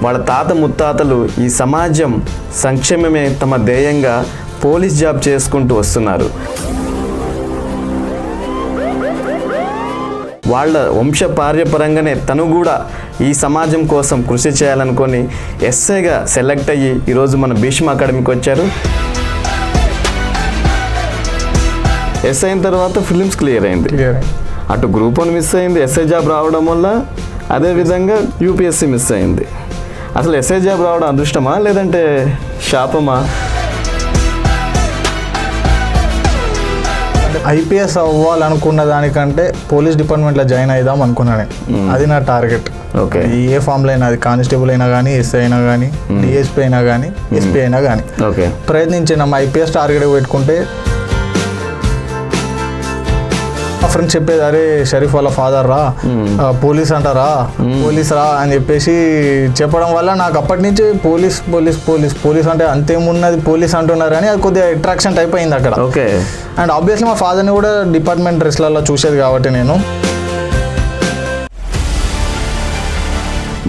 వాళ్ళ తాత ముత్తాతలు ఈ సమాజం సంక్షేమమే తమ ధ్యేయంగా పోలీస్ జాబ్ చేసుకుంటూ వస్తున్నారు. వాళ్ళ వంశపార్యపరంగానే తను కూడా ఈ సమాజం కోసం కృషి చేయాలనుకొని ఎస్ఐగా సెలెక్ట్ అయ్యి ఈరోజు మన భీష్మ అకాడమీకి వచ్చారు. ఎస్ఐ అయిన తర్వాత ఫిలిమ్స్ క్లియర్ అయింది. అటు గ్రూప్ 1 మిస్ అయింది ఎస్ఐ జాబ్ రావడం వల్ల, అదేవిధంగా యూపీఎస్సీ మిస్ అయింది. అసలు ఎస్ఐ జాబ్ రావడం అదృష్టమా లేదంటే శాపమా? ఐపీఎస్ అవ్వాలనుకున్న దానికంటే పోలీస్ డిపార్ట్మెంట్లో జాయిన్ అయిదాం అనుకున్నాను. అది నా టార్గెట్. ఓకే. ఏ ఫామ్లో అయినా, అది కానిస్టేబుల్ అయినా కానీ, ఎస్ఐ అయినా కానీ, డిఎస్పీ అయినా కానీ, ఎస్పీ అయినా కానీ ఓకే ప్రయత్నించినాం. ఐపీఎస్ టార్గెట్ పెట్టుకుంటే మా ఫ్రెండ్స్ చెప్పేది, అరే షరీఫ్ వాళ్ళ ఫాదర్ రా, పోలీస్ అంటారా, పోలీస్ రా అని చెప్పేసి చెప్పడం వల్ల నాకు అప్పటి నుంచి పోలీస్ పోలీస్ పోలీస్ పోలీస్ అంటే అంతేమున్నది పోలీస్ అంటున్నారు అని అది కొద్దిగా అట్రాక్షన్ టైప్ అయింది అక్కడ. ఓకే. అండ్ ఆబ్వియస్లీ మా ఫాదర్ని కూడా డిపార్ట్మెంట్ డ్రెస్లలో చూసేది కాబట్టి నేను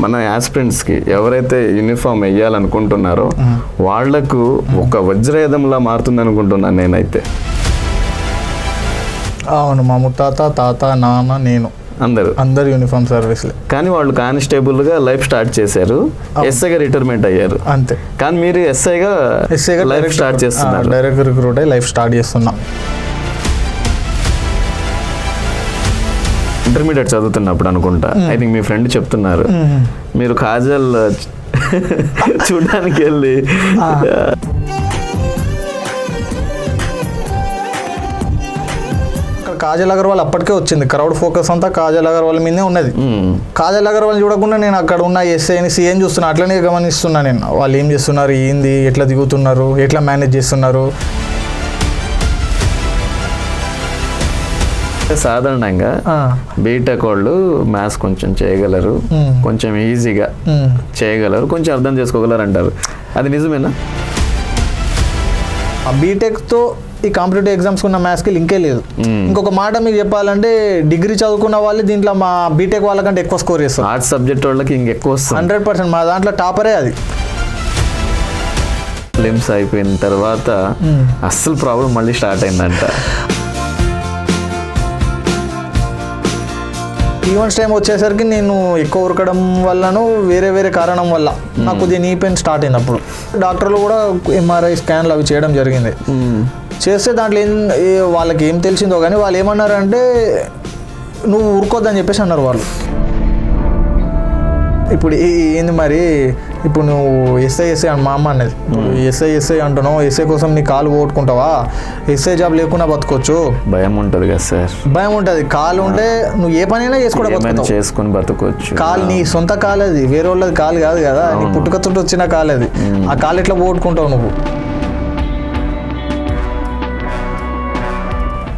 మన యాస్పిరెంట్స్కి ఎవరైతే యూనిఫామ్ వేయాలనుకుంటున్నారో వాళ్లకు ఒక వజ్రయుధంలా మారుతుంది అనుకుంటున్నాను నేనైతే. అవును, మా ముత్తాత, తాత, నాన్న, నేను అందరు యూనిఫామ్ సర్వీస్లే. కానీ వాళ్ళు కానిస్టేబుల్గా లైఫ్ స్టార్ట్ చేశారు, ఎస్ఐగా రిటైర్మెంట్ అయ్యారు అంతే. కానీ మీరు ఎస్ఐగా లైఫ్ స్టార్ట్ చేస్తున్నారు. డైరెక్ట్ రిక్రూట్ అయ్యి లైఫ్ స్టార్ట్ చేస్తున్నా. ఇంటర్మీడియట్ చదువుతున్నప్పుడు అనుకుంటా, ఐ థింక్ మీ ఫ్రెండ్ చెప్తున్నారు మీరు కాజల్ చూడడానికి వెళ్ళి కాజల్ అగర్వాల్ అప్పటికే వచ్చింది. క్రౌడ్ ఫోకస్ అంతా కాజల్ అగర్వాల్ మీదే ఉన్నది. కాజల్ అగర్వాల్ చూడకుండా నేను అక్కడ ఉన్న ఎస్ఐని సీఎం చూస్తున్నా, అట్లనే గమనిస్తున్నా నేను. వాళ్ళు ఏం చేస్తున్నారు, ఏంది, ఎట్లా దిగుతున్నారు, ఎట్లా మేనేజ్ చేస్తున్నారు. సాధారణంగా బీటెక్ వాళ్ళు మ్యాథ్స్ కొంచెం చేయగలరు, కొంచెం ఈజీగా చేయగలరు, కొంచెం అర్థం చేసుకోగలరు అంటారు. అది నిజమేనా? ఆ బీటెక్తో ఈ కాంపిటేటివ్ ఎగ్జామ్స్కి ఉన్న మ్యాథ్స్కి లింకే లేదు. ఇంకొక మాట మీకు చెప్పాలంటే, డిగ్రీ చదువుకున్న వాళ్ళు దీంట్లో మా బీటెక్ వాళ్ళకంటే ఎక్కువ స్కోర్ చేస్తారు. ఆర్ట్స్ సబ్జెక్ట్ వాళ్ళకి ఇంకెక్కువ వస్తుంది. 100%. మా దాంట్లో టాపరే అది. ఫిలిమ్స్ అయిపోయిన తర్వాత అస్సలు ప్రాబ్లం మళ్ళీ స్టార్ట్ అయిందంట. ఈవెంట్స్ టైం వచ్చేసరికి నేను ఎక్కువ ఉరకడం వల్లను వేరే వేరే కారణం వల్ల నాకు కొద్దిగా నీ పెయిన్ స్టార్ట్ అయింది. అప్పుడు డాక్టర్లు కూడా ఎంఆర్ఐ స్కాన్లు అవి చేయడం జరిగింది. చేస్తే దాంట్లో వాళ్ళకి ఏం తెలిసిందో కానీ వాళ్ళు ఏమన్నారంటే, నువ్వు ఊరుకోద్దని చెప్పేసి అన్నారు వాళ్ళు. ఇప్పుడు ఏంది మరి, ఇప్పుడు నువ్వు ఎస్ఐ అని మా అమ్మ అన్నది, ఎస్ఐ అంటున్నావు, ఎస్ఐ కోసం నీ కాలు పోగొట్టుకుంటావా, ఎస్ఐ జాబ్ లేకుండా బతకొచ్చు. భయం ఉంటుంది కదా సార్? భయం ఉంటుంది. కాలు ఉంటే నువ్వు ఏ పనైనా చేసుకొని బతకొచ్చు. కాలు నీ సొంత కాలు, అది వేరే వాళ్ళది కాలు కాదు కదా, నీ పుట్టుకతోటి వచ్చిన కాలు అది. ఆ కాలు ఎట్లా పోగొట్టుకుంటావు నువ్వు?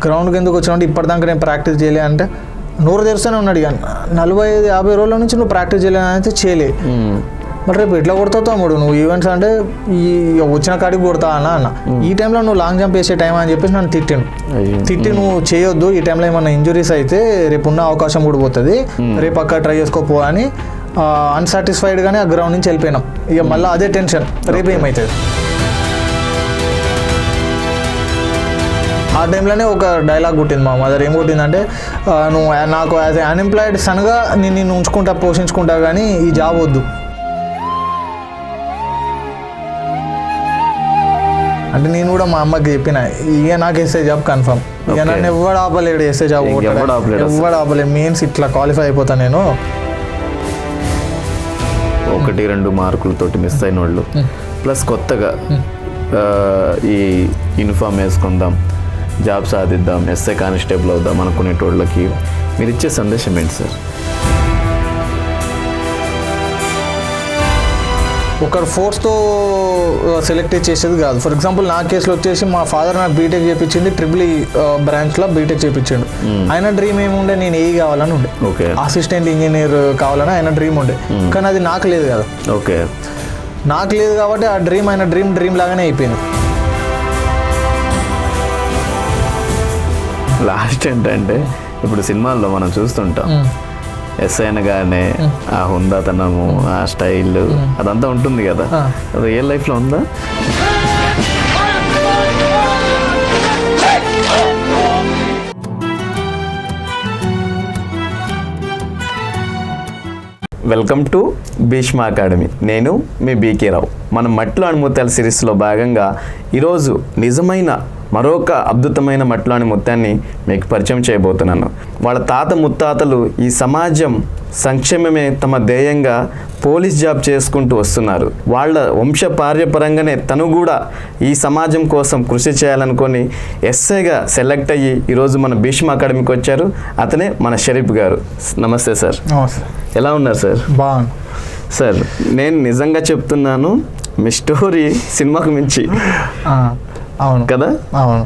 గ్రౌండ్కి ఎందుకు వచ్చినావు అంటే, ఇప్పటిదాకా నేను ప్రాక్టీస్ చేయలే అంటే నోరు తెరుస్తూనే ఉన్నాడు. ఇక 45-50 రోజుల నుంచి నువ్వు ప్రాక్టీస్ చేయలేనంటే చేయలే. మరి రేపు ఎట్లా కొడతావు తమ్ముడు నువ్వు ఈవెంట్స్ అంటే, ఈ వచ్చిన కాడికి కొడతా అన్న. ఈ టైంలో నువ్వు లాంగ్ జంప్ వేసే టైం అని చెప్పేసి నన్ను తిట్టి నువ్వు చేయొద్దు, ఈ టైంలో ఏమన్నా ఇంజురీస్ అయితే రేపు ఉన్న అవకాశం కూడా పోతుంది, రేపు అక్కడ ట్రై చేసుకోపో అని అన్సాటిస్ఫైడ్గానే ఆ గ్రౌండ్ నుంచి వెళ్ళిపోయినాం. ఇక మళ్ళీ అదే టెన్షన్, రేపు ఏమవుతుంది. ఆ టైంలోనే ఒక డైలాగ్ కొట్టింది మా మదర్. ఏం కొట్టిందంటే, నువ్వు నాకు యాజ్ అన్ఎంప్లాయిడ్ సన్గా నిన్ను ఉంచుకుంటా, పోషించుకుంటా, కానీ ఈ జాబ్ వద్దు అంటే. నేను కూడా మా అమ్మకి చెప్పిన, ఇక నాకు ఎస్ఐ జాబ్ కన్ఫర్మ్, ఇక నన్ను ఎవడు ఆపలేడు, ఎస్ఐ జాబ్ ఎవడు ఆపలేడు, మీన్స్ ఇట్లా క్వాలిఫై అయిపోతాను నేను. 1-2 మార్కులతోటి మిస్ అయిన వాళ్ళు, ప్లస్ కొత్తగా ఈ యూనిఫామ్ వేసుకుందాం, జాబ్ సాధిద్దాం, ఎస్ఐ కానిస్టేబుల్ అవుదాం అనుకునేటోళ్ళకి మీరు ఇచ్చే సందేశం ఏంటి సార్? ఒకరు ఫోర్స్తో సెలెక్ట్ చేసేది కాదు. ఫర్ ఎగ్జాంపుల్ నా కేసులో వచ్చేసి మా ఫాదర్ నాకు బీటెక్ చేయించింది, ట్రిపుల్ బ్రాంచ్లో బీటెక్ చేయించాడు. ఆయన డ్రీమ్ ఏముండే, నేను ఏ కావాలని ఉండే, అసిస్టెంట్ ఇంజనీర్ కావాలని ఆయన డ్రీమ్ ఉండే. కానీ అది నాకు లేదు కదా. ఓకే. నాకు లేదు కాబట్టి ఆ డ్రీమ్ ఆయన డ్రీమ్ లాగానే అయిపోయింది. లాస్ట్ ఏంటంటే, ఇప్పుడు సినిమాల్లో మనం చూస్తుంటాం, ఎస్ఐ అనగానే ఆ హుందాతనము ఆ స్టైల్ అదంతా ఉంటుంది కదా, రియల్ లైఫ్లో ఉందా? Welcome to Bhishma academy. నేను మీ బీకే రావు. మనం మట్టిలోని ముత్యాల సిరీస్లో భాగంగా ఈరోజు నిజమైన మరొక అద్భుతమైన మట్టిలోని ముత్యాన్ని మీకు పరిచయం చేయబోతున్నాను. వాళ్ళ తాత ముత్తాతలు ఈ సమాజం సంక్షేమమే తమ ధ్యేయంగా పోలీస్ జాబ్ చేసుకుంటూ వస్తున్నారు. వాళ్ళ వంశపార్యపరంగానే తను కూడా ఈ సమాజం కోసం కృషి చేయాలనుకొని ఎస్ఐగా సెలెక్ట్ అయ్యి ఈరోజు మన భీష్మ అకాడమీకి వచ్చారు. అతనే మన షరీఫ్ గారు. నమస్తే సార్. ఎలా ఉన్నారు సార్? బాగుంది సార్. నేను నిజంగా చెప్తున్నాను, మీ స్టోరీ సినిమాకు మించి. అవును కదా? అవును.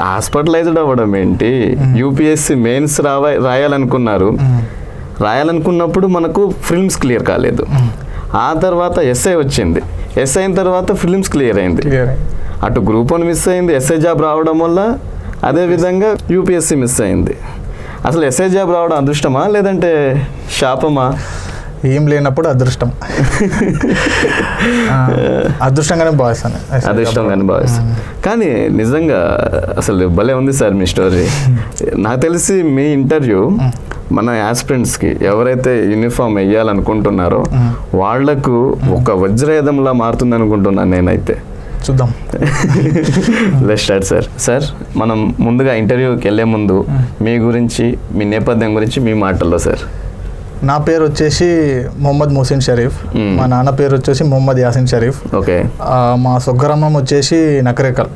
హాస్పిటలైజ్డ్ అవ్వడం ఏంటి, యూపీఎస్సీ మెయిన్స్ రాయాలనుకున్నారు. రాయాలనుకున్నప్పుడు మనకు ఫిల్మ్స్ క్లియర్ కాలేదు. ఆ తర్వాత ఎస్ఐ వచ్చింది. ఎస్ఐ అయిన తర్వాత ఫిల్మ్స్ క్లియర్ అయింది. అటు గ్రూప్ 1 మిస్ అయింది ఎస్ఐ జాబ్ రావడం వల్ల, అదేవిధంగా యూపీఎస్సీ మిస్ అయింది. అసలు ఎస్ఐ జాబ్ రావడం అదృష్టమా లేదంటే శాపమా? ఏం లేనప్పుడు అదృష్టం. అదృష్టంగానే భావిస్తాను. అదృష్టంగానే భావిస్తాను. కానీ నిజంగా అసలు భలే ఉంది సార్ మీ స్టోరీ. నాకు తెలిసి మీ ఇంటర్వ్యూ మన యాస్పిరెంట్స్కి ఎవరైతే యూనిఫామ్ వేయాలనుకుంటున్నారో వాళ్లకు ఒక వజ్రయుధంలా మారుతుంది అనుకుంటున్నాను నేనైతే. చూద్దాం. Let's start sir. సార్, మనం ముందుగా ఇంటర్వ్యూకి వెళ్ళే ముందు మీ గురించి, మీ నేపథ్యం గురించి మీ మాటల్లో సార్. నా పేరు వచ్చేసి మొహమ్మద్ ముహసిన్ షరీఫ్. మా నాన్న పేరు వచ్చేసి మొహమ్మద్ యాసిన్ షరీఫ్. ఓకే. మా స్వగ్రామం వచ్చేసి నకరేకల్,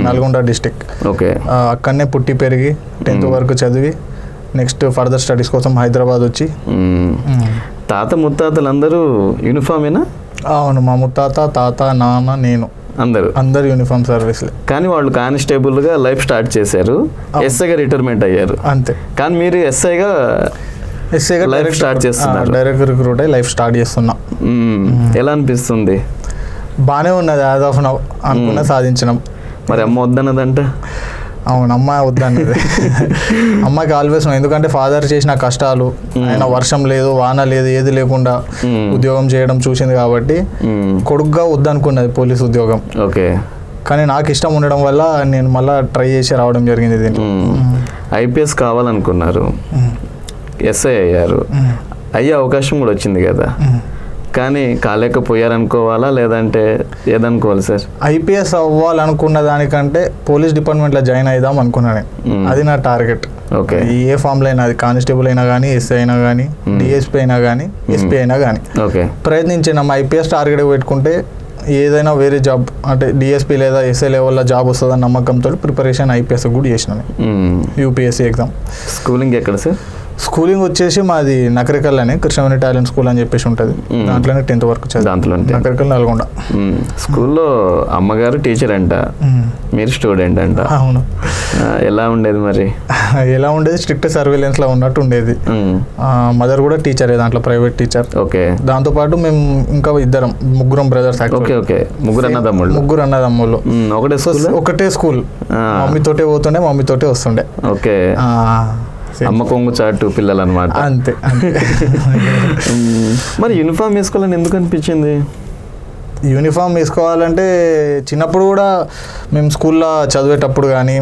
నల్గొండ డిస్టిక్. ఓకే. అక్కడనే పుట్టి పెరిగి 10th వరకు చదివి నెక్స్ట్ ఫర్దర్ స్టడీస్ కోసం హైదరాబాద్ వచ్చి. తాత ముత్తాతలు అందరూ యూనిఫామేనా? అవును, మా ముత్తాత, తాత, నాన్న, నేను అందరు యూనిఫామ్ సర్వీస్లే. కానీ వాళ్ళు కానిస్టేబుల్గా లైఫ్ స్టార్ట్ చేశారు, ఎస్ఐగా రిటైర్మెంట్ అయ్యారు. అంతే. కానీ మీరు ఎస్ఐగా లైఫ్ స్టార్ట్ చేస్తున్నారు. డైరెక్ట్ రిక్రూట్ అయ్యి లైఫ్ స్టార్ట్ చేస్తున్నా. ఎలా అనిపిస్తుంది? బాగానే ఉన్నది. యాజ్ ఆఫ్ నౌ అనుకున్నా సాధించినాం. మరి అమ్మ వద్దన్నదంట? అవును, అమ్మ వద్దన్నది. అమ్మకి ఆల్వేస్, ఎందుకంటే ఫాదర్ చేసిన కష్టాలు, ఆయన వర్షం లేదు వాన లేదు ఏది లేకుండా ఉద్యోగం చేయడం చూసింది కాబట్టి కొడుకుగా వద్దనుకున్నది పోలీస్ ఉద్యోగం. ఓకే. కానీ నాకు ఇష్టం ఉండడం వల్ల నేను మళ్ళీ ట్రై చేసి రావడం జరిగింది. దీన్ని ఐపీఎస్ కావాలనుకున్నారు, ఎస్ఐ అయ్యారు, అయ్యే అవకాశం కూడా వచ్చింది కదా, కానీ కాలేకపోయారనుకోవాలా లేదంటే ఏదనుకోవాలి సార్? ఐపీఎస్ అవ్వాలనుకున్న దానికంటే పోలీస్ డిపార్ట్మెంట్లో జాయిన్ అయిదాం అనుకున్నాను. అది నా టార్గెట్. ఓకే. ఏ ఫామ్లో అయినా, అది కానిస్టేబుల్ అయినా కానీ, ఎస్ఐ అయినా కానీ, డిఎస్పీ అయినా కానీ, ఎస్పీ అయినా కానీ ఓకే ప్రయత్నించిన ఐపీఎస్ టార్గెట్ పెట్టుకుంటే ఏదైనా వేరే జాబ్ అంటే డిఎస్పీ లేదా ఎస్ఐ లెవెల్లో జాబ్ వస్తుందని నమ్మకంతో ప్రిపరేషన్ ఐపీఎస్ కూడా చేసినాను. UPSC exam. స్కూలింగ్ ఎక్కడ సార్? స్కూలింగ్ వచ్చేసి మాది నకరికల్లోనే కృష్ణవేణి టాలెంట్ స్కూల్ అని చెప్పేసి ఉంటుంది. దాంట్లోనే 10th వరకు చదివి. దాంట్లో నకరికల్, నల్గొండ. స్కూల్లో అమ్మగారు టీచర్ అంట, మీరు స్టూడెంట్ అంట. అవును. ఎలా ఉండేది మరి? ఎలా ఉండేది? స్ట్రిక్ట్ సర్వేలెన్స్ లో ఉన్నట్టు ఉండేది. మదర్ కూడా టీచరే, దాంట్లో ప్రైవేట్ టీచర్. ఓకే. దాంతోపాటు మేము ఇంకా ముగ్గురం బ్రదర్స్. ఓకే. ఓకే. ముగ్గురు అన్నదమ్ముళ్ళు. ఒకటే స్కూల్. మమ్మీతోటే పోతుండే, మమ్మీతోటే వస్తుండే. ఓకే. అమ్మ కొంగు చాటు పిల్లలు అనమాట. అంతే. మరి యూనిఫామ్ వేసుకోవాలని ఎందుకు అనిపించింది? యూనిఫామ్ వేసుకోవాలంటే చిన్నప్పుడు కూడా మేము స్కూల్లో చదివేటప్పుడు కానీ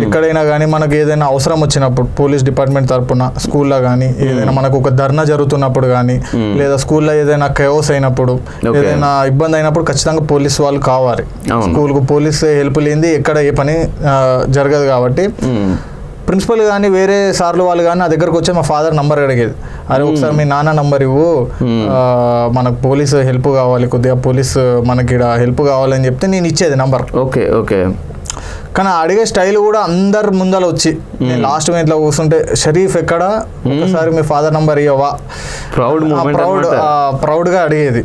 ఎక్కడైనా కానీ మనకు ఏదైనా అవసరం వచ్చినప్పుడు పోలీస్ డిపార్ట్మెంట్ తరఫున స్కూల్లో కానీ ఏదైనా మనకు ఒక ధర్నా జరుగుతున్నప్పుడు కానీ లేదా స్కూల్లో ఏదైనా కేఓస్ అయినప్పుడు ఏదైనా ఇబ్బంది అయినప్పుడు ఖచ్చితంగా పోలీస్ వాళ్ళు కావాలి. స్కూల్కు పోలీస్ హెల్ప్ లేనిది ఎక్కడ ఏ పని జరగదు కాబట్టి ప్రిన్సిపల్ కానీ వేరే సార్లు వాళ్ళు కానీ నా దగ్గరకు వచ్చి మా ఫాదర్ నంబర్ అడిగేది. అరే ఒకసారి మీ నాన్న నంబర్ ఇవ్వు, మనకు పోలీస్ హెల్ప్ కావాలి, కొద్దిగా పోలీస్ మనకి ఇక్కడ హెల్ప్ కావాలని చెప్తే నేను ఇచ్చేది నంబర్. ఓకే. ఓకే. కానీ అడిగే స్టైల్ కూడా అందరు ముందర వచ్చి నేను లాస్ట్ మినిట్లో కూర్చుంటే, షరీఫ్ ఎక్కడ, ఒకసారి మీ ఫాదర్ నంబర్ ఇవ్వవా, ప్రౌడ్గా అడిగేది.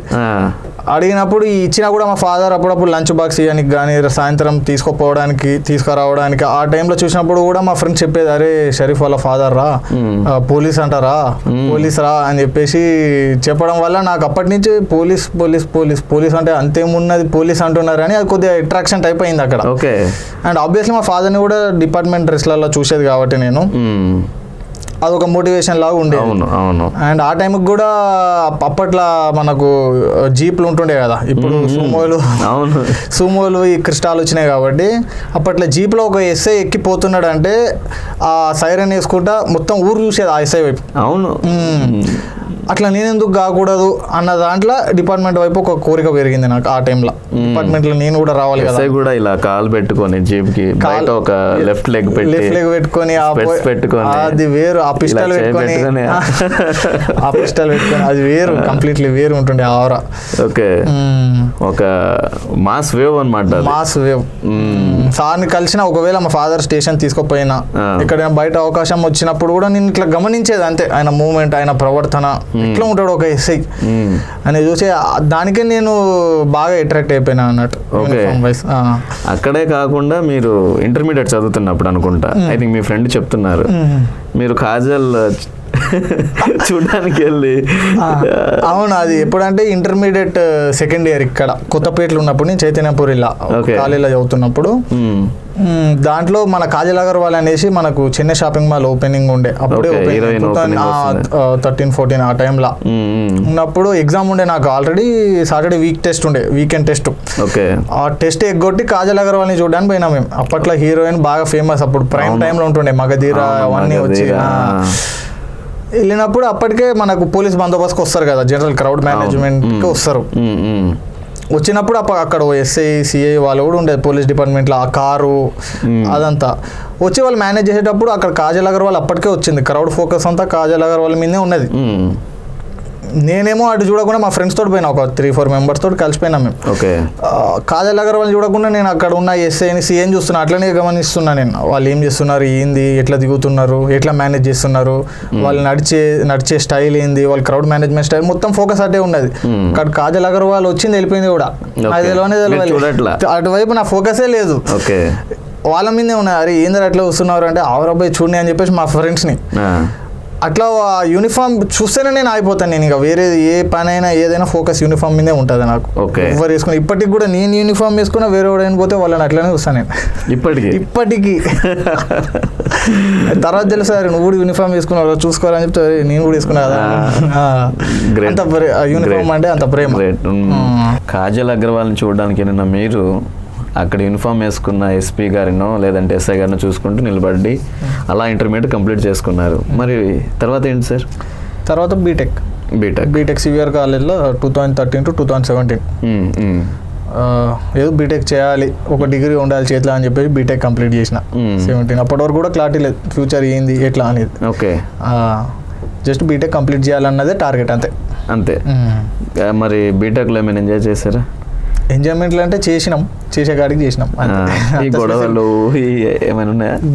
అడిగినప్పుడు ఇచ్చినా కూడా మా ఫాదర్ అప్పుడప్పుడు లంచ్ బాక్స్ ఇవ్వడానికి కానీ సాయంత్రం తీసుకురావడానికి ఆ టైంలో చూసినప్పుడు కూడా మా ఫ్రెండ్స్ చెప్పేది, అరే షరీఫ్ వాళ్ళ ఫాదర్ రా, పోలీస్ అంటారా, పోలీస్ రా అని చెప్పేసి చెప్పడం వల్ల నాకు అప్పటి నుంచి పోలీస్ పోలీస్ పోలీస్ పోలీస్ అంటే అంతేమున్నది పోలీస్ అంటున్నారు అని అది కొద్దిగా అట్రాక్షన్ టైప్ అయింది అక్కడ. అండ్ ఆబ్వియస్లీ మా ఫాదర్ని కూడా డిపార్ట్మెంట్ డ్రెస్లలో చూసేది కాబట్టి నేను అదొక మోటివేషన్ లాగా ఉండేది. అవును అవును. అండ్ ఆ టైంకి కూడా అప్పట్లో మనకు జీప్లు ఉంటుండే కదా, ఇప్పుడు సూమోలు ఈ క్రిస్టాల్ వచ్చినాయి కాబట్టి అప్పట్లో జీప్లో ఒక ఎస్ఐ ఎక్కిపోతున్నాడు అంటే ఆ సైరన్ వేసుకుంటా మొత్తం ఊరు చూసేది ఆ ఎస్ఐ వైపు. అవును. అట్లా నేను ఎందుకు కాకూడదు అన్న దాంట్లో డిపార్ట్మెంట్ వైపు ఒక కోరిక పెరిగింది నాకు. ఆ టైంలో డిపార్ట్మెంట్లో నేను కూడా రావాలి కదా. కూడా ఇలా కాల్ పెట్టుకొని జీప్ కి బయట ఒక లెఫ్ట్ లెగ్ పెట్టుకొని అది వేరు, ఆ పిస్టల్ పెట్టుకొని అది వేరు, కంప్లీట్లీ వేరు ఉంటుండే ఆవరా. ఓకే, ఒక మాస్ వేవ్ అన్నమాట. Mass wave. సార్ని కలిసిన ఒకవేళ మా ఫాదర్ స్టేషన్ తీసుకుపోయినా ఎక్కడైనా బయట అవకాశం వచ్చినప్పుడు కూడా నేను ఇట్లా గమనించేది అంతే, ఆయన మూమెంట్, ఆయన ప్రవర్తన ఎట్లా ఉంటాడు ఒక ఎస్ఐ అని చూసి దానికే నేను బాగా అట్రాక్ట్ అయిపోయినా అన్నట్టు. అక్కడే కాకుండా మీరు ఇంటర్మీడియట్ చదువుతున్నప్పుడు అనుకుంటా, ఐ థింక్ మీ ఫ్రెండ్ చెప్తున్నారు మీరు కాజల్ చూడడానికి వెళ్ళి. అవును, అది ఎప్పుడంటే ఇంటర్మీడియట్ సెకండ్ ఇయర్ ఇక్కడ కొత్తపేటలో ఉన్నప్పుడు నేను చైతన్యపూరిలో కాలేజీలో చదువుతున్నప్పుడు దాంట్లో మన కాజల్ అగర్వాల్ అనేసి మనకు చెన్నై షాపింగ్ మాల్ ఓపెనింగ్ ఉండే అప్పుడే, 13-14 ఆ టైంలో ఉన్నప్పుడు ఎగ్జామ్ ఉండే నాకు. Already Saturday weekend test. ఆ టెస్ట్ ఎగ్గొట్టి కాజల్ అగర్వాల్ని చూడడానికి పోయినా మేము. అప్పట్లో హీరోయిన్ బాగా ఫేమస్, అప్పుడు ప్రైమ్ టైంలో ఉంటుండే మగధీర అవన్నీ వచ్చి. వెళ్ళినప్పుడు అప్పటికే మనకు పోలీస్ బందోబస్తుకి వస్తారు కదా, జనరల్ క్రౌడ్ మేనేజ్మెంట్కి వస్తారు. వచ్చినప్పుడు అక్కడ ఎస్ఐ సిఐ వాళ్ళు కూడా ఉండేది పోలీస్ డిపార్ట్మెంట్లో, ఆ కారు అదంతా వచ్చి వాళ్ళు మేనేజ్ చేసేటప్పుడు అక్కడ కాజల్ అగర్వాల్ అప్పటికే వచ్చింది. క్రౌడ్ ఫోకస్ అంతా కాజల్ అగర్వాల్ మీదే ఉన్నది. నేనేమో అటు చూడకుండా మా ఫ్రెండ్స్ తోటి పోయినా, ఒక 3-4 మెంబర్స్ తోటి కలిసిపోయినా మేము. కాజల్ అగర్వాల్ చూడకుండా నేను అక్కడ ఉన్న ఎస్ఐని సిఐని చూస్తున్నా, అట్లనే గమనిస్తున్నా నేను. వాళ్ళు ఏం చేస్తున్నారు, ఏంది, ఎట్లా దిగుతున్నారు, ఎట్లా మేనేజ్ చేస్తున్నారు, వాళ్ళు నడిచే స్టైల్ ఏంది, వాళ్ళ క్రౌడ్ మేనేజ్మెంట్ స్టైల్ మొత్తం ఫోకస్ అటే ఉన్నది. అక్కడ కాజల్ అగర్వాల్ వచ్చింది వెళ్ళిపోయింది కూడా, అది తెలియదు. అటువైపు నా ఫోకసే లేదు, వాళ్ళ మీదే ఉన్నాయి. అరే ఏందరు అట్లా వస్తున్నారు అంటే ఆవరాబాయ్ చూడండి అని చెప్పేసి మా ఫ్రెండ్స్ని. అట్లా యూనిఫామ్ చూస్తేనే నేను అయిపోతాను. నేను ఇంకా వేరే ఏ పని అయినా ఏదైనా ఫోకస్ యూనిఫామ్ మీదే ఉంటుంది నాకు. ఎవరు వేసుకుని ఇప్పటికి కూడా నేను యూనిఫామ్ వేసుకున్నా వేరే వాడు అయిపోతే వాళ్ళని అట్లనే చూస్తాను నేను ఇప్పటికీ. తర్వాత తెలుసు నువ్వు కూడా యూనిఫామ్ వేసుకున్నావు చూసుకోవాలని చెప్తే నేను కూడా వేసుకున్నా కదా. అంత యూనిఫామ్ అంటే అంత ప్రేమ. కాజల్ అగర్వాల్ని చూడడానికి నిన్న మీరు అక్కడ యూనిఫామ్ వేసుకున్న ఎస్పీ గారినో లేదంటే ఎస్ఐ గారినో చూసుకుంటూ నిలబడి అలా ఇంటర్మీడియట్ కంప్లీట్ చేసుకున్నారు. మరి తర్వాత ఏంటి సార్? తర్వాత బీటెక్ సివిఆర్ కాలేజ్లో 2013 to 2017 ఏదో బీటెక్ చేయాలి, ఒక డిగ్రీ ఉండాలి చేతిలో అని చెప్పేసి బీటెక్ కంప్లీట్ చేసిన 17. అప్పటి వరకు కూడా క్లారిటీ లేదు ఫ్యూచర్ ఏంది ఎట్లా అనేది. జస్ట్ బీటెక్ కంప్లీట్ చేయాలన్నదే టార్గెట్ అంతే. మరి బీటెక్లో ఏమైనా ఎంజాయ్ చేశారా? ఎంజాయ్మెంట్లు అంటే చేసే కాడికి చేసినాం.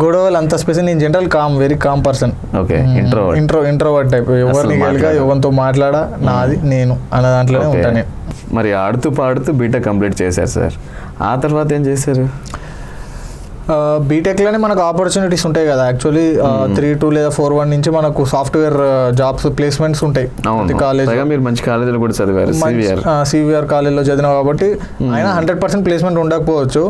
గొడవలు అంత స్పెషల్. నేను general very calm person, introvert type. ఎవరిని గెలిగా ఎవరితో మాట్లాడా నాది నేను అన్న దాంట్లోనే ఉంటాను. మరి ఆడుతూ పాడుతూ బీటెక్ కంప్లీట్ చేశారు సార్, ఆ తర్వాత ఏం చేశారు? బీటెక్లోనే మనకు ఆపర్చునిటీస్ ఉంటాయి కదా. యాక్చువల్లీ 3-2 లేదా 4-1 నుంచి మనకు సాఫ్ట్వేర్ జాబ్స్ ప్లేస్మెంట్స్ ఉంటాయి. కాలేజ్ మీరు మంచి కాలేజీలో కూడా చదివారు, సివిఆర్ కాలేజ్లో చదివినా కాబట్టి అయినా 100% ప్లేస్మెంట్ ఉండకపోవచ్చు,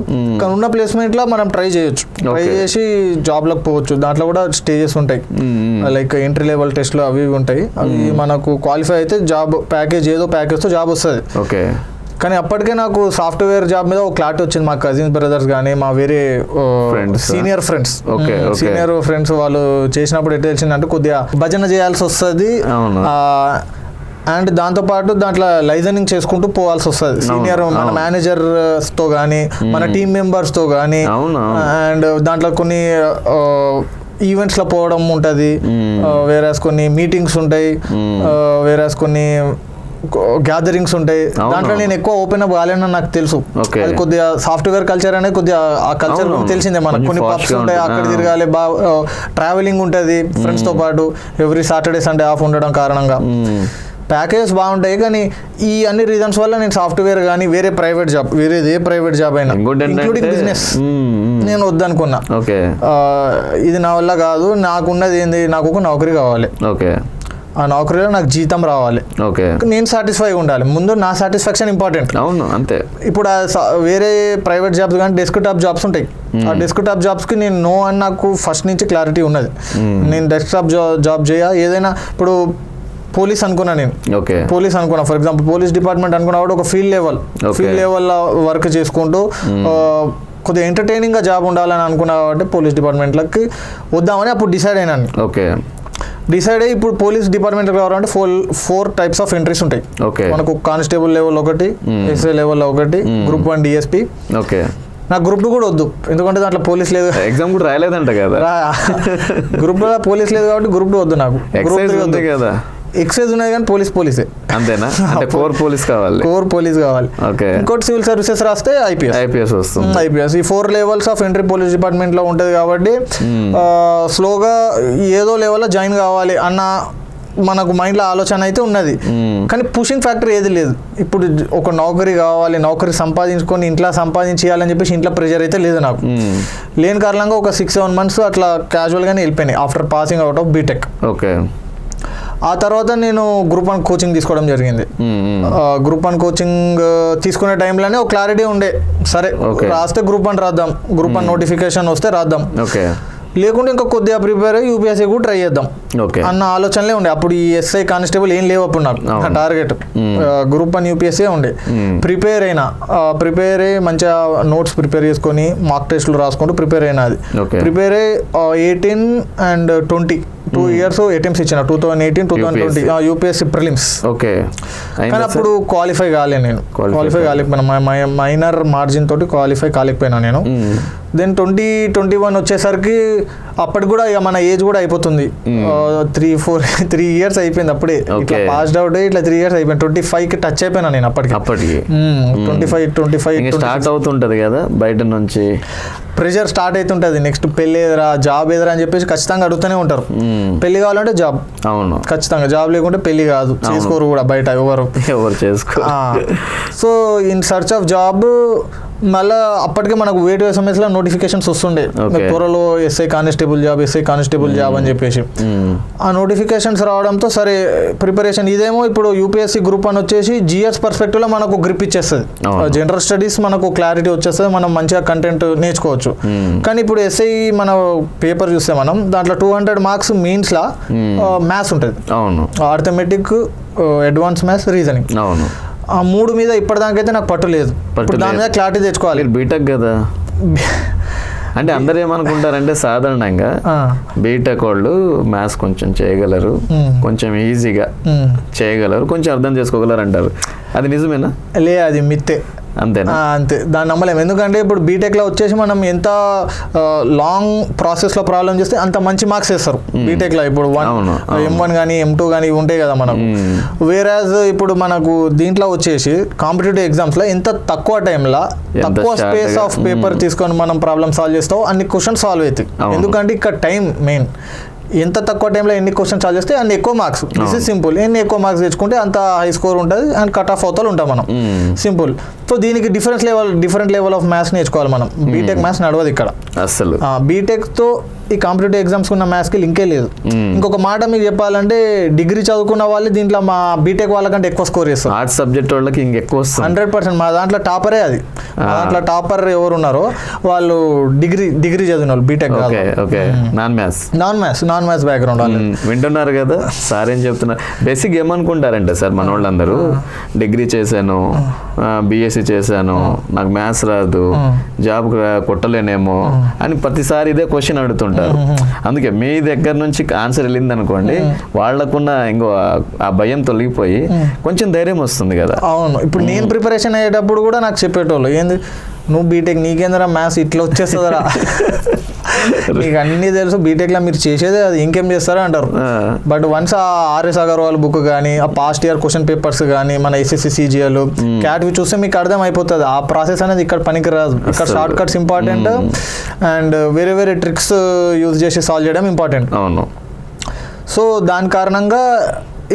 కానీ ఉన్న ప్లేస్మెంట్లో మనం ట్రై చేసి జాబ్లకు పోవచ్చు. దాంట్లో కూడా స్టేజెస్ ఉంటాయి, లైక్ ఎంట్రీ లెవెల్ టెస్ట్లు అవి ఉంటాయి. అవి మనకు క్వాలిఫై అయితే జాబ్ ప్యాకేజ్తో జాబ్ వస్తుంది. కానీ అప్పటికే నాకు సాఫ్ట్వేర్ జాబ్ మీద ఒక క్లారిటీ వచ్చింది. మా కజిన్స్ బ్రదర్స్ కానీ మా వేరే సీనియర్ ఫ్రెండ్స్ వాళ్ళు చేసినప్పుడు ఎట్లా తెలిసిందంటే కొద్దిగా భజన చేయాల్సి వస్తుంది. అండ్ దాంతోపాటు దాంట్లో లైజనింగ్ చేసుకుంటూ పోవాల్సి వస్తుంది. సీనియర్ మన మేనేజర్స్తో కానీ మన టీమ్ మెంబర్స్తో కానీ. అండ్ దాంట్లో కొన్ని ఈవెంట్స్లో పోవడం ఉంటుంది, వేరేస్ కొన్ని మీటింగ్స్ ఉంటాయి, వేరేస్ కొన్ని గ్యాదరింగ్స్ ఉంటాయి. దాంట్లో నేను ఎక్కువ ఓపెన్ అప్ కాలేనని నాకు తెలుసు. అది కొద్దిగా సాఫ్ట్వేర్ కల్చర్ అనేది కొద్దిగా ఆ కల్చర్ తెలిసిందే మనకు. కొన్ని పబ్స్ ఉంటాయి, అక్కడ తిరగాలి, ట్రావెలింగ్ ఉంటుంది ఫ్రెండ్స్ తో పాటు. ఎవ్రీ సాటర్డే సండే ఆఫ్ ఉండడం కారణంగా ప్యాకేజెస్ బాగుంటాయి. కానీ ఈ అన్ని రీజన్స్ వల్ల నేను సాఫ్ట్వేర్ కానీ వేరే ప్రైవేట్ జాబ్ అయినా ఇంక్లూడింగ్ బిజినెస్ నేను వద్దనుకున్నా. ఇది నా వల్ల కాదు, నాకున్నది ఏంది, నాకు ఒక నౌకరీ కావాలి. ఆ నౌకరీలో నాకు జీతం రావాలి, ఓకే, నేను సాటిస్ఫై ఉండాలి. ముందు నా సాటిస్ఫాక్షన్ ఇంపార్టెంట్. అవును అంతే. ఇప్పుడు వేరే ప్రైవేట్ జాబ్స్ కానీ డెస్క్ టాప్ జాబ్స్ ఉంటాయి. ఆ డెస్క్ టాప్ జాబ్స్కి నేను నో అని నాకు ఫస్ట్ నుంచి క్లారిటీ ఉన్నది. నేను డెస్క్ టాప్ జాబ్ ఏదైనా ఇప్పుడు పోలీస్ అనుకున్నా, నేను పోలీస్ అనుకున్నా, ఫర్ ఎగ్జాంపుల్ పోలీస్ డిపార్ట్మెంట్ అనుకున్నా కూడా ఒక ఫీల్డ్ లెవెల్లో వర్క్ చేసుకుంటూ కొద్దిగా ఎంటర్టైనింగ్గా జాబ్ ఉండాలని అనుకున్నా కాబట్టి పోలీస్ డిపార్ట్మెంట్లకి వద్దామని అప్పుడు డిసైడ్ అయినాను. డిసైడ్ అయ్యి ఇప్పుడు పోలీస్ డిపార్ట్మెంట్కి రావాలంటే 4 టైప్స్ ఆఫ్ ఎంట్రీస్ ఉంటాయి. మనకు కానిస్టేబుల్ లెవెల్ ఒకటి, ఎస్ఐ లెవెల్ ఒకటి, గ్రూప్ 1 DSP. నాకు గ్రూప్ 2 కూడా వద్దు, ఎందుకంటే దాంట్లో పోలీస్ లేదు, ఎగ్జామ్ కూడా రాయలేదంట కదా, గ్రూప్ 2 పోలీస్ లేదు కాబట్టి గ్రూప్ 2 వద్దు నాకు. గ్రూప్ 3 వద్దు కదా, ఎక్సైజ్ ఉన్నది కానీ పోలీసే అంతేనా? అంటే కోర్ పోలీస్ కావాలి. ఇంకోటి సివిల్ సర్వీసెస్ రాస్తే ఐపీఎస్ వస్తుంది. ఐపీఎస్ ఈ 4 levels of entry police department లో ఉంటుంది కాబట్టి స్లోగా ఏదో లెవెల్లో జాయిన్ కావాలి అన్న మనకు మైండ్లో ఆలోచన అయితే ఉన్నది, కానీ పుషింగ్ ఫ్యాక్టర్ ఏది లేదు. ఇప్పుడు ఒక నౌకరీ కావాలి, నౌకరీ సంపాదించుకొని ఇంట్లో సంపాదించేయాలని చెప్పేసి ఇంట్లో ప్రెషర్ అయితే లేదు నాకు. లేని కారణంగా ఒక 6-7 months అట్లా క్యాజువల్గానే వెళ్ళిపోయినాయి after passing out of BTech. ఆ తర్వాత నేను గ్రూప్ 1 కోచింగ్ తీసుకోవడం జరిగింది. గ్రూప్ 1 కోచింగ్ తీసుకునే టైంలోనే ఒక క్లారిటీ ఉండే, సరే రాస్తే గ్రూప్ 1 రాద్దాం, గ్రూప్ 1 నోటిఫికేషన్ వస్తే రాద్దాం, లేకుంటే ఇంకా కొద్దిగా ప్రిపేర్ అయ్యి యూపీఎస్సీ కూడా ట్రై చేద్దాం అన్న ఆలోచనలే ఉండే. అప్పుడు ఈ ఎస్ఐ కానిస్టేబుల్ ఏం లేవు అప్పుడు నాకు టార్గెట్. గ్రూప్ 1 యూపీఎస్సీ ఉండే. ప్రిపేర్ అయ్యి మంచిగా నోట్స్ ప్రిపేర్ చేసుకొని మాక్ టెస్ట్లు రాసుకుంటూ ప్రిపేర్ అయినా. అది ప్రిపేర్ అయ్యి 18 and 20 2 years అటెంప్ట్స్ ఇచ్చిన, 2018, 2020 యూపీఎస్సీ ప్రిలిమ్స్. కానీ అప్పుడు క్వాలిఫై కాలే, నేను క్వాలిఫై కాలేకపోయినా, మైనర్ మార్జిన్ తోటి క్వాలిఫై కాలేకపోయినా నేను. దెన్ 2021 వచ్చేసరికి అప్పటికి కూడా ఇక మన ఏజ్ కూడా అయిపోతుంది, 3 years అయిపోయింది అప్పుడే. ఇట్లా పాస్డ్ అవుట్ ఇట్లా 3 years అయిపోయింది. 25కి టచ్ అయిపోయినా నేను అప్పటికి 25 స్టార్ట్ అవుతుంటది కదా బయట నుంచి, ప్రెషర్ స్టార్ట్ అవుతుంటది. నెక్స్ట్ పెళ్లి ఎదురా, జాబ్ ఎదురా అని చెప్పేసి ఖచ్చితంగా అడుగుతూనే ఉంటారు. పెళ్లి కావాలంటే జాబ్, అవును ఖచ్చితంగా, జాబ్ లేకుంటే పెళ్లి కాదు, చేసుకోరు కూడా బయట ఎవరు చేసుకో. So in search of job మళ్ళీ అప్పటికే మనకు వేట్ SMS లో నోటిఫికేషన్స్ వస్తుండే, త్వరలో ఎస్ఐ కానిస్టేబుల్ జాబ్ అని చెప్పేసి. ఆ నోటిఫికేషన్స్ రావడంతో సరే ప్రిపరేషన్. ఇదేమో ఇప్పుడు యూపీఎస్సీ గ్రూప్ 1 వచ్చేసి GS పర్స్పెక్టివ్ లో మనకు గ్రిప్ ఇచ్చేస్తుంది, జనరల్ స్టడీస్ మనకు క్లారిటీ వచ్చేస్తుంది, మనం మంచిగా కంటెంట్ నేర్చుకోవచ్చు. కానీ ఇప్పుడు ఎస్ఐ మన పేపర్ చూస్తే మనం దాంట్లో 200 marks మెయిన్స్ లా మ్యాథ్స్ ఉంటుంది, ఆర్థమెటిక్, అడ్వాన్స్ మ్యాథ్స్, రీజనింగ్. ఆ 3 మీద ఇప్పటిదాకైతే నాకు పట్టలేదు. ఇప్పుడు దాని మీద క్లారిటీ తెచ్చుకోవాలి. బీటెక్ కదా అంటే అందరూ ఏమనుకుంటారంటే సాధారణంగా బీటెక్ వాళ్ళు మ్యాథ్స్ కొంచెం చేయగలరు, కొంచెం ఈజీగా చేయగలరు, కొంచెం అర్థం చేసుకోగలరు అంటారు. అది నిజమేనా? అది మిత్తే. అంతేనా? అంతే, దాన్ని నమ్మలేము. ఎందుకంటే ఇప్పుడు బీటెక్లో వచ్చేసి మనం ఎంత లాంగ్ ప్రాసెస్లో ప్రాబ్లం చేస్తే అంత మంచి మార్క్స్ వేస్తారు బీటెక్లో. ఇప్పుడు M1 కానీ M2 కానీ ఇవి ఉంటాయి కదా మనకు. వేరాజ్ ఇప్పుడు మనకు దీంట్లో వచ్చేసి కాంపిటేటివ్ ఎగ్జామ్స్లో ఎంత తక్కువ టైంలో తక్కువ స్పేస్ ఆఫ్ పేపర్ తీసుకొని మనం ప్రాబ్లమ్ సాల్వ్ చేస్తావు అన్ని క్వశ్చన్స్ సాల్వ్ అవుతాయి. ఎందుకంటే ఇక్కడ టైం మెయిన్. ఎంత తక్కువ టైంలో ఎన్ని క్వశ్చన్స్ సాల్వ్ చేస్తే అన్ని ఎక్కువ మార్క్స్. This is simple. ఎన్ని ఎక్కువ మార్క్స్ తెచ్చుకుంటే అంత హై స్కోర్ ఉంటుంది అండ్ కట్ ఆఫ్ అవుతాలు ఉంటాం మనం. సింపుల్. సో దీనికి డిఫరెంట్ లెవెల్ ఆఫ్ మ్యాథ్స్ నేర్చుకోవాలి మనం. బీటెక్ మ్యాథ్స్ నడవదు ఇక్కడ అసలు. బీటెక్తో ఈ కాంపిటేటివ్ ఎగ్జామ్స్ ఉన్న మ్యాథ్స్కి లింకే లేదు. ఇంకొక మాట మీకు చెప్పాలంటే డిగ్రీ చదువుకున్న వాళ్ళు దీంట్లో మా బీటెక్ వాళ్ళకంటే ఎక్కువ స్కోర్ చేస్తారు. ఆర్ట్స్ సబ్జెక్ట్ వాళ్ళకి ఇంకెక్కువ 100%. మా దాంట్లో టాపరే అది. మా దాంట్లో టాపర్ ఎవరు ఉన్నారో వాళ్ళు డిగ్రీ చదివిన వాళ్ళు, బీటెక్ కాదు. నాన్ మ్యాథ్స్ బ్యాక్గ్రౌండ్ వాళ్ళు వింటున్నారు కదా సార్ ఏం చెప్తున్నారు. బేసిక్ ఏమనుకుంటారంటే సార్ మన వాళ్ళందరూ డిగ్రీ చేశాను, బీఎస్సీ చేశాను, నాకు మ్యాథ్స్ రాదు, జాబ్ కొట్టలేనేమో అని ప్రతిసారి ఇదే క్వశ్చన్ అడుగుతుంటారు. అందుకే మీ దగ్గర నుంచి ఆన్సర్ వెళ్ళింది అనుకోండి, వాళ్ళకున్న ఇంకో ఆ భయం తొలగిపోయి కొంచెం ధైర్యం వస్తుంది కదా. అవును. ఇప్పుడు నేను ప్రిపరేషన్ అయ్యేటప్పుడు కూడా నాకు చెప్పేటోళ్ళు, ఏంది నువ్వు బీటెక్ నీకేందరా మ్యాథ్స్ ఇట్లా వచ్చేస్తుందరా, నీకు అన్నీ తెలుసు, బీటెక్లో మీరు చేసేదే అది, ఇంకేం చేస్తారా అంటారు. బట్ వన్స్ ఆ ఆర్ఎస్ అగర్వాల్ బుక్ కానీ, ఆ పాస్ట్ ఇయర్ క్వశ్చన్ పేపర్స్ కానీ, మన SSC CGL క్యాట్వి చూస్తే మీకు అర్థం అయిపోతుంది. ఆ ప్రాసెస్ అనేది ఇక్కడ పనికిరాదు. ఇక్కడ షార్ట్ కట్స్ ఇంపార్టెంట్ అండ్ వేరే ట్రిక్స్ యూజ్ చేసి సాల్వ్ చేయడం ఇంపార్టెంట్. అవును. సో దాని కారణంగా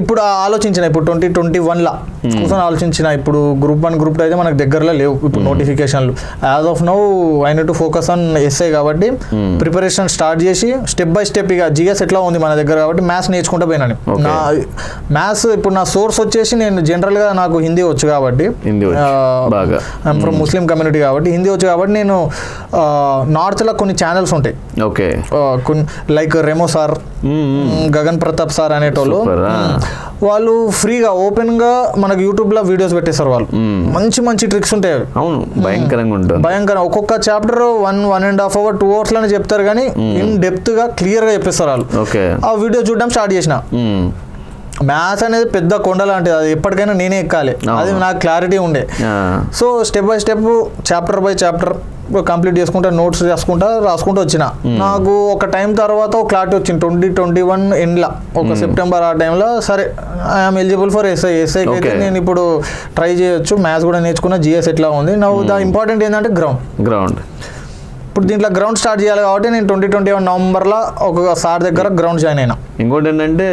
ఇప్పుడు ఆలోచించిన, ఇప్పుడు 2021 కూర్చొని ఆలోచించిన ఇప్పుడు గ్రూప్ 1 గ్రూప్ 2 అయితే మనకు దగ్గరలో లేవు ఇప్పుడు నోటిఫికేషన్లు. As of now I need to focus on SI కాబట్టి ప్రిపరేషన్ స్టార్ట్ చేసి స్టెప్ బై స్టెప్ ఇక జిఎస్ ఎట్లా ఉంది మన దగ్గర కాబట్టి మ్యాథ్స్ నేర్చుకుంటూ పోయినాను. నా మ్యాథ్స్ ఇప్పుడు నా సోర్స్ వచ్చేసి నేను జనరల్గా నాకు హిందీ వచ్చు కాబట్టి ఐఎమ్ ఫ్రమ్ ముస్లిం కమ్యూనిటీ కాబట్టి హిందీ వచ్చు కాబట్టి నేను నార్త్లో కొన్ని ఛానల్స్ ఉంటాయి like Remo sir, Gagan Pratap sir అనేటోళ్ళు వాళ్ళు ఫ్రీగా ఓపెన్గా మనకు యూట్యూబ్లో వీడియోస్ పెట్టేస్తారు. వాళ్ళు మంచి మంచి ట్రిక్స్ ఉంటాయి. అవును, భయంకరంగా ఉంటుంది. భయంకరంగా ఒక్కొక్క చాప్టర్ 1.5 hours 2 hours లోనే చెప్తారు కానీ ఇన్ డెప్త్ గా క్లియర్ గా చెప్పేస్తారు వాళ్ళు. ఆ వీడియో చూడడం స్టార్ట్ చేసిన. మ్యాథ్స్ అనేది పెద్ద కొండ లాంటిది, అది ఎప్పటికైనా నేనే ఎక్కాలి, అది నాకు క్లారిటీ ఉండే. So step by step chapter by chapter complete చేసుకుంటా నోట్స్ రాసుకుంటూ వచ్చిన. నాకు ఒక టైం తర్వాత ఒక క్లారిటీ వచ్చింది 2021 ఎండ్లో, ఒక సెప్టెంబర్ ఆ టైంలో. సరే ఐఎమ్ ఎలిజిబుల్ ఫర్ ఎస్ఐకి అయితే నేను ఇప్పుడు ట్రై చేయొచ్చు. మ్యాథ్స్ కూడా నేర్చుకున్న, జిఎస్ ఎట్లా ఉంది. నా ద ఇంపార్టెంట్ ఏంటంటే గ్రౌండ్. ఇప్పుడు దీంట్లో గ్రౌండ్ స్టార్ట్ చేయాలి కాబట్టి నేను 2021 నవంబర్లో ఒక సార్ దగ్గర గ్రౌండ్ జాయిన్ అయినా. ఇంకోటి ఏంటంటే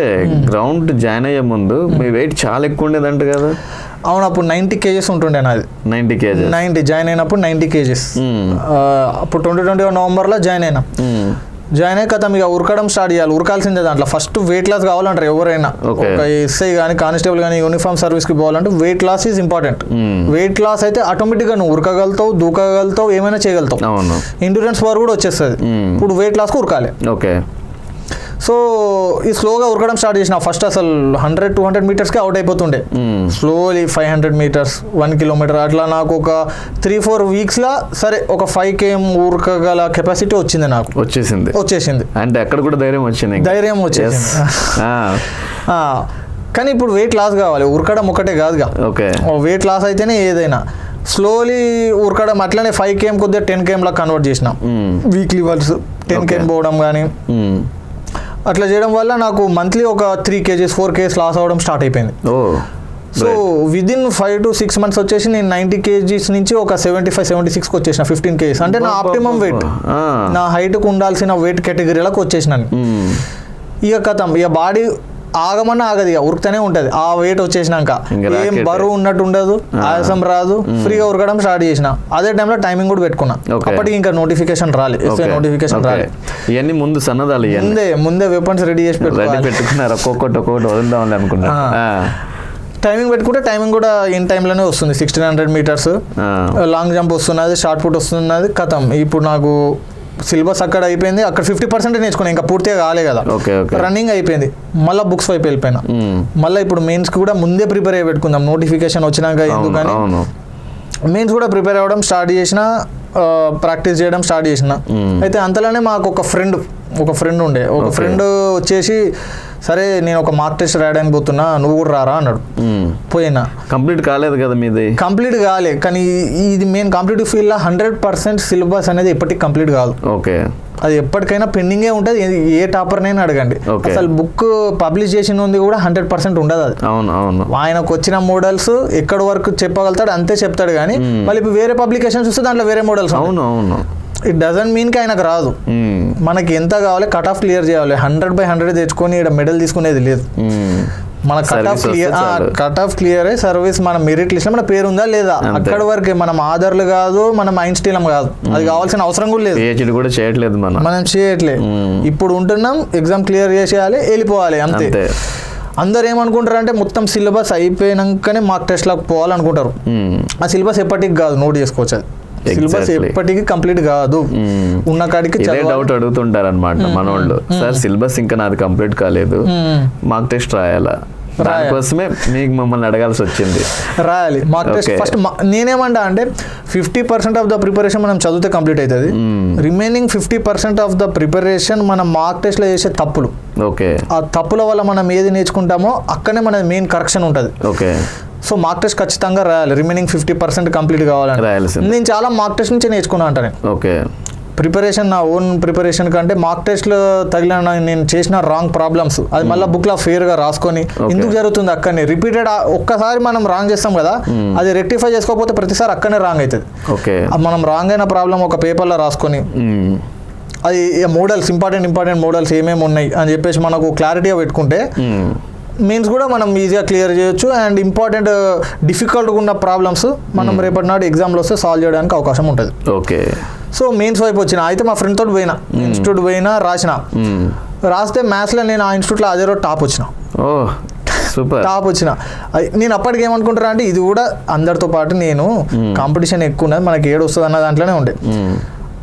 గ్రౌండ్ జాయిన్ అయ్యే ముందు మీ వెయిట్ చాలా ఎక్కువ ఉండేదంట కదా? అవును, అప్పుడు 90 kgs ఉంటుండే నాది. 90 జాయిన్ అయినప్పుడు 90 kgs. అప్పుడు 2021 నవంబర్లో జాయిన్ అయినా. జాయిన్ అయ్యి కదా ఇక ఉరకడం స్టార్ట్ చేయాలి. ఉరకాల్సిందే దాంట్లో. ఫస్ట్ వెయిట్ లాస్ కావాలంటారు ఎవరైనా, ఒక ఎస్ఐ కానీ కానిస్టేబుల్ కానీ యూనిఫామ్ సర్వీస్కి పోవాలంటే weight loss is important. Weight loss అయితే ఆటోమేటిక్గా నువ్వు ఉరకగలుగుతావు, దూకగలుగుతావు, ఏమైనా చేయగలుగుతావు. ఎండ్యూరెన్స్ పవర్ కూడా వచ్చేస్తుంది. ఇప్పుడు వెయిట్ లాస్కి ఉరకాలి. సో ఈ స్లోగా ఉరకడం స్టార్ట్ చేసిన. ఫస్ట్ అసలు 100-200 మీటర్స్కి అవుట్ అయిపోతుండే. స్లోలీ 500 meters 1 kilometer అట్లా నాకు ఒక 3-4 weeksలో సరే ఒక 5 km ఉరకగల కెపాసిటీ వచ్చింది నాకు. వచ్చేసింది అంటే అక్కడ కూడా ధైర్యం వచ్చేసింది. కానీ ఇప్పుడు వెయిట్ లాస్ కావాలి, ఉరకడం ఒకటే కాదుగా. వెయిట్ లాస్ అయితేనే ఏదైనా. స్లోలీ ఉరకడం అట్లనే 5 km కొద్దిగా 10 km లా కన్వర్ట్ చేసినాం. వీక్లీ వన్స్ 10 km పోవడం కానీ అట్లా చేయడం వల్ల నాకు మంత్లీ ఒక 3 kgs 4 kgs లాస్ అవ్వడం స్టార్ట్ అయిపోయింది. సో విదిన్ 5 to 6 months వచ్చేసి నేను 90 kgs నుంచి ఒక 75-76కి వచ్చేసిన. 15 kgs అంటే నా ఆప్టిమం వెయిట్, నా హైట్కి ఉండాల్సిన వెయిట్ కేటగిరీలకు వచ్చేసినాను. ఇక కథం ఇక బాడీ ఆగమన్నా ఆగదు, ఇక ఉరుకుతూనే ఉంటుంది. ఆ వెయిట్ వచ్చేసినాక ఏం బరువు ఉన్నట్టు ఉండదు, ఆయాసం రాదు, ఫ్రీగా ఉరకడం స్టార్ట్ చేసిన. అదే టైంలో టైమింగ్ కూడా పెట్టుకున్నా. అప్పటికి ఇంకా నోటిఫికేషన్ రాలేదు, నోటిఫికేషన్ రాలేదు. ఇవన్నీ ముందు సన్నదాలు ముందే వెపన్స్ రెడీ చేసి పెట్టుకున్నారు. ఒక్కొక్కటి వదులుదాం అనుకున్నా. టైమింగ్ పెట్టుకుంటే టైమింగ్ కూడా ఇన్ టైంలోనే వస్తుంది. 1600 meters లాంగ్ జంప్ వస్తున్నది, షార్ట్ పుట్ వస్తున్నది. కథం ఇప్పుడు నాకు సిలబస్ అక్కడ అయిపోయింది. అక్కడ 50% నేర్చుకున్నా, ఇంకా పూర్తిగా కాలే కదా. రన్నింగ్ అయిపోయింది, మళ్ళీ బుక్స్ వైపు వెళ్ళిపోయినా. మళ్ళీ ఇప్పుడు మెయిన్స్కి కూడా ముందే ప్రిపేర్ అయ్యి పెట్టుకుందాం, నోటిఫికేషన్ వచ్చినాక ఎందుకని. మెయిన్స్ కూడా ప్రిపేర్ అవ్వడం స్టార్ట్ చేసిన, ప్రాక్టీస్ చేయడం స్టార్ట్ చేసిన. అయితే అంతలోనే మాకు ఒక ఫ్రెండ్ ఉండే. ఒక ఫ్రెండ్ వచ్చేసి సరే నేను ఒక మార్క్ టెస్ట్ రాయడానికి పోతున్నా, నువ్వు కూడా రారా అన్నాడు. పోయినా. కంప్లీట్ కాలేదు కదా మీది? కంప్లీట్ కాలే, కానీ ఇది మెయిన్ కాంపిటేటివ్ ఫీల్డ్లో 100% సిలబస్ అనేది ఎప్పటికి కంప్లీట్ కాదు. అది ఎప్పటికైనా పెండింగే ఉంటుంది. ఏ టాపర్నైనా అడగండి, అసలు బుక్ పబ్లిష్ చేసిన ఉంది కూడా 100% ఉండదు. అది ఆయనకు వచ్చిన మోడల్స్ ఎక్కడి వరకు చెప్పగలుగుతాడు అంతే చెప్తాడు, కానీ మళ్ళీ వేరే పబ్లికేషన్స్ వస్తే దాంట్లో వేరే మోడల్స్. ఇట్ డజంట్ మీన్ కి ఆయనకు రాదు. మనకి ఎంత కావాలి, కట్ ఆఫ్ క్లియర్ చేయాలి. 100/100 తెచ్చుకొని ఇక్కడ మెడల్ తీసుకునేది లేదు. మన కట్ ఆఫ్ క్లియర్ అయ్యి సర్వీస్ మన మెరిట్ లిస్ట్ మన పేరు ఉందా లేదా అక్కడ వరకే. మనం ఆధార్లు కాదు, మనం ఐన్స్టీలం కాదు, అది కావాల్సిన అవసరం కూడా లేదు. కూడా చేయట్లేదు మనం చేయట్లేదు. ఇప్పుడు ఉంటున్నాం, ఎగ్జామ్ క్లియర్ చేసేయాలి, వెళ్ళిపోవాలి అంతే. అందరు ఏమనుకుంటారు అంటే మొత్తం సిలబస్ అయిపోయినాకనే మార్క్ టెస్ట్లకు పోవాలనుకుంటారు. ఆ సిలబస్ ఎప్పటికి కాదు, నోట్ చేసుకోవచ్చు. అది సిలబస్ ఎప్పటికీ కంప్లీట్ కాదు. ఉన్న కాడికి డౌట్ అడుగుతుంటారు అనమాట మనోళ్ళు. సార్ సిలబస్ ఇంకా నాది కంప్లీట్ కాలేదు, మార్క్ టెస్ట్ రాయాలా? దానికోసమే మీకు మమ్మల్ని అడగాల్సి వచ్చింది. రాయాలి మార్క్ టెస్ట్. ఫస్ట్ నేనేమంటా అంటే 50% ఆఫ్ ద ప్రిపరేషన్ మనం చదివితే కంప్లీట్ అవుతుంది. రిమైనింగ్ 50% ఆఫ్ ద ప్రిపరేషన్ మనం మార్క్ టెస్ట్ లో చేసే తప్పులు. ఆ తప్పుల వల్ల మనం ఏది నేర్చుకుంటామో అక్కడనే మన మెయిన్ కరెక్షన్ ఉంటుంది. సో మార్క్ టెస్ట్ ఖచ్చితంగా రాయాలి. రిమైనింగ్ 50% కంప్లీట్ కావాలని నేను చాలా మార్క్ టెస్ట్ నుంచి నేర్చుకున్నా అంటాను. ప్రిపరేషన్ నా ఓన్ ప్రిపరేషన్ కంటే మార్క్ టెస్ట్లో తగిలిన నేను చేసిన రాంగ్ ప్రాబ్లమ్స్ అది మళ్ళీ బుక్లో ఫేర్గా రాసుకొని ఎందుకు జరుగుతుంది అక్కడనే రిపీటెడ్. ఒక్కసారి మనం రాంగ్ చేస్తాం కదా, అది రెక్టిఫై చేసుకోకపోతే ప్రతిసారి అక్కడనే రాంగ్ అవుతుంది. మనం రాంగ్ అయిన ప్రాబ్లం ఒక పేపర్లో రాసుకొని అది మోడల్స్ ఇంపార్టెంట్ మోడల్స్ ఏమేమి ఉన్నాయి అని చెప్పేసి మనకు క్లారిటీగా పెట్టుకుంటే మెయిన్స్ కూడా మనం ఈజీగా క్లియర్ చేయొచ్చు అండ్ ఇంపార్టెంట్ డిఫికల్ట్గా ఉన్న ప్రాబ్లమ్స్ మనం రేపటి నాడు ఎగ్జామ్లో వస్తే సాల్వ్ చేయడానికి అవకాశం ఉంటుంది. ఓకే. సో మెయిన్స్ వైపు వచ్చిన అయితే మా ఫ్రెండ్ తోటి పోయినా ఇన్స్టిట్యూట్ పోయినా రాస్తే మ్యాథ్స్లో నేను ఆ ఇన్స్టిట్యూట్లో అదే రోజు టాప్ వచ్చిన. సూపర్. టాప్ వచ్చిన. నేను అప్పటికి ఏమనుకుంటారా అంటే ఇది కూడా అందరితో పాటు నేను కాంపిటీషన్ ఎక్కువ ఉన్నది మనకి ఏడు వస్తుంది అన్న దాంట్లోనే ఉండే.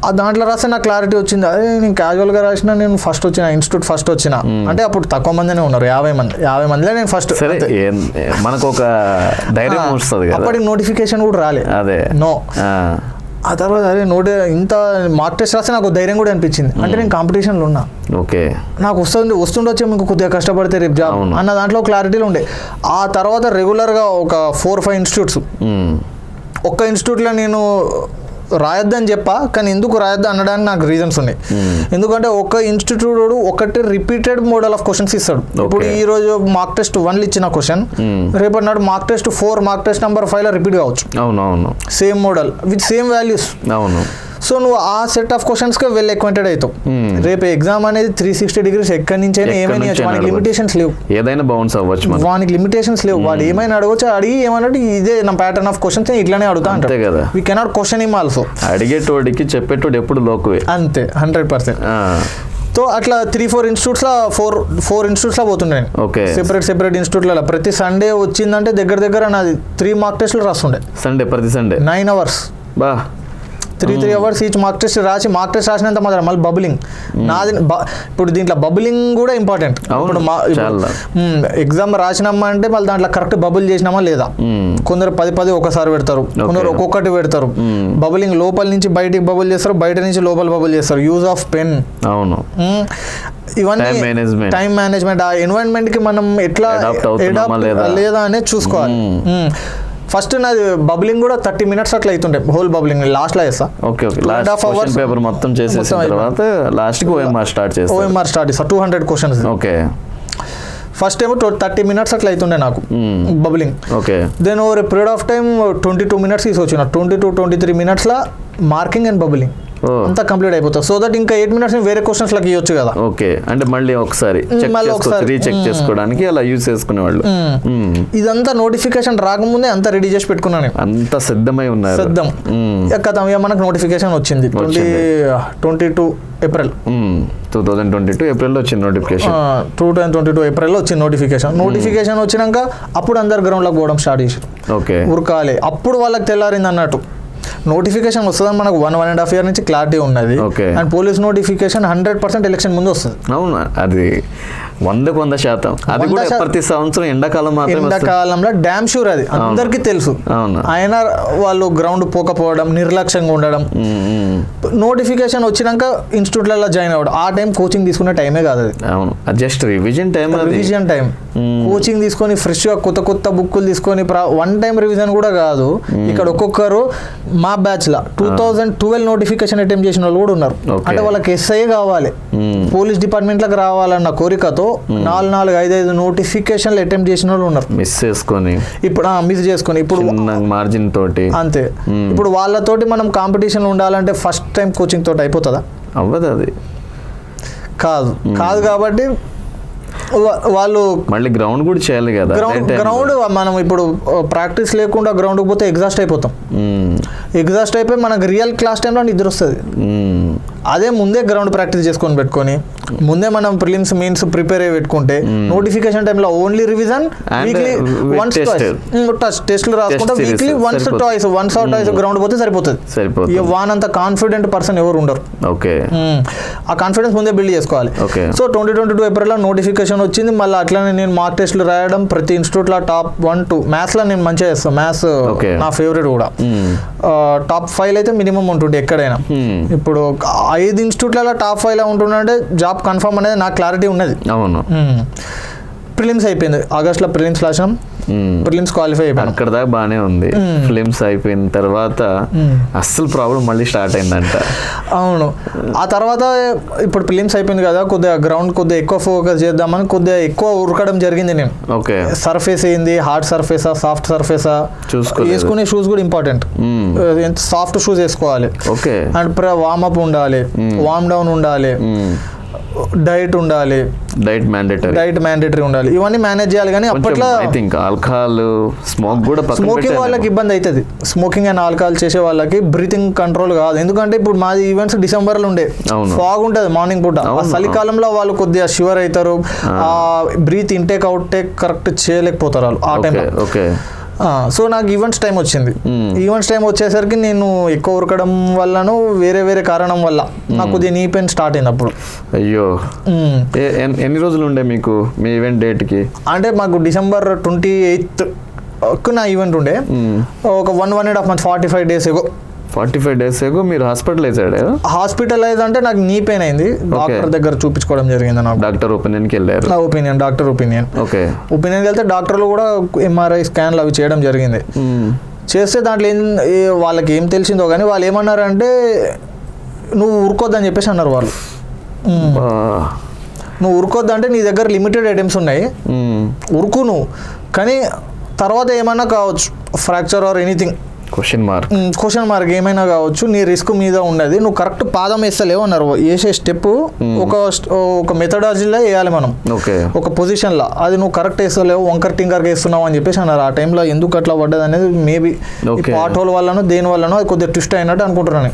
ఆ దాంట్లో రాస్తే నాకు క్లారిటీ వచ్చింది. అదే నేను క్యాజువల్గా రాసిన నేను ఫస్ట్ వచ్చిన ఇన్స్టిట్యూట్ ఫస్ట్ వచ్చిన అంటే అప్పుడు తక్కువ మందినే ఉన్నారు 50 మందిలో నేను ఫస్ట్. మనకు ఒక ధైర్యం వస్తుంది. అప్పటికి నోటిఫికేషన్ కూడా రాలే. అదే నో. ఆ తర్వాత అదే ఇంత మార్క్ టెస్ట్ రాస్తే నాకు ధైర్యం కూడా అనిపించింది. అంటే నేను కాంపిటీషన్లో ఉన్నా. ఓకే. నాకు వస్తుండొచ్చే మీకు కొద్దిగా కష్టపడితే రేపు జాబ్ అన్న దాంట్లో క్లారిటీలో ఉండే. ఆ తర్వాత రెగ్యులర్గా ఒక 4-5 ఇన్స్టిట్యూట్స్ ఒక్క ఇన్స్టిట్యూట్లో నేను రాయొద్దని చెప్పా కానీ ఎందుకు రాయొద్దు అనడానికి నాకు రీజన్స్ ఉన్నాయి. ఎందుకంటే ఒక ఇన్స్టిట్యూట్ ఒకటి రిపీటెడ్ మోడల్ ఆఫ్ క్వశ్చన్స్ ఇస్తాడు. ఇప్పుడు ఈ రోజు మార్క్ టెస్ట్ 1 ఇచ్చిన క్వశ్చన్ రేపటి నాడు mark test 4 mark test number 5 repeat కావచ్చు. అవునవును. Same model with same values. అవును. సో నువ్వు ఆ సెట్ ఆఫ్ క్వశ్చన్స్కి వెల్ అక్వైంటెడ్ అవుతావు. రేపు ఎగ్జామ్ అనేది 360 degrees ఎక్కడి నుంచి అయినా ఏమైనా వానికి లిమిటేషన్స్ లేవు. ఏదైనా బౌన్స్ అవ్వచ్చు. వానికి లిమిటేషన్స్ లేవు. వాడు ఏమైనా అడగవచ్చు. అడిగి ఏమన్నట్టు ఇదే నా ప్యాటర్న్ ఆఫ్ క్వశ్చన్స్ ఇట్లానే అడుగుతా అంతే కదా. We cannot question him also. అడిగేటోడికి చెప్పేటోడు ఎప్పుడు లోకువే. అంతే 100%. సో అట్లా 3-4 ఇన్స్టిట్యూట్స్లో 4 ఇన్స్టిట్యూట్స్లో పోతుండే. ఓకే. సెపరేట్ ఇన్స్టిట్యూట్లలో ప్రతి సండే వచ్చిందంటే దగ్గర నాది 3 మార్క్ టెస్ట్లు రాస్తుండే. ప్రతి Sunday 9 hours. 3 hours each mark test రాసినంత మాత్రం మళ్ళీ బబులింగ్ నాది. ఇప్పుడు దీంట్లో బబులింగ్ కూడా ఇంపార్టెంట్. ఇప్పుడు ఎగ్జామ్ రాసినామా అంటే మళ్ళీ దాంట్లో కరెక్ట్ బబుల్ చేసినామా లేదా. కొందరు 10 ఒకసారి పెడతారు, కొందరు ఒక్కొక్కటి పెడతారు. బబులింగ్ లోపల నుంచి బయటికి బబుల్ చేస్తారు, బయట నుంచి లోపల బబుల్ చేస్తారు. Use of pen. అవును. ఇవన్నీ టైం మేనేజ్మెంట్. ఆ ఎన్వైరన్మెంట్ కి మనం ఎట్లా లేదా అనేది చూసుకోవాలి. ఫస్ట్ నాది బబ్లింగ్ కూడా 30 minutes అట్లా అవుతుండే. హోల్ బబ్లింగ్ లాస్ట్లో చేస్తా. ఓకే. 2.5 hours పేపర్ మొత్తం చేసేసిన తర్వాత లాస్ట్కి ఓఎంఆర్ స్టార్ట్ చేస్తా. 200 questions. ఓకే. ఫస్ట్ ఏమో 30 minutes అట్లా అవుతుండే నాకు bubbling. Okay. Then over a period of time 22 minutes తీసుకొచ్చిన. 22-23 minutesలో మార్కింగ్ అండ్ బబ్లింగ్ అంతా కంప్లీట్ అయిపోతుంది. సో దట్ ఇంకా 8 minutes వేరే క్వశ్చన్స్ లకి ఇవ్వచ్చు కదా. ఓకే. అంటే మళ్ళీ ఒకసారి రీచెక్ చేసుకోవడానికి అలా యూజ్ చేసుకునేవాళ్ళు. ఇదంతా నోటిఫికేషన్ రాకముందే అంతా రెడీ చేసి పెట్టుకున్నాను. అంత సిద్ధమై ఉన్నారు. సిద్ధం. మనకు నోటిఫికేషన్ వచ్చింది 22 April 2022 ఏప్రిల్లో వచ్చింది నోటిఫికేషన్. 2022 ఏప్రిల్లో వచ్చింది నోటిఫికేషన్ వచ్చినాక అప్పుడు అందరు గ్రౌండ్లోకి పోవడం స్టార్ట్ చేసి ఓకే ఉరకాలి. అప్పుడు వాళ్ళకి తెల్లారింది అన్నట్టు. నోటిఫికేషన్ వస్తుందని మనకు 1.5 year నుంచి క్లారిటీ ఉన్నది. అండ్ పోలీస్ నోటిఫికేషన్ 100% ఎలక్షన్ ముందు వస్తుంది. అవును. అది 100%. అది కూడా ప్రతి సంవత్సరం ఎండాకాలంలో డ్యామ్ షూర్. అది అందరికీ తెలుసు. ఆయన వాళ్ళు గ్రౌండ్ పోకపోవడం, నిర్లక్ష్యంగా ఉండడం. నోటిఫికేషన్ వచ్చినాక ఇన్స్టిట్యూట్లలో జాయిన్ అవ్వడం. ఆ టైం కోచింగ్ తీసుకునే టైమే కాదు అది. అవును. Just revision time. కోచింగ్ తీసుకొని ఫ్రెష్గా కొత్త బుక్కులు తీసుకొని 1 time రివిజన్ కూడా కాదు. ఇక్కడ ఒక్కొక్కరు మా బ్యాచ్ లా 2012 నోటిఫికేషన్ అటెంప్ట్ చేసిన వాళ్ళు కూడా ఉన్నారు. అంటే వాళ్ళకి ఎస్ఐ కావాలి, పోలీస్ డిపార్ట్మెంట్ లకు రావాలన్న కోరికతో 4-5 నోటిఫికేషన్లు అటెంప్ట్ చేసిన వాళ్ళు ఉన్నారు. మిస్ చేసుకొని ఇప్పుడు మార్జిన్ తోటి అంతే. ఇప్పుడు వాళ్ళతోటి మనం కాంపిటీషన్ ఉండాలంటే ఫస్ట్ టైం కోచింగ్ తోటి అయిపోతుందా? అవ్వదు. అది కాదు. కాబట్టి వాళ్ళు మళ్ళీ గ్రౌండ్ కూడా చేయాలి కదా. గ్రౌండ్ మనం ఇప్పుడు ప్రాక్టీస్ లేకుండా గ్రౌండ్కి పోతే ఎగ్జాస్ట్ అయిపోతాం. ఎగ్జాస్ట్ అయిపోయి మనకు రియల్ క్లాస్ టైంలో నిద్ర వస్తుంది. అదే ముందే గ్రౌండ్ ప్రాక్టీస్ చేసుకొని పెట్టుకొని ముందే మనం ప్రిలిమ్స్ మెయిన్స్ ప్రిపేర్ అయ్యి పెట్టుకుంటే నోటిఫికేషన్ టైంలో ఓన్లీ రివిజన్, వీక్లీ వన్స్ టెస్ట్లు రాసుకుంటా, weekly once or twice ground పోతే సరిపోతుంది. వానంత కాన్ఫిడెంట్ పర్సన్ ఎవరు ఉండరు. ఓకే. ఆ కాన్ఫిడెన్స్ ముందే బిల్డ్ చేసుకోవాలి. సో 2022 ఏప్రిల్లో నోటిఫికేషన్ వచ్చింది. మళ్ళీ అట్లానే నేను మార్క్ టెస్ట్లు రాయడం ప్రతి ఇన్స్టిట్యూట్లో టాప్ 1-2. మ్యాథ్స్లో నేను మంచిగా చేస్తాను. మ్యాథ్స్ నా ఫేవరెట్ కూడా. టాప్ 5 అయితే మినిమం ఉంటుండే ఎక్కడైనా. ఇప్పుడు 5 ఇన్స్టిట్యూట్లలో టాప్ 5లో ఉంటుండే జాబ్ కన్ఫర్మ్ అనేది నాకు క్లారిటీ ఉన్నది. అవును. ప్రిలిమ్స్ అయిపోయింది. ఆగస్ట్లో ప్రిలిమ్స్ రాసాం. ప్రిలిమ్స్ క్వాలిఫై అయిపోయింది. అక్కడ దాకా బాగానే ఉంది. ఫిలిమ్స్ అయిపోయిన తర్వాత అస్సలు ప్రాబ్లం మళ్ళీ స్టార్ట్ అయిందంట. అవును. ఆ తర్వాత ఇప్పుడు ఫిలిమ్స్ అయిపోయింది కదా, కొద్దిగా గ్రౌండ్ కొద్దిగా ఎక్కువ ఫోకస్ చేద్దామని కొద్దిగా ఎక్కువ ఉరకడం జరిగింది. నేను ఓకే సర్ఫేస్ ఏంది, హార్డ్ సర్ఫేసా, సాఫ్ట్ సర్ఫేసా వేసుకునే షూస్ కూడా ఇంపార్టెంట్. సాఫ్ట్ షూస్ వేసుకోవాలి. ఓకే. అండ్ వార్మప్ ఉండాలి, వార్మ్ డౌన్ ఉండాలి. డైట్ ఉండాలి, డైట్ మ్యాండేటరీ ఉండాలి, ఇవన్నీ మేనేజ్ చేయాలి. కానీ అప్పట్లో ఐ థింక్ ఆల్కహాల్ స్మోక్ కూడా స్మోకింగ్ వాళ్ళకి ఇబ్బంది అవుతుంది. స్మోకింగ్ అండ్ ఆల్కహాల్ చేసే వాళ్ళకి బ్రీతింగ్ కంట్రోల్ కాదు. ఎందుకంటే ఇప్పుడు మాది ఈవెంట్స్ డిసెంబర్లో ఉండే, ఫాగ్ ఉంటుంది మార్నింగ్ పూట. చలికాలంలో వాళ్ళు కొద్దిగా షివర్ అవుతారు, breath intake out take correct చేయలేకపోతారు వాళ్ళు ఆ టైంలో. సో నాకు ఈవెంట్స్ టైం వచ్చింది. ఈవెంట్స్ టైం వచ్చేసరికి నేను ఎక్కువ ఉరకడం వల్లను వేరే వేరే కారణం వల్ల నాకు కొద్దిగా నీ పెయిన్ స్టార్ట్ అయింది అప్పుడు. అయ్యో, ఎన్ని రోజులు ఉండే మీకు మీ ఈవెంట్ డేట్కి? అంటే మాకు December 28th నా ఈవెంట్ ఉండే. ఒక 1.5 months 45 days ఏగో 45 days ఏగో మీరు హాస్పిటలైజ్ అయ్యారు? హాస్పిటలైజ్ అంటే నాకు నీ పెయిన్ అయింది, డాక్టర్ దగ్గర చూపించుకోవడం జరిగింది. నాకు డాక్టర్ ఒపీనియన్కి వెళ్ళారు? డాక్టర్ ఒపీనియన్కి వెళ్తే డాక్టర్లు కూడా MRI స్కాన్లు అవి చేయడం జరిగింది. చేస్తే దాంట్లో వాళ్ళకి ఏం తెలిసిందో కానీ వాళ్ళు ఏమన్నారంటే నువ్వు ఊరుకోద్దని చెప్పేసి అన్నారు వాళ్ళు. నువ్వు ఊరుకోద్దంటే నీ దగ్గర లిమిటెడ్ ఐటమ్స్ ఉన్నాయి, ఉరుకు నువ్వు, కానీ తర్వాత ఏమన్నా కావచ్చు, fracture or anything, question mark ఏమైనా కావచ్చు, నీ రిస్క్ మీద ఉన్నది, నువ్వు కరెక్ట్ పాదం వేస్తలేవు అన్నారు. వేసే స్టెప్ ఒక మెథడాలజీలో వేయాలి మనం, ఒక పొజిషన్లో, అది నువ్వు కరెక్ట్ వేస్తలేవు, వంకర్ టింకర్కి వేస్తున్నావు అని చెప్పేసి అన్నారు. ఆ టైంలో ఎందుకు అట్లా పడ్డది అనేది మేబీ పార్ట్ హోల్ వల్లనో దేని వల్లనో అది కొద్దిగా ట్విస్ట్ అయినట్టు అనుకుంటున్నాను.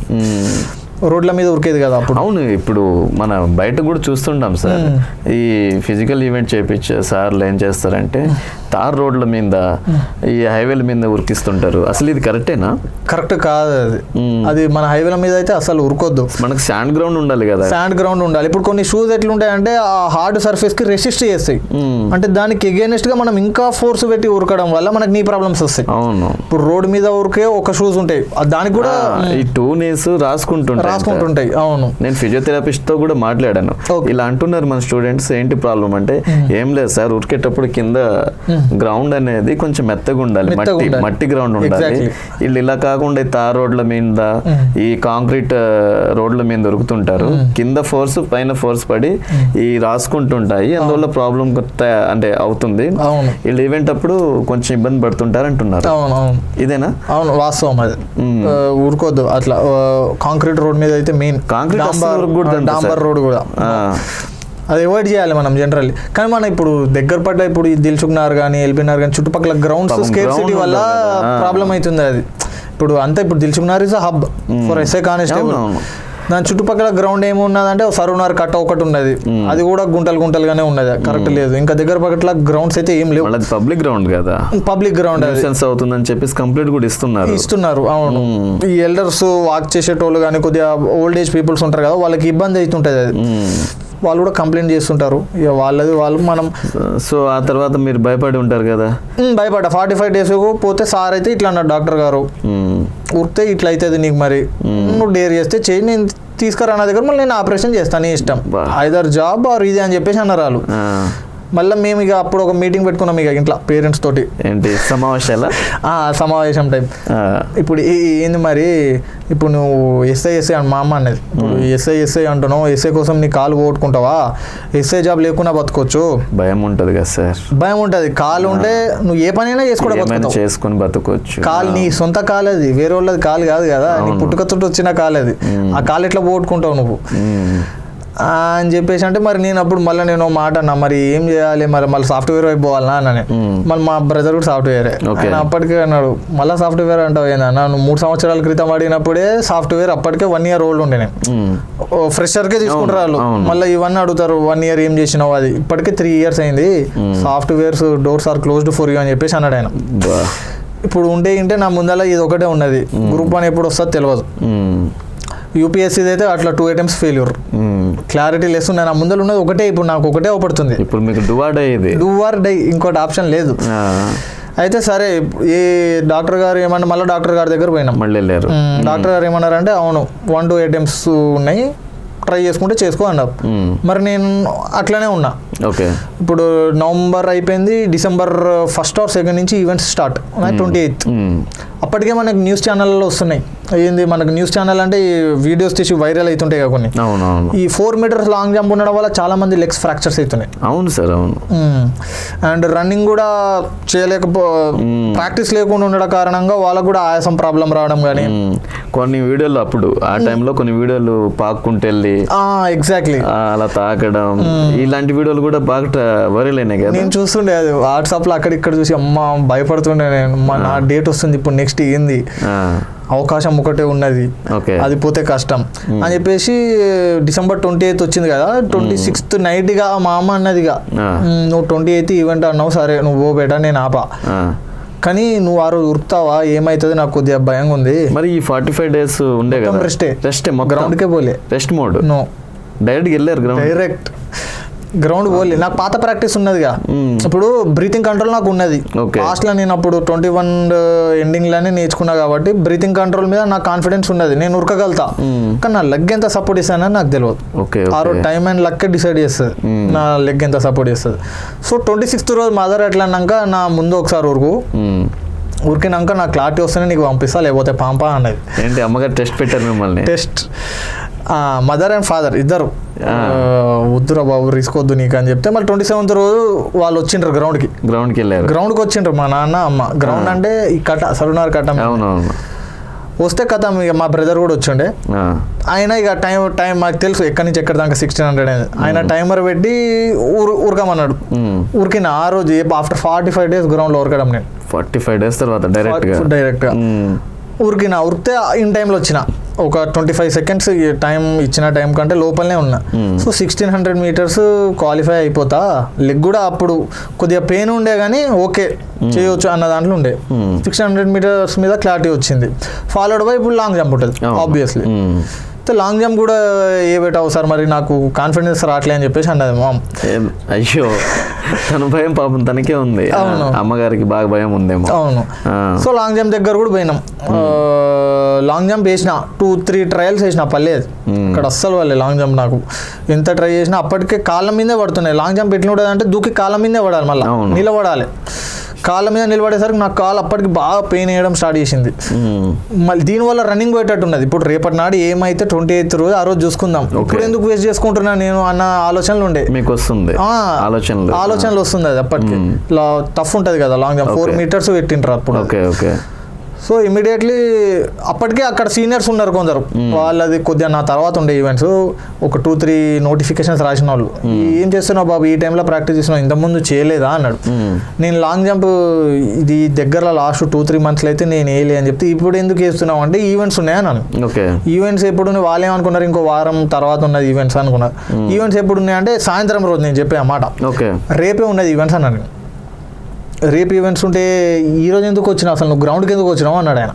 రోడ్ల మీద ఉరికేది కదా అప్పుడు. అవును, ఇప్పుడు మన బయట కూడా చూస్తుంటాం సార్, ఈ ఫిజికల్ ఈవెంట్ చేయించే సార్లు ఏం చేస్తారంటే తార్ రోడ్ల మీద ఈ హైవేల మీద ఉరికిస్తుంటారు. అసలు ఇది కరెక్టేనా? కరెక్ట్ కాదు అది. అది మన హైవేల మీద అయితే అసలు ఉరకొద్దు. మనకు శాండ్ గ్రౌండ్ ఉండాలి కదా. శాండ్ గ్రౌండ్ ఉండాలి. ఇప్పుడు కొన్ని షూస్ ఎట్లుంటాయంటే ఆ హార్డ్ సర్ఫేస్ కి రెసిస్ట్ చేస్తాయి, అంటే దానికి ఎగెనిస్ట్ గా మనం ఇంకా ఫోర్స్ పెట్టి ఉరకడం వల్ల మనకి నీ ప్రాబ్లమ్స్ వస్తాయి. అవును, ఇప్పుడు రోడ్ మీద ఉరికే ఒక షూస్ ఉంటాయి, దానికి కూడా ఈ 2 knees రాసుకుంటుంటాయి. అవును, నేను ఫిజియోథెరపిస్ట్ తో కూడా మాట్లాడాను. ఇలా అంటున్నారు మన స్టూడెంట్స్, ఏంటి ప్రాబ్లం అంటే ఏం లేదు సార్, ఉరికేటప్పుడు కింద గ్రౌండ్ అనేది కొంచెం మెత్తగా ఉండాలి, మట్టి గ్రౌండ్ ఉండాలి. వీళ్ళు ఇలా కాకుండా తార్ రోడ్ల మీద ఈ కాంక్రీట్ రోడ్ల మీద దొరుకుతుంటారు, కింద ఫోర్స్ పైన ఫోర్స్ పడి ఈ రాసుకుంటుంటాయి, అందువల్ల ప్రాబ్లం అంటే అవుతుంది. వీళ్ళు ఈవెంట్ అప్పుడు కొంచెం ఇబ్బంది పడుతుంటారు అంటున్నారు. ఇదేనా? అవును, వాస్తవం. అది ఊరుకోద్దు అట్లా. కాంక్రీట్ రోడ్ మీద అయితే మెయిన్ డాంబర్ రోడ్ కూడా అది అవాయిడ్ చేయాలి మనం జనరల్లీ. కానీ మనం ఇప్పుడు దగ్గర పడ్డ ఇప్పుడు దిల్సుఖ్నగర్ కానీ ఎల్బీనగర్ కానీ చుట్టుపక్కల గ్రౌండ్స్ స్కేర్సిటీ వల్ల ప్రాబ్లం అవుతుంది. అది ఇప్పుడు అంతా ఇప్పుడు Dilsukhnagar is a hub for SI constable. దాని చుట్టుపక్కల గ్రౌండ్ ఏమున్నదంటే సరూనగర్ కట్ట ఒకటి ఉన్నది, అది కూడా గుంటలుగానే ఉన్నది, కరెక్ట్ లేదు. ఇంకా దగ్గర పక్కల గ్రౌండ్స్ అయితే ఏం లేవు. పబ్లిక్ గ్రౌండ్ కదా, పబ్లిక్ గ్రౌండ్ అవుతుందని చెప్పేసి కంప్లీట్ కూడా ఇస్తున్నారు. అవును, ఈ ఎల్డర్స్ వాక్ చేసేటోళ్ళు కానీ కొద్దిగా ఓల్డ్ ఏజ్ పీపుల్స్ ఉంటారు కదా, వాళ్ళకి ఇబ్బంది అవుతుంటది. అది వాళ్ళు కూడా కంప్లైంట్ చేస్తుంటారు, ఇక వాళ్ళు మనం. సో ఆ తర్వాత మీరు భయపడి ఉంటారు కదా? భయపడ్డా. 45 days పోతే సార్ అయితే ఇట్లా అన్నారు డాక్టర్ గారు, ఉరికితే ఇట్లా అవుతుంది నీకు, మరి నువ్వు డేర్ చేస్తే చేయి, నేను తీసుకురా నా దగ్గర, మళ్ళీ నేను ఆపరేషన్ చేస్తాను, నీ ఇష్టం, ఐదర్ జాబ్ ఆర్ ఇది అని చెప్పేసి అన్నారు వాళ్ళు. మళ్ళీ మేము ఇక అప్పుడు ఒక మీటింగ్ పెట్టుకున్నాం ఇక ఇంట్లో పేరెంట్స్ తోటి. ఏంటి సమావేశం టైం. ఇప్పుడు ఏంది మరి, ఇప్పుడు నువ్వు ఎస్ఐ అని మా అమ్మ అన్నది, ఇప్పుడు ఎస్ఐ అంటున్నావు, ఎస్ఐ కోసం నీ కాలు పోగొట్టుకుంటావా, ఎస్ఐ జాబ్ లేకుండా బతుకోవచ్చు. భయం ఉంటుంది కదా సార్? భయం ఉంటుంది. కాలు ఉంటే నువ్వు ఏ పనైనా చేసుకొని బతుకోవచ్చు. కాలు నీ సొంత కాలు, అది వేరే వాళ్ళది కాలు కాదు కదా, నీ పుట్టుకతోటి వచ్చిన కాలు అది. ఆ కాలు ఎట్లా పోగొట్టుకుంటావు నువ్వు అని చెప్పేసి అంటే, మరి నేను అప్పుడు మళ్ళీ నేను మాట అన్నా, మరి ఏం చేయాలి, మళ్ళీ సాఫ్ట్వేర్ వైపు పోవాలన్నా అన్నాను. మళ్ళీ మా బ్రదర్ కూడా సాఫ్ట్వేరే, అప్పటికే అన్నాడు, మళ్ళీ సాఫ్ట్వేర్ అంటావు ఏందన్నా, నువ్వు 3 సంవత్సరాల క్రితం అడిగినప్పుడే సాఫ్ట్వేర్ అప్పటికే 1 year ఓల్డ్ ఉండే, నేను ఫ్రెషర్కే తీసుకుంటారు వాళ్ళు. మళ్ళీ ఇవన్నీ అడుగుతారు, 1 year ఏం చేసినావు, అది ఇప్పటికే 3 years అయింది, softwares doors are closed for you అని చెప్పేసి అన్నాడు ఆయన. ఇప్పుడు ఉంటే నా ముందర ఇది ఒకటే ఉన్నది, గ్రూప్ 1 ఎప్పుడు వస్తుందో తెలియదు. యూపీఎస్సీ అయితే అట్లా 2 attempts ఫెయిల్యూర్, క్లారిటీ లెస్ ఉన్నాయి. నా ముందర ఉన్నది ఒకటే, ఇప్పుడు నాకు ఒకటే అవపడుతుంది. ఇప్పుడు మీకు డూ ఆర్ డై, ఇంకోటి ఆప్షన్ లేదు. అయితే సరే, ఈ డాక్టర్ గారు ఏమన్నా, మళ్ళీ డాక్టర్ గారి దగ్గర పోయినాం. మళ్ళీ వెళ్ళారు. డాక్టర్ గారు ఏమన్నారంటే, అవును 1-2 attempts ఉన్నాయి, ట్రై చేసుకుంటే చేసుకో అన్నారు. మరి నేను అట్లనే ఉన్నా. ఓకే, ఇప్పుడు నవంబర్ అయిపోయింది, December 1st or 2nd నుంచి ఈవెంట్స్ స్టార్ట్, 28th. అప్పటికే మనకి న్యూస్ ఛానల్లో వస్తున్నాయి. ఏంది మనకు న్యూస్ ఛానల్ అంటే వీడియోస్ తీసి వైరల్ అవుతుంటాయి కదా కొన్ని. ఈ 4 meters లాంగ్ జంప్ ఉండడం వల్ల చాలా మంది లెగ్స్ ఫ్రాక్చర్స్ అవుతున్నాయి. అవును సార్, అవును. అండ్ రన్నింగ్ కూడా ప్రాక్టీస్ లేకుండా ఉండడం కారణంగా వాళ్ళకు కూడా ఆయాసం ప్రాబ్లం రావడం కానీ. కొన్ని వీడియోలు అప్పుడు ఆ టైంలో కొన్ని వీడియోలు పాక్కుంటూ వెళ్ళి ఎగ్జాక్ట్లీ అలా తాకడం ఇలాంటి వీడియోలు కూడా బాగా వైరల్ అయినాయి కదా. నేను చూస్తుండే అది వాట్సాప్లో అక్కడిక్కడ చూసి అమ్మ భయపడుతుండే నేను, నా డేట్ వస్తుంది ఇప్పుడు నెక్స్ట్ ఏంది, అవకాశం ఒకటే ఉన్నది, అది పోతే కష్టం అని చెప్పేసి December 28th వచ్చింది కదా, 26th నైట్గా మా అమ్మ అన్నదిగా నువ్వు 28th ఈవెంట్ అన్నావు, సరే నువ్వు పో బేటా నేను ఆపా, కానీ నువ్వు ఆ రోజు ఉరుకుతావా ఏమవుతుంది నాకు కొద్దిగా భయంగా ఉంది. మరి ఈ 45 days ఉండే కదా రెస్ట్ గ్రౌండ్కే పోలే, రెస్ట్ మోడ్ నో డైరెక్ట్ వెళ్ళారు డైరెక్ట్ గ్రౌండ్ పోలే. నాకు పాత ప్రాక్టీస్ ఉన్నదిగా, ఇప్పుడు బ్రీతింగ్ కంట్రోల్ నాకు ఉన్నది. లాస్ట్లో నేను అప్పుడు 21 ఎండింగ్లోనే నేర్చుకున్నా కాబట్టి బ్రీతింగ్ కంట్రోల్ మీద నాకు కాన్ఫిడెన్స్ ఉన్నది, నేను ఉరకగలుగుతా. కానీ నా లెగ్ ఎంత సపోర్ట్ ఇస్తానని నాకు తెలియదు. ఆ రోజు టైం అండ్ లక్ డిసైడ్ చేస్తుంది నా లెగ్ ఎంత సపోర్ట్ చేస్తుంది. సో 26th రోజు మదర్ ఎట్లా అన్నాక నా ముందు ఒకసారి ఉరికినాక నాకు క్లారిటీ వస్తేనే నీకు పంపిస్తా, లేకపోతే పంపా అన్నది. ఏంటి అమ్మగారు టెస్ట్ పెట్టారు మిమ్మల్ని? టెస్ట్ మదర్ అండ్ ఫాదర్ ఇద్దరు వద్దురా బాబు రిస్క్ వద్దు నీకు అని చెప్తే, మళ్ళీ 27th రోజు వాళ్ళు వచ్చిండ్రు గ్రౌండ్కి వెళ్ళారు. గ్రౌండ్కి వచ్చిండ్రు మా నాన్న అమ్మ. గ్రౌండ్ అంటే ఈ సరునార్ కట్ట వస్తే కథ ఇక మా బ్రదర్ కూడా వచ్చిండే. ఆయన ఇక టైం మాకు తెలుసు ఎక్కడి నుంచి ఎక్కడి దాకా 1600 అనేది. ఆయన టైమర్ పెట్టి ఉరకమన్నాడు. ఉరికిన ఆ రోజు ఆఫ్టర్ 45 days గ్రౌండ్లో ఉరకడం నేను. 45 days తర్వాత డైరెక్ట్గా ఉరికితే ఇన్ టైంలో వచ్చిన ఒక 25 seconds టైం ఇచ్చిన టైం కంటే లోపలనే ఉన్నా. సో 1600 meters క్వాలిఫై అయిపోతా. లెగ్ కూడా అప్పుడు కొద్దిగా పెయిన్ ఉండే కానీ ఓకే చేయొచ్చు అన్న దాంట్లో ఉండే. 1600 meters మీద క్లారిటీ వచ్చింది. ఫాలోడ్ బై ఇప్పుడు లాంగ్ జంప్ ఉంటుంది ఆబ్వియస్లీ. లాంగ్ జంప్ కూడా ఏ పెట్టావు సార్ మరి నాకు కాన్ఫిడెన్స్ రావట్లే అని చెప్పేసి అన్నది మామ్. అయ్యో తన భయం పాపం తనకే ఉంది, అమ్మగారికి బాగా భయం ఉందేమో. అవును. సో లాంగ్ జంప్ దగ్గర కూడా పోయినాం. లాంగ్ జంప్ వేసిన 2-3 trials వేసిన పర్లేదు ఇక్కడ అస్సలు వాళ్ళే. లాంగ్ జంప్ నాకు ఎంత ట్రై చేసినా అప్పటికే కాళ్ళ మీదే పడుతున్నాయి. లాంగ్ జంప్ ఎట్లా ఉంటుంది అంటే దూకి కాళ్ళ మీదే పడాలి, మళ్ళీ నిలబడాలి. కాళ్ళ మీద నిలబడేసరికి నాకు కాలు అప్పటికి బాగా పెయిన్ వేయడం స్టార్ట్ చేసింది. మళ్ళీ దీనివల్ల రన్నింగ్ పోయేటట్టున్నది. ఇప్పుడు రేపటి నాడు ఏమైతే 28th రోజు ఆ రోజు చూసుకుందాం, ఇప్పుడు ఎందుకు వేస్ట్ చేసుకుంటున్నా నేను అన్న ఆలోచనలు ఉండే. మీకు వస్తుంది ఆలోచనలు వస్తుంది అది అప్పటికి. ఇలా టఫ్ ఉంటుంది కదా లాంగ్ జంప్, 4 meters పెట్టింటారు అప్పుడు. సో ఇమీడియట్లీ అప్పటికే అక్కడ సీనియర్స్ ఉన్నారు కొందరు, వాళ్ళది కొద్దిగా నా తర్వాత ఉండే ఈవెంట్స్. ఒక 2-3 notifications రాసిన వాళ్ళు, ఏం చేస్తున్నావు బాబు ఈ టైంలో ప్రాక్టీస్ చేస్తున్నావు ఇంతకుముందు చేయలేదా అన్నాడు. నేను లాంగ్ జంప్ ఇది దగ్గరలో లాస్ట్ 2-3 months అయితే నేను వేయలే అని చెప్తే, ఇప్పుడు ఎందుకు వేస్తున్నావు అంటే ఈవెంట్స్ ఉన్నాయా అన్నాను. ఈవెంట్స్ ఎప్పుడు వాళ్ళు ఏమనుకున్నారు, ఇంకో వారం తర్వాత ఉన్నది ఈవెంట్స్ అనుకున్నారు. ఈవెంట్స్ ఎప్పుడు ఉన్నాయంటే సాయంత్రం రోజు నేను చెప్పే మాట, రేపే ఉన్నది ఈవెంట్స్ అన్నాను. రేపు ఈవెంట్స్ ఉంటే ఈ రోజు ఎందుకు వచ్చినావు, అసలు నువ్వు గ్రౌండ్కి ఎందుకు వచ్చినావు అన్నాడు ఆయన.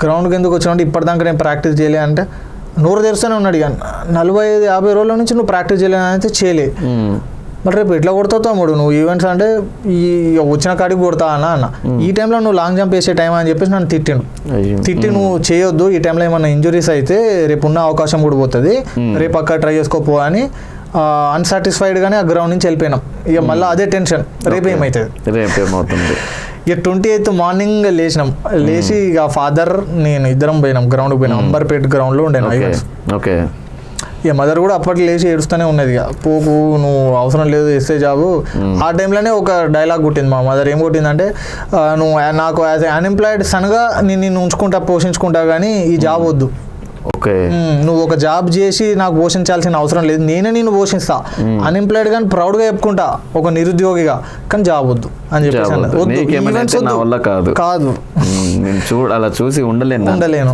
గ్రౌండ్కి ఎందుకు వచ్చినావు అంటే ఇప్పటిదాకా నేను ప్రాక్టీస్ చేయలే అంటే, నోరు తెరుస్తూనే ఉన్నాడు. ఇక 45-50 రోజుల నుంచి నువ్వు ప్రాక్టీస్ చేయలే అంటే చేయలే, మరి రేపు ఎట్లా కొడతావు తమ్ముడు నువ్వు ఈవెంట్స్ అంటే ఈ వచ్చిన కాడికి కొడతా అన్న. ఈ టైంలో నువ్వు లాంగ్ జంప్ వేసే టైం అని చెప్పేసి నన్ను తిట్టి నువ్వు చేయొద్దు, ఈ టైంలో ఏమన్నా ఇంజురీస్ అయితే రేపు ఉన్న అవకాశం కూడా పోతుంది, రేపు అక్కడ ట్రై చేసుకోపో అని అన్సాటిస్ఫైడ్గానే ఆ గ్రౌండ్ నుంచి వెళ్ళిపోయినాం. ఇక మళ్ళీ అదే టెన్షన్ రేపు ఏమవుతుంది. ఇక 28th మార్నింగ్ లేచి ఇక ఫాదర్ నేను ఇద్దరం పోయినాం గ్రౌండ్కి పోయినాం. అంబర్పేట గ్రౌండ్లో ఉండే ఇక మదర్ కూడా అప్పట్లో లేచి ఏడుస్తూనే ఉన్నది, ఇక పోకు నువ్వు అవసరం లేదు వేస్తే జాబు. ఆ టైంలోనే ఒక డైలాగ్ కొట్టింది మా మదర్. ఏం కొట్టిందంటే, నువ్వు నాకు యాజ్ అన్ఎంప్లాయిడ్ సన్గా నిన్ను ఉంచుకుంటా పోషించుకుంటా కానీ ఈ జాబ్ వద్దు, నువ్వు ఒక జాబ్ చేసి నాకు పోషించాల్సిన అవసరం లేదు, నేనే నిన్ను పోషిస్తా, అన్ఎంప్లాయిడ్ కానీ ప్రౌడ్గా చెప్పుకుంటా ఒక నిరుద్యోగిగా, కానీ జాబ్ వద్దు అని చెప్పేసి కాదు అలా చూసి ఉండలేను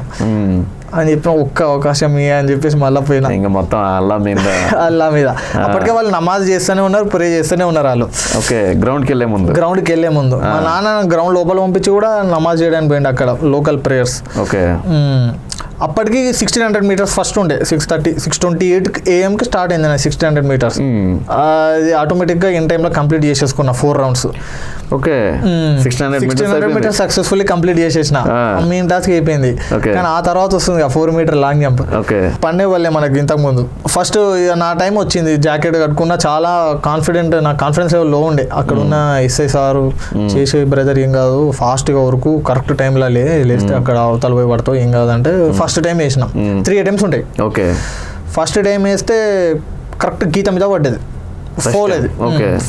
అని చెప్పిన ఒక్క అవకాశం అని చెప్పేసి మళ్ళీ పోయినా ఇంకా మొత్తం అల్లా మీద. అప్పటికే వాళ్ళు నమాజ్ చేస్తూనే ఉన్నారు, ప్రే చేస్తూనే ఉన్నారు వాళ్ళు. గ్రౌండ్కి వెళ్ళే ముందు మా నాన్న గ్రౌండ్ లోపల పంపించి కూడా నమాజ్ చేయడానికి పోయింది అక్కడ లోకల్ ప్రేయర్స్. అప్పటికి 1600 meters ఫస్ట్ ఉండే 6:28 AM స్టార్ట్ అయింది 1600 meters. అది ఆటోమేటిక్గా ఇన్ టైంలో కంప్లీట్ చేసేసుకున్నా 4 rounds. 1600 meters సక్సెస్ఫుల్లీ కంప్లీట్ చేసేసిన, మెయిన్ టాస్క్ అయిపోయింది. కానీ ఆ తర్వాత వస్తుంది 4 meter లాంగ్ జంప్. పండే వాళ్ళే మనకి ఇంతకు ముందు. ఫస్ట్ నా టైం వచ్చింది, జాకెట్ కట్టుకున్నా, చాలా నా కాన్ఫిడెన్స్ లెవెల్ లో ఉండే. అక్కడ ఉన్న ఎస్ఐ సారు చేసే బ్రదర్ ఏం కాదు, ఫాస్ట్గా వరకు కరెక్ట్ టైంలో లేస్తే అక్కడ అవతల పోయి పడతావు ఏం కాదంటే ఫస్ట్ టైం వేసినాం. 3 attempts ఉంటాయి. ఫస్ట్ టైం వేస్తే కరెక్ట్ గీత మీద పడ్డది,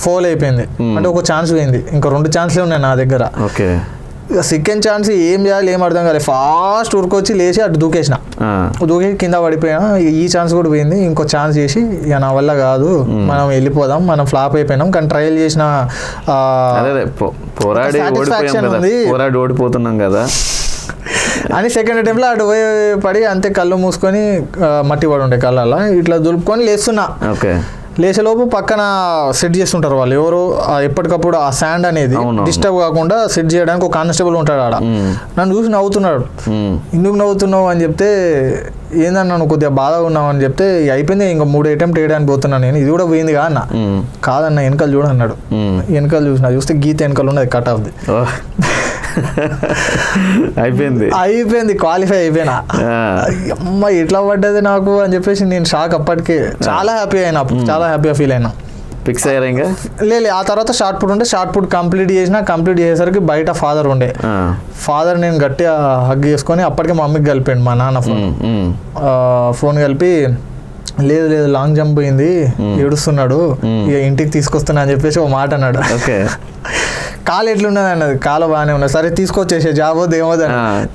ఫోల్ అయిపోయింది. అంటే ఒక ఛాన్స్ పోయింది, ఇంకా 2 ఛాన్స్లే ఉన్నాయి నా దగ్గర. ఇక సెకండ్ ఛాన్స్ ఏం చేయాలి ఏం అర్థం కాలేదు, ఫాస్ట్ ఉరికొచ్చి లేచి అటు దూకేసిన, దూకేసి కింద పడిపోయినా. ఈ ఛాన్స్ కూడా పోయింది, ఇంకో ఛాన్స్ చేసి ఇక నా వల్ల కాదు మనం వెళ్ళిపోదాం, మనం ఫ్లాప్ అయిపోయినాం, కానీ ట్రయల్ చేసిన పోరాడి ఓడిపోతున్నాం కదా అని సెకండ్ అటెంప్ట్లో అటు పోయి పడి అంతే కళ్ళు మూసుకొని మట్టి పడి ఉండే కళ్ళల్లో ఇట్లా దులుపుకొని లేస్తున్నా. ఓకే, లేచేలోపు పక్కన సెట్ చేస్తుంటారు వాళ్ళు ఎవరు, ఎప్పటికప్పుడు ఆ శాండ్ అనేది డిస్టర్బ్ కాకుండా సెట్ చేయడానికి ఒక కానిస్టేబుల్ ఉంటాడు ఆడ. నన్ను చూసి నవ్వుతున్నాడు, ఎందుకు నవ్వుతున్నావు అని చెప్తే ఏందన్నా నువ్వు కొద్దిగా బాధగా ఉన్నావు అని చెప్తే అయిపోయింది ఇంకా 3 అటెంప్ట్ వేయడానికి పోతున్నాను నేను, ఇది కూడా పోయింది కదా అన్న. కాదన్న వెనకాల చూడన్నాడు, వెనకాల చూస్తే గీత వెనకాల ఉన్నది కట్ ఆఫ్ది. అయిపోయింది క్వాలిఫై అయిపోయినా. అమ్మ ఎట్లా పడ్డది నాకు అని చెప్పేసి నేను షాక్. అప్పటికే చాలా హ్యాపీ అయినా, చాలా హ్యాపీగా ఫీల్ అయినా. ఫిక్స్ అయ్యారు ఇంకా లేదు. ఆ తర్వాత షార్ట్ పుట్ ఉంటే షార్ట్ పుట్ కంప్లీట్ చేసేసరికి బయట ఫాదర్ ఉండే. ఫాదర్ నేను గట్టిగా హగ్ చేసుకొని అప్పటికే మా మమ్మీకి కలిపాడు మా నాన్న ఫోన్ కలిపి, లేదు లాంగ్ జంప్ పోయింది ఏడుస్తున్నాడు ఇక ఇంటికి తీసుకొస్తున్నా అని చెప్పేసి ఒక మాట అన్నాడు. కాలు ఎట్లున్నది అన్నది, కాలు బాగానే ఉన్నది, సరే తీసుకొచ్చేసే జాబ్ వద్దు ఏమోద్దు.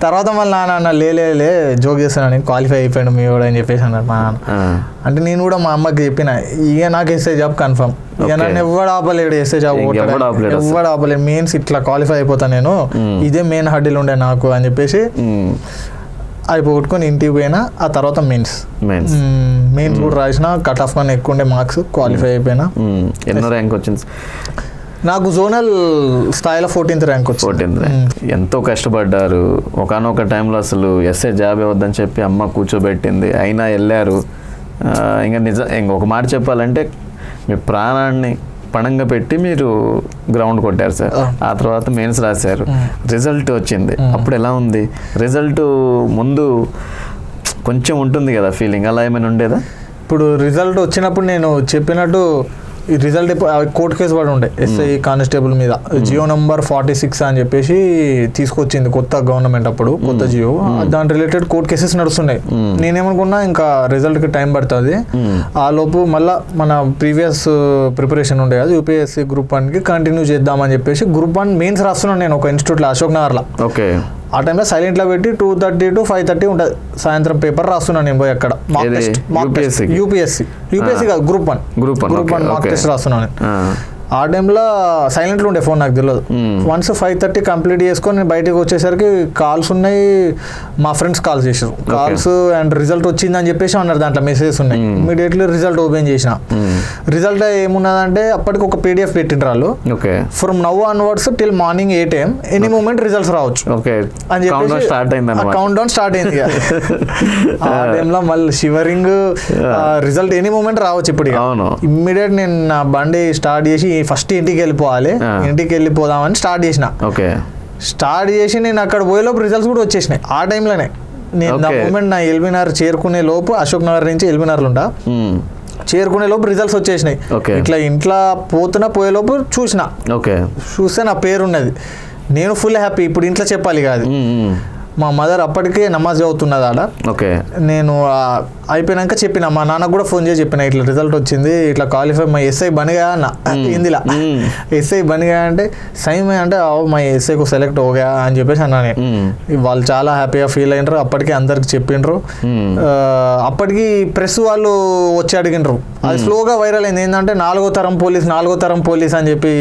తర్వాత మళ్ళీ నాన్న లే జోక్ చేస్తున్నాను క్వాలిఫై అయిపోయాడు మీ కూడా అని చెప్పేసి అన్నాడు మా నాన్న. అంటే నేను కూడా మా అమ్మకి చెప్పిన ఇక నాకు ఎస్ఐ జాబ్ కన్ఫర్మ్, ఇక నన్ను ఎవడు ఆపలేడు, ఎస్ఐ జాబ్ ఎవడు ఆపలేడు, మెయిన్స్ ఇట్లా క్వాలిఫై అయిపోతా నేను, ఇదే మెయిన్ హడ్డీలు ఉండే నాకు అని చెప్పేసి అయిపోగొట్టుకొని ఇంటికి పోయినా. ఆ తర్వాత మెయిన్స్ కూడా రాసిన, కట్ ఆఫ్ కన్నా ఎక్కువ ఉండే మార్క్స్, క్వాలిఫై అయిపోయినా. ఎన్నో ర్యాంక్ వచ్చింది నాకు? జోనల్ స్థాయిలో 14th ర్యాంక్ వచ్చింది. ఎంతో కష్టపడ్డారు, ఒకనొక టైంలో అసలు ఎస్ఐ జాబ్ ఇవ్వద్దని చెప్పి అమ్మ కూర్చోబెట్టింది, అయినా వెళ్ళారు. ఇంకొక మాట చెప్పాలంటే మీ ప్రాణాన్ని పణంగా పెట్టి మీరు గ్రౌండ్ కొట్టారు సార్. ఆ తర్వాత మెయిన్స్ రాశారు, రిజల్ట్ వచ్చింది. అప్పుడు ఎలా ఉంది రిజల్ట్? ముందు కొంచెం ఉంటుంది కదా ఫీలింగ్, అలా ఏమైనా ఉండేదా? ఇప్పుడు రిజల్ట్ వచ్చినప్పుడు నేను చెప్పినట్టు ఈ రిజల్ట్ కోర్టు కేసు పడి ఉండే ఎస్ఐ కానిస్టేబుల్ మీద, జియో నంబర్ 46 అని చెప్పేసి తీసుకొచ్చింది కొత్త గవర్నమెంట్, అప్పుడు కొత్త జియో, దాని రిలేటెడ్ కోర్టు కేసెస్ నడుస్తున్నాయి. నేనేమనుకున్నా ఇంకా రిజల్ట్కి టైం పడుతుంది, ఆ లోపు మళ్ళీ మన ప్రీవియస్ ప్రిపరేషన్ ఉండే కదా యూపీఎస్సీ గ్రూప్ 1కి కంటిన్యూ చేద్దామని చెప్పేసి గ్రూప్ 1 మెయిన్స్ రాస్తున్నాను నేను ఒక ఇన్స్టిట్యూట్లో అశోక్ నగర్లో. ఓకే, ఆ టైంలో సైలెంట్లో పెట్టి 2:30 to 5:30 ఉంటుంది సాయంత్రం పేపర్ రాస్తున్నాను నేను పోయి అక్కడ. యూపీఎస్సీ కాదు, గ్రూప్ 1 మాక్ టెస్ట్ రాస్తున్నాను. ఆ టైంలో సైలెంట్లో ఉండే ఫోన్, నాకు తెలియదు. వన్స్ 5:30 కంప్లీట్ చేసుకొని నేను బయటకు వచ్చేసరికి కాల్స్ ఉన్నాయి, మా ఫ్రెండ్స్ కాల్స్ చేసారు, కాల్స్ అండ్ రిజల్ట్ వచ్చిందని చెప్పేసి అన్నారు, దాంట్లో మెసేజెస్ ఉన్నాయి. ఇమీడియట్లీ రిజల్ట్ ఓపెన్ చేసిన. రిజల్ట్ ఏమున్నదంటే అప్పటికి ఒక PDF పెట్టిండ్రు వాళ్ళు, from now onwards till morning 8 AM any moment results రావచ్చు అని చెప్పేసి కౌంట్ డౌన్ స్టార్ట్ అయింది. ఆ టైంలో మళ్ళీ షివరింగ్, రిజల్ట్ ఎనీ మూమెంట్ రావచ్చు ఇప్పుడు. ఇమ్మీడియట్ నేను నా బండి స్టార్ట్ చేసి ఫస్ట్ ఇంటికి వెళ్ళిపోదామని స్టార్ట్ చేసిన. స్టార్ట్ చేసి నేను అక్కడ పోయేలోపు రిజల్ట్స్ కూడా వచ్చేసినాయి ఆ టైంలోనే. నేను నా మూమెంట్ నా ఎల్బీనగర్ చేరుకునే లోపు, అశోక్ నగర్ నుంచి ఎల్బీనగర్లో ఉంటా, చేరుకునే లోపు రిజల్ట్స్ వచ్చేసినాయి. ఇట్లా ఇంట్లో పోయేలోపు చూస్తే నా పేరు ఉన్నది. నేను ఫుల్ హ్యాపీ. ఇప్పుడు ఇంట్లో చెప్పాలి కాదు, మా మదర్ అప్పటికే నమాజ్ చదువుతున్నది ఆడ. నేను అయిపోయినాక చెప్పిన, మా నాన్నకు కూడా ఫోన్ చేసి చెప్పిన, ఇట్లా రిజల్ట్ వచ్చింది, ఇట్లా క్వాలిఫై మా ఎస్ఐ బనిగా అన్న హిందీలా. ఎస్ఐ బనిగా అంటే సైమే అంటే మా ఎస్ఐకు సెలెక్ట్ ఓగా అని చెప్పేసి అన్నాను. వాళ్ళు చాలా హ్యాపీగా ఫీల్ అయినరు, అప్పటికి అందరికి చెప్పిండ్రు. అప్పటికి ప్రెస్ వాళ్ళు వచ్చి అడిగినరు. అది స్లోగా వైరల్ అయింది. ఏంటంటే 4వ తరం పోలీస్ అని చెప్పి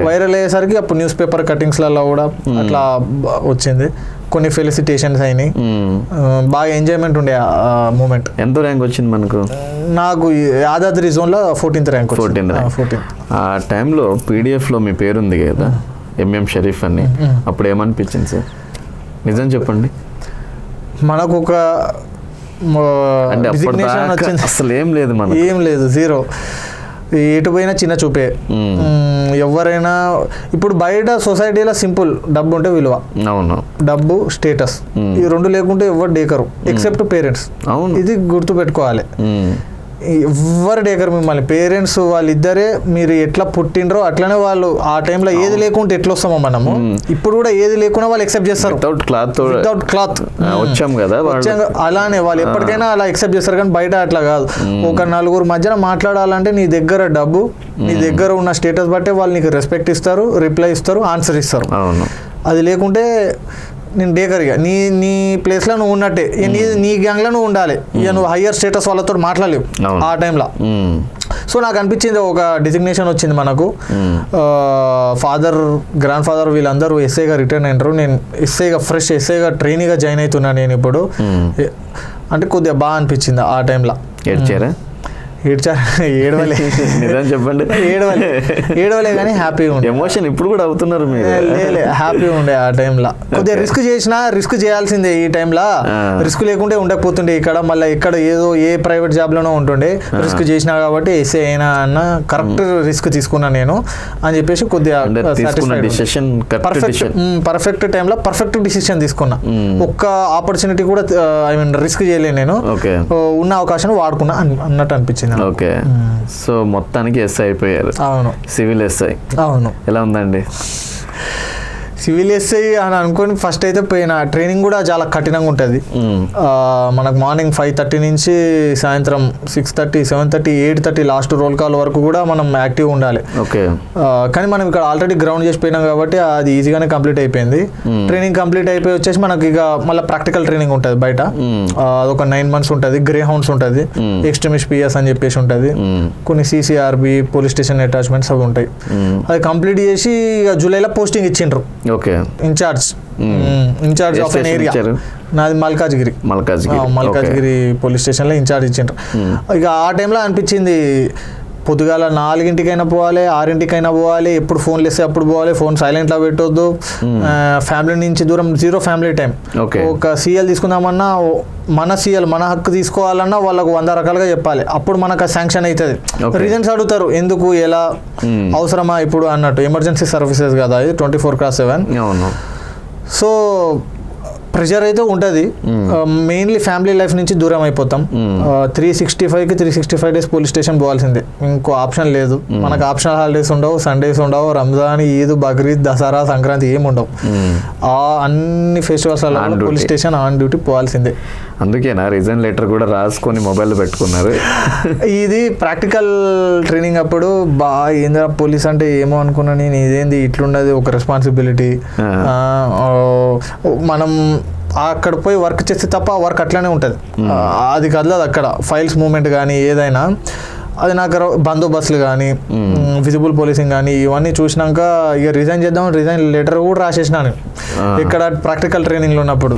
వైరల్ అయ్యేసరికి అప్పుడు న్యూస్ పేపర్ కటింగ్స్లలో కూడా అట్లా వచ్చింది. కొన్ని ఫెలిసిటేషన్స్ అయినాయి, బాగా ఎంజాయ్మెంట్ ఉండే ఆ మూమెంట్. ఎంత ర్యాంక్ వచ్చింది మనకు? నాకు యాదాద్రి జోన్లో 14th ర్యాంక్. 14. ఆ టైంలో పీడిఎఫ్లో మీ పేరు ఉంది కదా, MM షరీఫ్ అని, అప్పుడు ఏమనిపించింది సార్? నిజం చెప్పండి. మనకు ఒక అసలు ఏం లేదు, జీరో. ఎటు పోయినా చిన్న చూపే. ఎవరైనా ఇప్పుడు బయట సొసైటీలో సింపుల్, డబ్బు ఉంటే విలువ, డబ్బు స్టేటస్, ఈ రెండు లేకుంటే ఎవరు డేకరు ఎక్సెప్ట్ పేరెంట్స్. ఇది గుర్తు పెట్టుకోవాలి. ఎవ్వరు డేకరు మిమ్మల్ని. పేరెంట్స్ వాళ్ళిద్దరే, మీరు ఎట్లా పుట్టినరో అట్లనే వాళ్ళు ఆ టైంలో ఏది లేకుంటే ఎట్లా వస్తామో మనము, ఇప్పుడు కూడా ఏది లేకున్నా వాళ్ళు ఎక్సెప్ట్ చేస్తారు. వితౌట్ క్లాత్ వచ్చాం కదా, అలానే వాళ్ళు ఎప్పటికైనా అలా ఎక్సెప్ట్ చేస్తారు. కానీ బయట అట్లా కాదు. ఒక నలుగురు మధ్యన మాట్లాడాలంటే నీ దగ్గర డబ్బు, నీ దగ్గర ఉన్న స్టేటస్ బట్టే వాళ్ళు నీకు రెస్పెక్ట్ ఇస్తారు, రిప్లై ఇస్తారు, ఆన్సర్ ఇస్తారు. అది లేకుంటే నేను డేకర్గా నీ ప్లేస్లో నువ్వు ఉన్నట్టే నీ గ్యాంగ్లో నువ్వు ఉండాలి. ఇక నువ్వు హయ్యర్ స్టేటస్ వాళ్ళతో మాట్లాడలేవు ఆ టైంలో. సో నాకు అనిపించింది ఒక డిజిగ్నేషన్ వచ్చింది మనకు. ఫాదర్, గ్రాండ్ ఫాదర్ వీళ్ళందరూ ఎస్ఐగా రిటర్న్ అయినారు. నేను ఎస్ఐగా ఫ్రెష్ ఎస్ఐగా ట్రైనీగా జాయిన్ అవుతున్నాను నేను ఇప్పుడు. అంటే కొద్దిగా బాగా అనిపించింది ఆ టైంలో. ఏడ్చారా? ఏడవలే, నిజం చెప్పండి. ఏడవలే కానీ హ్యాపీగా ఉండే. ఎమోషన్ ఇప్పుడు కూడా అవుతున్నారు మీరు? హ్యాపీగా ఉండే ఆ టైంలో. కొద్దిగా రిస్క్ చేసినా రిస్క్ చేయాల్సిందే ఈ టైంలో. రిస్క్ లేకుంటే ఉండకపోతుండే ఇక్కడ. మళ్ళీ ఇక్కడ ఏదో ఏ ప్రైవేట్ జాబ్లోనో ఉంటుండే. రిస్క్ చేసినా కాబట్టి ఎస్ఏ అయినా అన్న కరెక్ట్ రిస్క్ తీసుకున్నా నేను అని చెప్పేసి కొద్దిగా పర్ఫెక్ట్ టైంలో పర్ఫెక్ట్ డిసిషన్ తీసుకున్నా. ఒక్క ఆపర్చునిటీ కూడా ఐ మీన్ రిస్క్ చేయలేను నేను. ఉన్న అవకాశాన్ని వాడుకున్నా అన్నట్టు అనిపించింది. ఓకే. సో మొత్తానికి ఎస్ఐ అయిపోయారు. అవును, సివిల్ ఎస్ఐ. అవును. ఎలా ఉందండి? సివిల్ ఎస్ఐ అని అనుకోని ఫస్ట్ అయితే పోయిన. ట్రైనింగ్ కూడా చాలా కఠినంగా ఉంటుంది. మనకు మార్నింగ్ 5:30 నుంచి సాయంత్రం 6:30, 7:30, 8:30 లాస్ట్ రోల్ కాల్ వరకు కూడా మనం యాక్టివ్ ఉండాలి. ఓకే. కానీ మనం ఇక్కడ ఆల్రెడీ గ్రౌండ్ చేసిపోయినాం కాబట్టి అది ఈజీగానే కంప్లీట్ అయిపోయింది. ట్రైనింగ్ కంప్లీట్ అయిపోయి వచ్చేసి మనకి ఇక మళ్ళీ ప్రాక్టికల్ ట్రైనింగ్ ఉంటుంది బయట. అదొక 9 months ఉంటుంది. గ్రే హౌండ్స్ ఉంటుంది, ఎక్స్ట్రీమిస్ట్ పిఎస్ అని చెప్పేసి ఉంటుంది, కొన్ని CCRB పోలీస్ స్టేషన్ అటాచ్మెంట్స్ అవి ఉంటాయి. అది కంప్లీట్ చేసి ఇక జూలైలో పోస్టింగ్ ఇచ్చిండ్రు. Okay. Incharge of an area. నాది మల్కాజ్గిరి పోలీస్ స్టేషన్లో ఇన్ఛార్జ్ ఇచ్చిండ్రు. ఇక ఆ టైంలో అనిపించింది పొద్దుగాల 4 పోవాలి, 6 పోవాలి, ఎప్పుడు ఫోన్లు వేస్తే అప్పుడు పోవాలి, ఫోన్ సైలెంట్లో పెట్టొద్దు, ఫ్యామిలీ నుంచి దూరం, 0 ఫ్యామిలీ టైం. ఒక CL తీసుకుందామన్నా మన CL మన హక్కు తీసుకోవాలన్నా వాళ్ళకు 100 రకాలుగా చెప్పాలి. అప్పుడు మనకు శాంక్షన్ అవుతుంది. రీజన్స్ అడుగుతారు, ఎందుకు, ఎలా, అవసరమా ఇప్పుడు అన్నట్టు. ఎమర్జెన్సీ సర్వీసెస్ కదా ఇది 24/7. సో ప్రెషర్ అయితే ఉంటుంది. మెయిన్లీ ఫ్యామిలీ లైఫ్ నుంచి దూరం అయిపోతాం. 365 days పోలీస్ స్టేషన్ పోవాల్సిందే, ఇంకో ఆప్షన్ లేదు. మనకు ఆప్షనల్ హాలిడేస్ ఉండవు, సండేస్ ఉండవు, రంజాన్, ఈద్, బక్రీద్, దసరా, సంక్రాంతి ఏమి ఉండవు. అన్ని festivals police station on duty పోవాల్సిందే. అందుకేనా రిజైన్ లెటర్ కూడా రాసుకొని మొబైల్ పెట్టుకున్నారు? ఇది ప్రాక్టికల్ ట్రైనింగ్ అప్పుడు ఏంద్రా పోలీస్ అంటే ఏమో అనుకున్నా నేను. ఇదేంది ఇట్లున్నది ఒక రెస్పాన్సిబిలిటీ. మనం అక్కడ పోయి వర్క్ చేస్తే తప్ప వర్క్ అట్లానే ఉంటుంది. అది కదలదు అక్కడ. ఫైల్స్ మూవ్మెంట్ కానీ ఏదైనా అది నాకు బందోబస్తులు కానీ విజిబుల్ పోలీసింగ్ కానీ ఇవన్నీ చూసినాక ఇక రిజైన్ చేద్దాం, రిజైన్ లెటర్ కూడా రాసేసినాను ఇక్కడ ప్రాక్టికల్ ట్రైనింగ్లో ఉన్నప్పుడు.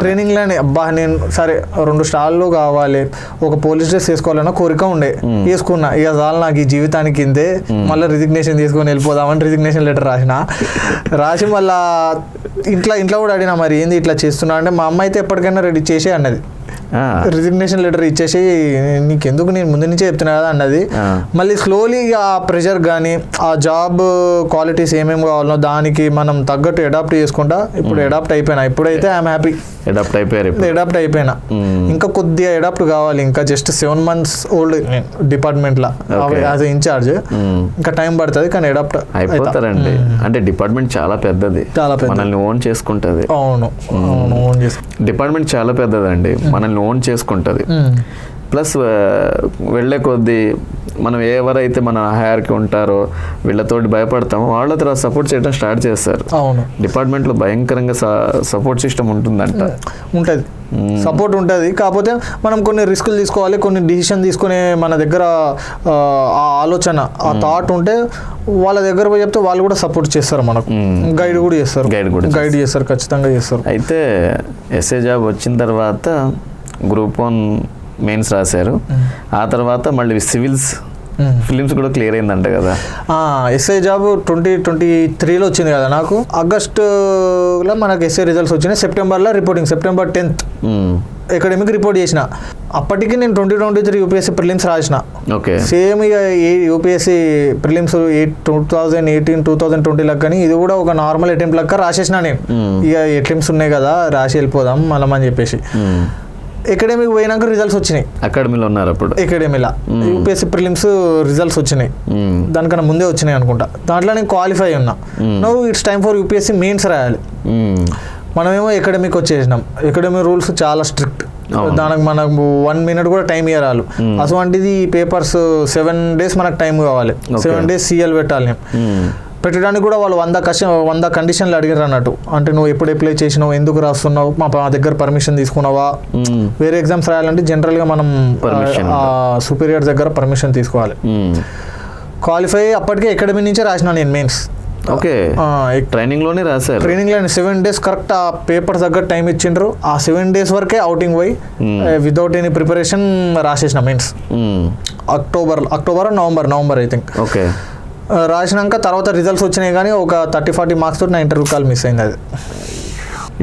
ట్రైనింగ్లోనే నేను సరే 2 స్టార్లు కావాలి, ఒక పోలీస్ డ్రెస్ వేసుకోవాలన్న కోరిక ఉండే, వేసుకున్నా. ఇక చాలు నాకు ఈ జీవితానికి ఇంతే, మళ్ళీ రిజిగ్నేషన్ తీసుకొని వెళ్ళిపోదామని రిజిగ్నేషన్ లెటర్ రాసి మళ్ళీ ఇంట్లో కూడా అడిగినా, మరి ఏంది ఇట్లా చేస్తున్నా అంటే మా అమ్మ అయితే ఎప్పటికైనా రెడీ చేసే అన్నది. రిజిగ్నేషన్ లెటర్ ఇచ్చేసి నీకెందుకు, నేను ముందు నుంచే చెప్తున్నా కదా అన్నది. మళ్ళీ స్లోలీ ఆ ప్రెషర్ కానీ ఆ జాబ్ క్వాలిటీస్ ఏమేమి కావాలనో దానికి మనం తగ్గట్టు అడాప్ట్ చేసుకుంటా ఇప్పుడు అడాప్ట్ అయిపోయినా. ఇప్పుడైతే ఐఎమ్ హ్యాపీ. అడాప్ట్ అయిపోయినా. ఇంకా కొద్దిగా అడాప్ట్ కావాలి. ఇంకా జస్ట్ 7 months ఓల్డ్ డిపార్ట్మెంట్లో యాజ్ ఇన్ఛార్జ్. ఇంకా టైం పడుతుంది కానీ అడాప్ట్ అయిపోతారండి. అంటే డిపార్ట్మెంట్ చాలా పెద్దది, మనల్ని ఓన్ చేసుకుంటుంది. అవును, ఓన్ చేసుకుంటుంది. డిపార్ట్మెంట్ చాలా పెద్దదండి, మనల్ని ఓన్ చేసుకుంటుంది. ప్లస్ వెళ్ళే కొద్దీ మనం ఎవరైతే మన హైయర్కి ఉంటారో వీళ్ళతోటి భయపడతామో వాళ్ళ తర్వాత సపోర్ట్ చేయడం స్టార్ట్ చేస్తారు. అవును, డిపార్ట్మెంట్లో భయంకరంగా సపోర్ట్ సిస్టమ్ ఉంటుందంట. ఉంటుంది, సపోర్ట్ ఉంటుంది. కాకపోతే మనం కొన్ని రిస్కులు తీసుకోవాలి, కొన్ని డిసిషన్ తీసుకునే మన దగ్గర ఆ ఆలోచన, ఆ థాట్ ఉంటే వాళ్ళ దగ్గర పోయి చెప్తే వాళ్ళు కూడా సపోర్ట్ చేస్తారు, మనకు గైడ్ కూడా చేస్తారు, ఖచ్చితంగా చేస్తారు. అయితే ఎస్ఏ జాబ్ వచ్చిన తర్వాత Group 1 మెయిన్స్ రాశారు. ఆ తర్వాత మళ్ళీ సివిల్స్ ఫిలిమ్స్ కూడా క్లియర్ అయిందంట కదా? ఎస్ఐ జాబ్ 2023లో వచ్చింది కదా నాకు. ఆగస్టులో మనకు ఎస్ఐ రిజల్ట్స్ వచ్చినాయి. సెప్టెంబర్లో reporting, September 10th academic report చేసిన. అప్పటికి నేను 2023 యూపీఎస్సీ ప్రిలిమ్స్ రాసిన. సేమ్ ఇక యూపీఎస్సీ ప్రిలిమ్స్ 2018, 2020 లెక్క కానీ ఇది కూడా ఒక నార్మల్ అటెంప్ట్ లెక్క రాసేసిన నేను. ఇక అటెంప్ట్స్ ఉన్నాయి కదా రాసి వెళ్ళిపోదాం మనం అని చెప్పేసి. అకాడమిక్ పోయినాక రిజల్ట్స్ వచ్చినాయి. అకాడమీలో ఉన్నారు అప్పుడు? అకాడమీలో యూపీఎస్సీ ప్రిలిమ్స్ రిజల్ట్స్ వచ్చినాయి, దానికన్నా ముందే వచ్చినాయి అనుకుంటా. దాంట్లో నేను క్వాలిఫై ఉన్నా. Now it's time for UPSC mains రాయాలి. మనమేమో అకాడమిక్ వచ్చేసినాం. అకాడమిక్ రూల్స్ చాలా స్ట్రిక్ట్. దానికి మనకు 1 minute కూడా టైం ఇవ్వరాలు. అటువంటిది పేపర్స్ 7 days మనకు టైం కావాలి. 7 days CL పెట్టాలి. పెట్టడానికి కూడా వాళ్ళు 100 కండిషన్లు అడిగారు అన్నట్టు. అంటే నువ్వు ఎప్పుడు అప్లై చేసినావు, ఎందుకు రాస్తున్నావు, మా దగ్గర పర్మిషన్ తీసుకున్నావా, వేరే ఎగ్జామ్స్ రాయాలంటే జనరల్గా మనం సుపీరియర్ దగ్గర పర్మిషన్ తీసుకోవాలి. క్వాలిఫై అప్పటికే అకాడమీ నుంచే రాసిన నేను మెయిన్స్. ఓకే, ట్రైనింగ్లోనే రాశారు. ట్రైనింగ్లో 7 days కరెక్ట్ ఆ పేపర్స్ దగ్గర టైం ఇచ్చిండ్రు. ఆ 7 days వరకే అవుటింగ్ పోయి వితౌట్ ఎనీ ప్రిపరేషన్ రాసేసిన mains. October November I think. Okay, రాసినాక తర్వాత రిజల్ట్స్ వచ్చినాయి కానీ ఒక 30-40 మార్క్స్ తోటి నా ఇంటర్వ్యూ కాల్ మిస్ అయింది. అది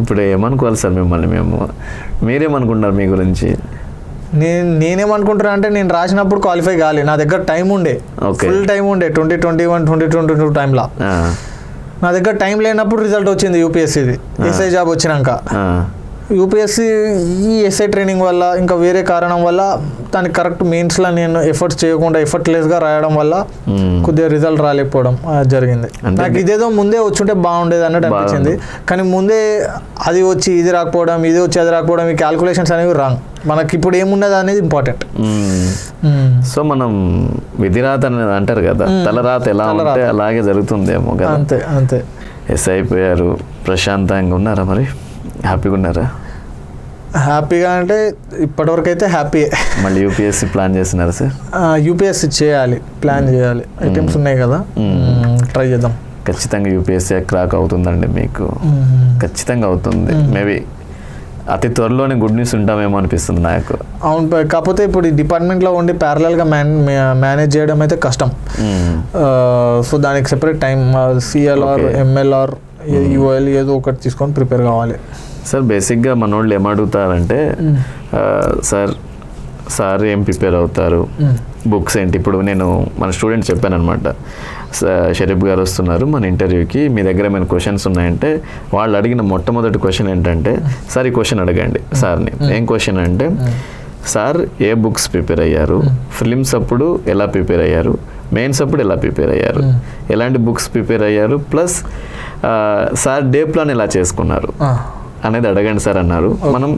ఇప్పుడు ఏమనుకోవాలి సార్ మిమ్మల్ని మీరేమనుకుంటున్నారు మీ గురించి? నేనేమనుకుంటున్నా అంటే నేను రాసినప్పుడు క్వాలిఫై కాలే, నా దగ్గర టైం ఉండే, ఫుల్ టైం ఉండే 2021-2022 టైంలో. నా దగ్గర టైం లేనప్పుడు రిజల్ట్ వచ్చింది యూపీఎస్సీది. ఎస్ఐ జాబ్ వచ్చినాక యూపీఎస్సీ ఈ ఎస్ఐ ట్రైనింగ్ వల్ల ఇంకా వేరే కారణం వల్ల దానికి కరెక్ట్ మెయిన్స్లో నేను ఎఫర్ట్స్ చేయకుండా ఎఫర్ట్లెస్గా రాయడం వల్ల కొద్దిగా రిజల్ట్ రాలేకపోవడం జరిగింది. నాకు ఇదేదో ముందే వచ్చుంటే బాగుండేది అన్నట్టు అనిపించింది. కానీ ముందే అది వచ్చి ఇది రాకపోవడం, ఇది వచ్చి అది రాకపోవడం, ఈ క్యాల్కులేషన్స్ అనేవి రాంగ్. మనకి ఇప్పుడు ఏమున్నది అనేది ఇంపార్టెంట్. సో మనం విధిరాత అనేది అంటారు కదా, తలరాత ఎలా ఉంటే అలాగే జరుగుతుందేమో కదా. అంతే. ఎస్ఐ అయిపోయారు, ప్రశాంతంగా ఉన్నారా? మరి హ్యాపీగా ఉన్నారా? హ్యాపీగా అంటే ఇప్పటివరకు అయితే హ్యాపీ. మళ్ళీ యూపీఎస్సీ ప్లాన్ చేస్తున్నారా సార్? యూపీఎస్సీ ప్లాన్ చేయాలి. ఐటమ్స్ ఉన్నాయి కదా, ట్రై చేద్దాం. ఖచ్చితంగా యూపీఎస్సీ క్రాక్ అవుతుందండి మీకు, ఖచ్చితంగా అవుతుంది. మేబీ అతి త్వరలోనే గుడ్ న్యూస్ ఉంటామేమో అనిపిస్తుంది నాకు. అవును, కాకపోతే ఇప్పుడు ఈ డిపార్ట్మెంట్లో ఉండి ప్యారలల్గా మేనేజ్ చేయడం అయితే కష్టం. సో దానికి separate time CLR, MLR, UL ఏదో ఒకటి తీసుకొని ప్రిపేర్ కావాలి. సార్ బేసిక్గా మన వాళ్ళు ఏమడుగుతారంటే సార్ ఏం ప్రిపేర్ అవుతారు, బుక్స్ ఏంటి? ఇప్పుడు నేను మన స్టూడెంట్ చెప్పాను అనమాట, షరీఫ్ గారు వస్తున్నారు మన ఇంటర్వ్యూకి, మీ దగ్గర ఏమైనా క్వశ్చన్స్ ఉన్నాయంటే వాళ్ళు అడిగిన మొట్టమొదటి క్వశ్చన్ ఏంటంటే, సార్ ఈ క్వశ్చన్ అడగండి సార్ని. ఏం క్వశ్చన్ అంటే, సార్ ఏ బుక్స్ ప్రిపేర్ అయ్యారు, ఫిలిమ్స్ అప్పుడు ఎలా ప్రిపేర్ అయ్యారు, మెయిన్స్ అప్పుడు ఎలా ప్రిపేర్ అయ్యారు, ఎలాంటి బుక్స్ ప్రిపేర్ అయ్యారు, ప్లస్ సార్ డే ప్లాన్ ఎలా చేసుకున్నారు అనేది అడగండి సార్ అన్నారు. మనం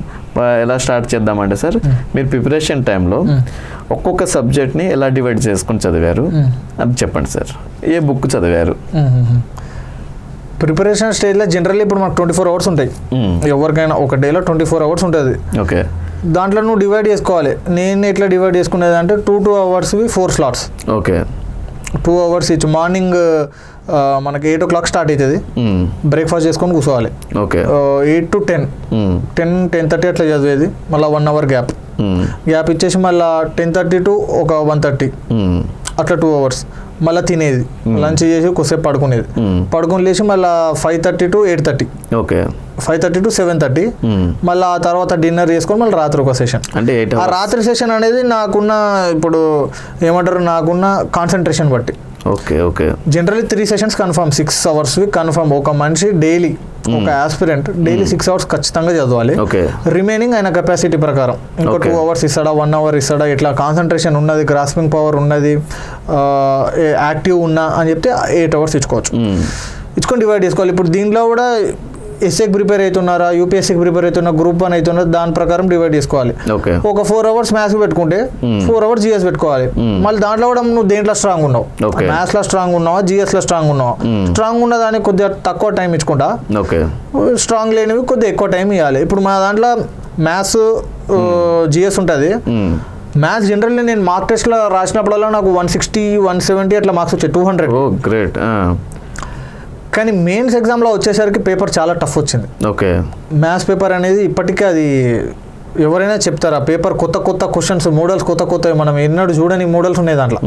ఎలా స్టార్ట్ చేద్దామంటే, సార్ మీరు ప్రిపరేషన్ టైంలో ఒక్కొక్క సబ్జెక్ట్ని ఎలా డివైడ్ చేసుకుని చదివారు అది చెప్పండి సార్. ఏ బుక్ చదివారు? ప్రిపరేషన్ స్టేజ్లో జనరల్లీ ఇప్పుడు మాకు 24 hours ఉంటాయి. ఎవరికైనా ఒక డేలో 24 hours ఉంటుంది. ఓకే, దాంట్లో నువ్వు డివైడ్ చేసుకోవాలి. నేను ఎట్లా డివైడ్ చేసుకునేది అంటే 2 hours 4 slots. ఓకే, 2 hours ఇచ్చి మార్నింగ్ మనకి 8 o'clock స్టార్ట్ అవుతుంది. బ్రేక్ఫాస్ట్ చేసుకొని కూర్చోవాలి. ఓకే, 8 to 10:30 అట్లా చదివేది. మళ్ళీ 1 hour గ్యాప్ ఇచ్చేసి మళ్ళీ 10:30 to 1:30 అట్లా 2 hours. మళ్ళీ తినేది, లంచ్ చేసి కొద్దిసేపు పడుకుని లేచి మళ్ళీ 5:30 to 8:30. Okay, 5:30 to 7:30. మళ్ళీ ఆ తర్వాత డిన్నర్ చేసుకొని మళ్ళీ రాత్రి ఒక సెషన్. అంటే ఆ రాత్రి సెషన్ అనేది నాకున్న ఇప్పుడు ఏమంటారు నాకున్న కాన్సన్ట్రేషన్ బట్టి. Okay, generally 3 sessions confirm, 6 hours confirm. ఒక మనిషి డైలీ, ఒక ఆస్పిరెంట్ డైలీ 6 hours ఖచ్చితంగా చదవాలి. రిమైనింగ్ ఆయన కెపాసిటీ ప్రకారం ఇంకో 2 hours ఇస్తాడా, 1 hour ఇస్తాడా, ఇట్లా కాన్సన్ట్రేషన్ ఉన్నది, గ్రాస్పింగ్ పవర్ ఉన్నది, యాక్టివ్ ఉన్నా అని చెప్తే 8 hours ఇచ్చుకొని డివైడ్ చేసుకోవాలి. ఇప్పుడు దీంట్లో కూడా ఎస్ఏకి ప్రిపేర్ అవుతున్నారా, యూపీఎస్సీకి ప్రిపేర్ అవుతున్నా, గ్రూప్ 1 అవుతున్నా, దాని ప్రకారం డివైడ్ చేసుకోవాలి. ఒక 4 hours మ్యాథ్స్ పెట్టుకుంటే 4 hours జిఎస్ పెట్టుకోవాలి. మళ్ళీ దాంట్లో కూడా నువ్వు దేంట్లో స్ట్రాంగ్ ఉన్నావు, మ్యాథ్స్ లో స్ట్రాంగ్ ఉన్నావా, జిఎస్ లో స్ట్రాంగ్ ఉన్నావా, స్ట్రాంగ్ ఉన్న దానికి కొద్దిగా తక్కువ టైం ఇచ్చుకుంటా, స్ట్రాంగ్ లేనివి కొద్దిగా ఎక్కువ టైం ఇవ్వాలి. ఇప్పుడు మా దాంట్లో మ్యాథ్స్ జిఎస్ ఉంటుంది. మ్యాథ్స్ జనరల్లీ నేను మార్క్ టెస్ట్లో రాసినప్పుడల్లా నాకు 160, 170 అట్లా మార్క్స్ వచ్చాయి, 200. గ్రేట్. కానీ మెయిన్స్ ఎగ్జామ్లో వచ్చేసరికి పేపర్ చాలా టఫ్ వచ్చింది. ఓకే, మ్యాథ్స్ పేపర్ అనేది ఇప్పటికీ అది ఎవరైనా చెప్తారు, ఆ పేపర్ కొత్త క్వశ్చన్స్, మోడల్స్ కొత్త మనం ఎన్నడూ చూడని మోడల్స్ ఉన్నాయి దాంట్లో.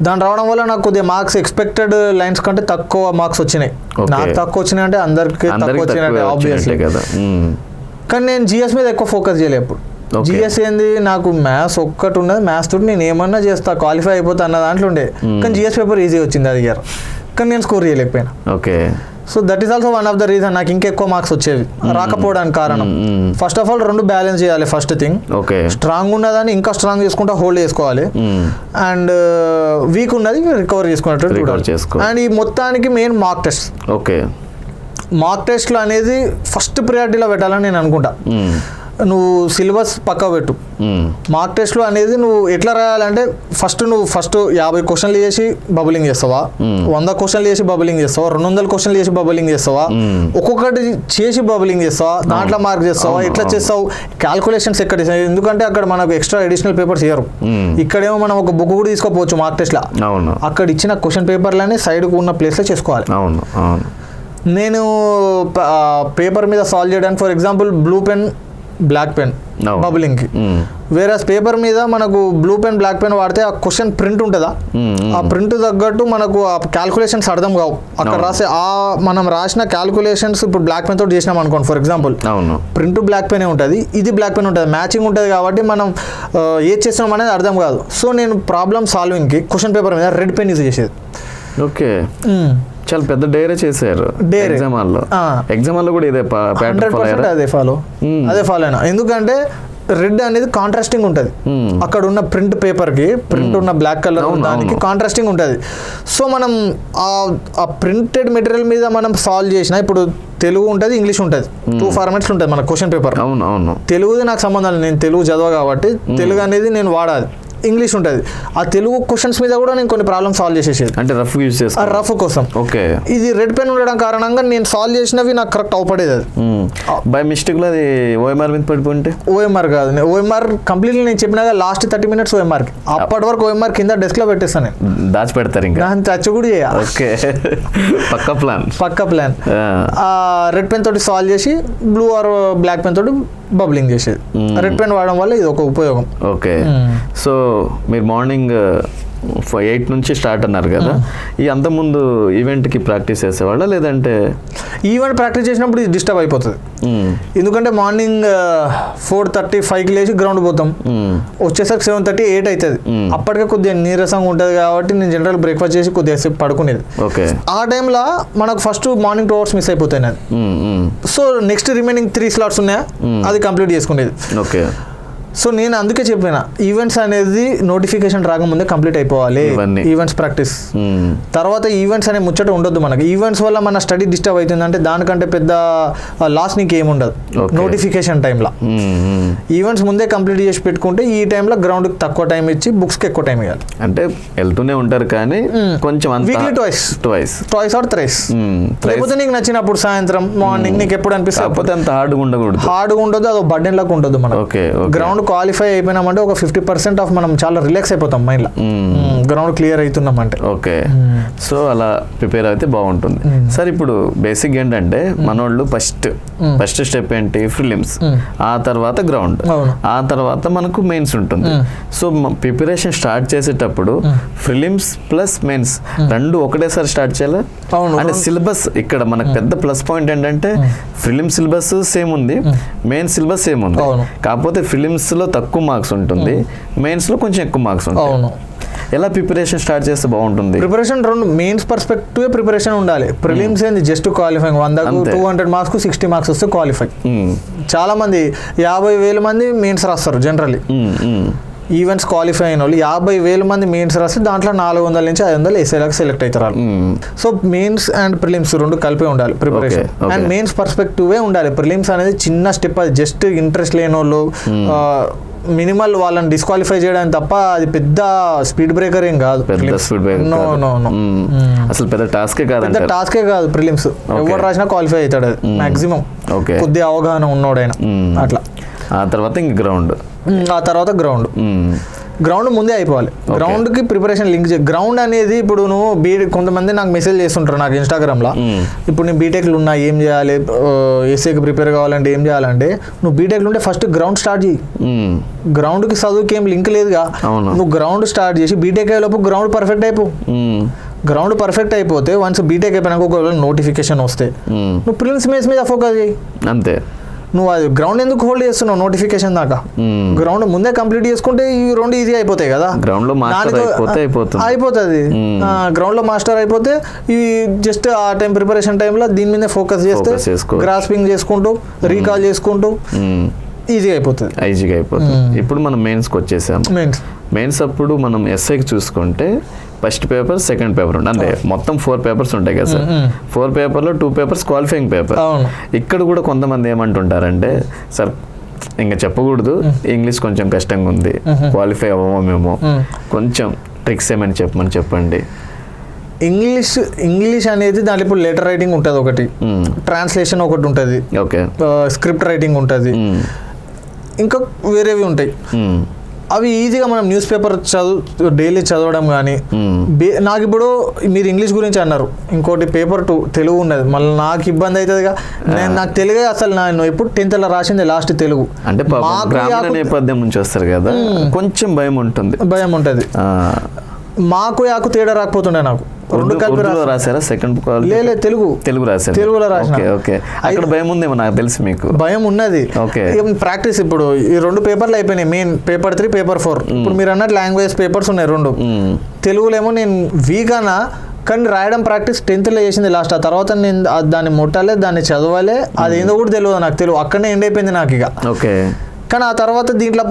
దాని రావడం వల్ల నాకు కొద్దిగా మార్క్స్ ఎక్స్పెక్టెడ్ లైన్స్ కంటే తక్కువ మార్క్స్ వచ్చినాయి. నాకు తక్కువ వచ్చినాయి అంటే అందరికి తక్కువ వచ్చినాయి ఆబ్వియస్లీ కదా. కానీ నేను జిఎస్ మీద ఎక్కువ ఫోకస్ చేయలేదు ఎప్పుడు. జిఎస్ ఏంది, నాకు మ్యాథ్స్ ఒక్కటి ఉన్నది, మ్యాథ్స్ తోటి నేను ఏమన్నా చేస్తా, క్వాలిఫై అయిపోతా అన్న దాంట్లో ఉండే. కానీ జిఎస్ పేపర్ ఈజీ వచ్చింది అది ఇయర్, కానీ నేను స్కోర్ చేయలేకపోయినా. Okay, so that is also one of the reason నాకు ఇంకా ఎక్కువ మార్క్స్ వచ్చేవి రాకపోవడానికి కారణం. ఫస్ట్ ఆఫ్ ఆల్ 2 బ్యాలెన్స్ చేయాలి. ఫస్ట్ థింగ్, స్ట్రాంగ్ ఉన్నదాన్ని ఇంకా స్ట్రాంగ్ చేసుకుంటా హోల్డ్ చేసుకోవాలి, అండ్ వీక్ ఉన్నది రికవర్ చేసుకున్నట్టు. అండ్ ఈ మొత్తానికి main mark test. Okay, mark టెస్ట్లు అనేది ఫస్ట్ ప్రియారిటీలో పెట్టాలని నేను అనుకుంటా. నువ్వు సిలబస్ పక్క పెట్టు. మార్క్ టెస్ట్లో అనేది నువ్వు ఎట్లా రాయాలంటే ఫస్ట్ 50 క్వశ్చన్లు చేసి బబులింగ్ చేస్తావా, 100 క్వశ్చన్లు చేసి బబులింగ్ చేస్తావా, 200 క్వశ్చన్లు చేసి బబులింగ్ చేస్తావా, ఒక్కొక్కటి చేసి బబులింగ్ చేస్తావా, దాంట్లో మార్క్ చేస్తావా, ఎట్లా చేస్తావు, క్యాల్కులేషన్స్ ఎక్కడ చేస్తావు. ఎందుకంటే అక్కడ మనకు ఎక్స్ట్రా అడిషనల్ పేపర్స్ ఇయ్యరు. ఇక్కడేమో మనం ఒక బుక్ కూడా తీసుకోపోవచ్చు మార్క్ టెస్ట్లో. అక్కడ ఇచ్చిన క్వశ్చన్ పేపర్లనే సైడ్కు ఉన్న ప్లేస్లో చేసుకోవాలి. నేను పేపర్ మీద సాల్వ్ చేయడానికి for example blue pen black pen బబులింగ్కి, వేరే పేపర్ మీద మనకు బ్లూ పెన్ బ్లాక్ పెన్ వాడితే ఆ క్వశ్చన్ ప్రింట్ ఉంటుందా, ఆ ప్రింట్ తగ్గట్టు మనకు ఆ క్యాల్కులేషన్స్ అర్థం కావు. అక్కడ రాసే మనం రాసిన క్యాల్కులేషన్స్ ఇప్పుడు బ్లాక్ పెన్ తోటి చేసినాం అనుకోండి for example, print black pen ఉంటుంది, ఇది బ్లాక్ పెన్ ఉంటుంది, మ్యాచింగ్ ఉంటుంది కాబట్టి మనం ఏది చేస్తున్నాం అనేది అర్థం కాదు. సో నేను ప్రాబ్లమ్ సాల్వింగ్కి క్వశ్చన్ పేపర్ మీద రెడ్ పెన్ యూజ్ చేసేది. ఓకే, చాలా పెద్ద డైరీ చేశారు ఎగ్జామ్ హాల్లో కూడా ఇదే 100% అదే ఫాలో అయినా. ఎందుకంటే రెడ్ అనేది కాంట్రాస్టింగ్ ఉంటుంది, అక్కడ ఉన్న ప్రింట్ పేపర్కి ప్రింట్ ఉన్న బ్లాక్ కలర్ దానికి కాంట్రాస్టింగ్ ఉంటుంది. సో మనం ఆ ప్రింటెడ్ మెటీరియల్ మీద మనం సాల్వ్ చేసిన, ఇప్పుడు తెలుగు ఉంటుంది, ఇంగ్లీష్ ఉంటుంది, 2 ఫార్మాట్స్ ఉంటుంది మన క్వశ్చన్ పేపర్. తెలుగుది నాకు సంబంధం లేదు, నేను తెలుగు చదవ కాబట్టి తెలుగు అనేది నేను వాడాలి. ఇంగ్లీష్ ఉంటుంది, ఆ తెలుగు క్వశ్చన్స్ మీద కూడా నేను కొన్ని ప్రాబ్లమ్స్ సాల్వ్ చేసేది, అంటే రఫ్ యూజ్ చేస్తా, రఫ్ కోసం. ఓకే, ఇది రెడ్ పెన్ ఉండడం కారణంగా నేను సాల్వ్ చేసినవి నాకు కరెక్ట్ అవపడేది. అది బై మిస్టేక్ లో అది ఓఎంఆర్ మీద పడిపోయింటే, ఓఎంఆర్ కాదు, ఓఎంఆర్ కంప్లీట్లీ నేను చెప్పినాక లాస్ట్ 30 minutes ఓఎంఆర్కి, అప్పటి వరకు ఓఎంఆర్ కింద డెస్క్ లో పెట్టేస్తాను నేను, దాచి పెడతారు ఇంకా టచ్ కూడా చేయాలి. ఓకే, పక్క ప్లాన్. రెడ్ పెన్ తోటి సాల్వ్ చేసి బ్లూ ఆర్ బ్లాక్ పెన్ తోటి బబ్లింగ్ చేసేది. రెడ్ పెన్ వాడడం వల్ల ఇది ఒక ఉపయోగం. ఓకే, సో మీరు మార్నింగ్ 8 నుంచి స్టార్ట్ అన్నారు కదా, ఈ అంతకుముందు ఈవెంట్కి ప్రాక్టీస్ చేసేవాళ్ళ లేదంటే? ఈవెంట్ ప్రాక్టీస్ చేసినప్పుడు ఇది డిస్టర్బ్ అయిపోతుంది. ఎందుకంటే మార్నింగ్ 4:35కి లేచి గ్రౌండ్ పోతాం, వచ్చేసరికి 7:30, 8 అవుతుంది. అప్పటికే కొద్దిగా నీరసంగా ఉంటుంది కాబట్టి నేను జనరల్ బ్రేక్ఫాస్ట్ చేసి కొద్దిగా సేపు పడుకునేది. ఆ టైంలో మనకు ఫస్ట్ మార్నింగ్ 2 hours మిస్ అయిపోతాయి నాది. సో నెక్స్ట్ రిమైనింగ్ 3 slots ఉన్నాయా, అది కంప్లీట్ చేసుకునేది. ఓకే, సో నేను అందుకే చెప్పిన ఈవెంట్స్ అనేది నోటిఫికేషన్ రాకముందే కంప్లీట్ అయిపోవాలి. ఈవెంట్స్ ప్రాక్టీస్ తర్వాత ఈవెంట్స్ అనే ముచ్చట ఉండొద్దు మనకి. ఈవెంట్స్ వల్ల మన స్టడీ డిస్టర్బ్ అవుతుందంటే దానికంటే పెద్ద లాస్ నీకు ఏముండదు నోటిఫికేషన్ టైంలో. ఈవెంట్స్ ముందే కంప్లీట్ చేసి పెట్టుకుంటే ఈ టైంలో గ్రౌండ్కి తక్కువ టైం ఇచ్చి బుక్స్కి ఎక్కువ టైం ఇవ్వాలి. అంటే వెళ్తూనే ఉంటారు కానీ కొంచెం వీక్లీ ట్వైస్ ఆర్ థ్రైస్, లేకపోతే నీకు నచ్చినప్పుడు సాయంత్రం మార్నింగ్ నీకు ఎప్పుడు అనిపిస్తే. అంత హార్డ్గా ఉండదు, అది బర్డెన్ లాగా ఉండదు మనకు. గ్రౌండ్ క్వాలిఫై అయిపోయినామంటే ఒక 50% ఆఫ్ మనం చాలా రిలాక్స్ అయిపోతాం మైండ్లో, గ్రౌండ్ క్లియర్ అవుతున్నాం అంటే. ఓకే, సో అలా ప్రిపేర్ అయితే బాగుంటుంది. సార్ ఇప్పుడు బేసిక్ ఏంటంటే మనోళ్ళు ఫస్ట్ స్టెప్ ఏంటి, ప్రిలిమ్స్, ఆ తర్వాత గ్రౌండ్, ఆ తర్వాత మనకు మెయిన్స్ ఉంటుంది. సో ప్రిపరేషన్ స్టార్ట్ చేసేటప్పుడు ప్రిలిమ్స్ ప్లస్ మెయిన్స్ రెండు ఒకటేసారి స్టార్ట్ చేయాలి. అంటే సిలబస్ ఇక్కడ మనకు పెద్ద ప్లస్ పాయింట్ ఏంటంటే ప్రిలిమ్స్ సిలబస్ సేమ్ ఉంది, మెయిన్ సిలబస్ సేమ్ ఉంది, కాకపోతే ప్రిలిమ్స్ లో తక్కువ మార్క్స్ ఉంటుంది, మెయిన్స్ లో కొంచెం ఎక్కువ మార్క్స్ ఉంటాయి. ఎలా ప్రిపరేషన్ స్టార్ట్ చేస్తే బాగుంటుంది? ప్రిపరేషన్ రెండు మెయిన్స్ పర్స్పెక్టివ్ ప్రిపరేషన్ ఉండాలి. ప్రిలిమ్స్ ఏంది జస్ట్ క్వాలిఫైయింగ్, 100కు 200 మార్క్స్ 60 మార్క్స్ వస్తే క్వాలిఫై. చాలా మంది 50,000 మంది మెయిన్స్ రాస్తారు జనరల్లీ. ఈవెంట్స్ క్వాలిఫై అయిన వాళ్ళు 50,000 మంది మెయిన్స్ రాస్తే దాంట్లో 400 నుంచి 500 ఎస్ఐలకు సెలెక్ట్ అవుతారు. సో మెయిన్స్ అండ్ ప్రిలిమ్స్ రెండు కలిపే ఉండాలి ప్రిపరేషన్. అండ్ మెయిన్స్ పర్స్పెక్టివే ఉండాలి. ప్రిలిమ్స్ అనేది చిన్న స్టెప్, అది జస్ట్ ఇంట్రెస్ట్ లేని వాళ్ళు మినిమల్ వాళ్ళని డిస్క్వాలిఫై చేయడానికి తప్ప అది పెద్ద స్పీడ్ బ్రేకర్ ఏం కాదు. అసలు పెద్ద టాస్కే కాదు ప్రిలిమ్స్. ఎవరు రాసినా క్వాలిఫై అవుతాడు అది మాక్సిమం, కొద్దిగా అవగాహన ఉన్నోడైనా. అట్లా ఆ తర్వాత ఇంక గ్రౌండ్ ముందే అయిపోవాలి. గ్రౌండ్కి ప్రిపరేషన్ లింక్ గ్రౌండ్ అనేది ఇప్పుడు నువ్వు కొంతమంది నాకు మెసేజ్ చేస్తుంటారు నాకు ఇన్స్టాగ్రామ్లో, ఇప్పుడు నేను బీటెక్లు ఉన్నా ఏం చేయాలి, ఎస్ఏకి ప్రిపేర్ కావాలంటే ఏం చేయాలంటే నువ్వు బీటెక్లు ఉంటే ఫస్ట్ గ్రౌండ్ స్టార్ట్ చేయి. గ్రౌండ్కి చదువుకి ఏం లింక్ లేదుగా, నువ్వు గ్రౌండ్ స్టార్ట్ చేసి బీటెక్ అయ్యేలోపు గ్రౌండ్ పర్ఫెక్ట్ అయిపో. గ్రౌండ్ పర్ఫెక్ట్ అయిపోతే వన్స్ బీటెక్ అయిపోయినాక ఒకవేళ నోటిఫికేషన్ వస్తే నువ్వు ప్రిలిమ్స్ మెయిన్స్ మీద ఫోకస్ చేయి. అంతే. నువ్వు అది గ్రౌండ్ ఎందుకు హోల్డ్ చేస్తున్నావు నోటిఫికేషన్ దాకా? గ్రౌండ్ ముందే కంప్లీట్ చేసుకుంటే ఈ రెండు ఈజీ అయిపోతాయి కదా. గ్రౌండ్ లో అయిపోతుంది. గ్రౌండ్ లో మాస్టర్ అయిపోతే ఈ జస్ట్ ఆ టైం ప్రిపరేషన్ టైంలో దీని మీద ఫోకస్ చేస్తే గ్రాస్పింగ్ చేసుకుంటూ రీకాల్ చేసుకుంటూ ఈజీగా అయిపోతుంది. ఇప్పుడు మనం మెయిన్స్కి వచ్చేసాం. మెయిన్స్ అప్పుడు మనం ఎస్ఐకి చూసుకుంటే ఫస్ట్ పేపర్, సెకండ్ పేపర్ ఉంటుంది, అంటే మొత్తం 4 పేపర్స్ ఉంటాయి కదా సార్. 4 పేపర్లో 2 పేపర్స్ క్వాలిఫైయింగ్ పేపర్. ఇక్కడ కూడా కొంతమంది ఏమంటుంటారంటే సార్ ఇంకా చెప్పకూడదు, ఇంగ్లీష్ కొంచెం కష్టంగా ఉంది, క్వాలిఫై అవ్వమేమో, కొంచెం ట్రిక్స్ ఏమైనా చెప్పండి. ఇంగ్లీష్ అనేది దాంట్లో ఇప్పుడు లెటర్ రైటింగ్ ఉంటుంది, ఒకటి ట్రాన్స్లేషన్ ఒకటి ఉంటుంది, ఓకే, స్క్రిప్ట్ రైటింగ్ ఉంటుంది, ఇంకా వేరేవి ఉంటాయి. అవి ఈజీగా మనం న్యూస్ పేపర్ డైలీ చదవడం కానీ. నాకు ఇప్పుడు మీరు ఇంగ్లీష్ గురించి అన్నారు, ఇంకోటి పేపర్ 2 తెలుగు ఉన్నది, మళ్ళీ నాకు ఇబ్బంది అవుతుందిగా. నాకు తెలుగే అసలు నేను ఎప్పుడు 10th రాసింది లాస్ట్ తెలుగు. అంటే గ్రామీణ నేపథ్యం నుంచి వస్తారు కదా, కొంచెం భయం ఉంటుంది. మాకు యాకు తేడా రాకపోతుండే నాకు. రెండు కలిపి రాసారా? సెకండ్ తెలుగు రాశారు. తెలుగులో రాసిన. ఓకే, అక్కడ భయం ఉందేమో నాకు తెలిసి. మీకు భయం ఉన్నది. ఓకే, ప్రాక్టీస్ ఇప్పుడు ఈ 2 పేపర్లు అయిపోయినాయి, మెయిన్ పేపర్ 3 పేపర్ 4. ఇప్పుడు మీరు అన్నట్టు లాంగ్వేజ్ పేపర్స్ ఉన్నాయి 2. తెలుగులో ఏమో నేను వీక్ అన్నా, కానీ రాయడం ప్రాక్టీస్ 10th చేసింది లాస్ట్. ఆ తర్వాత నేను దాన్ని ముట్టాలి, దాన్ని చదవాలి, అది ఏందో కూడా తెలియదు నాకు. తెలుగు అక్కడనే ఎండ్ అయిపోయింది నాకు ఇక. ఓకే, కానీ ఆ తర్వాత దీంట్లో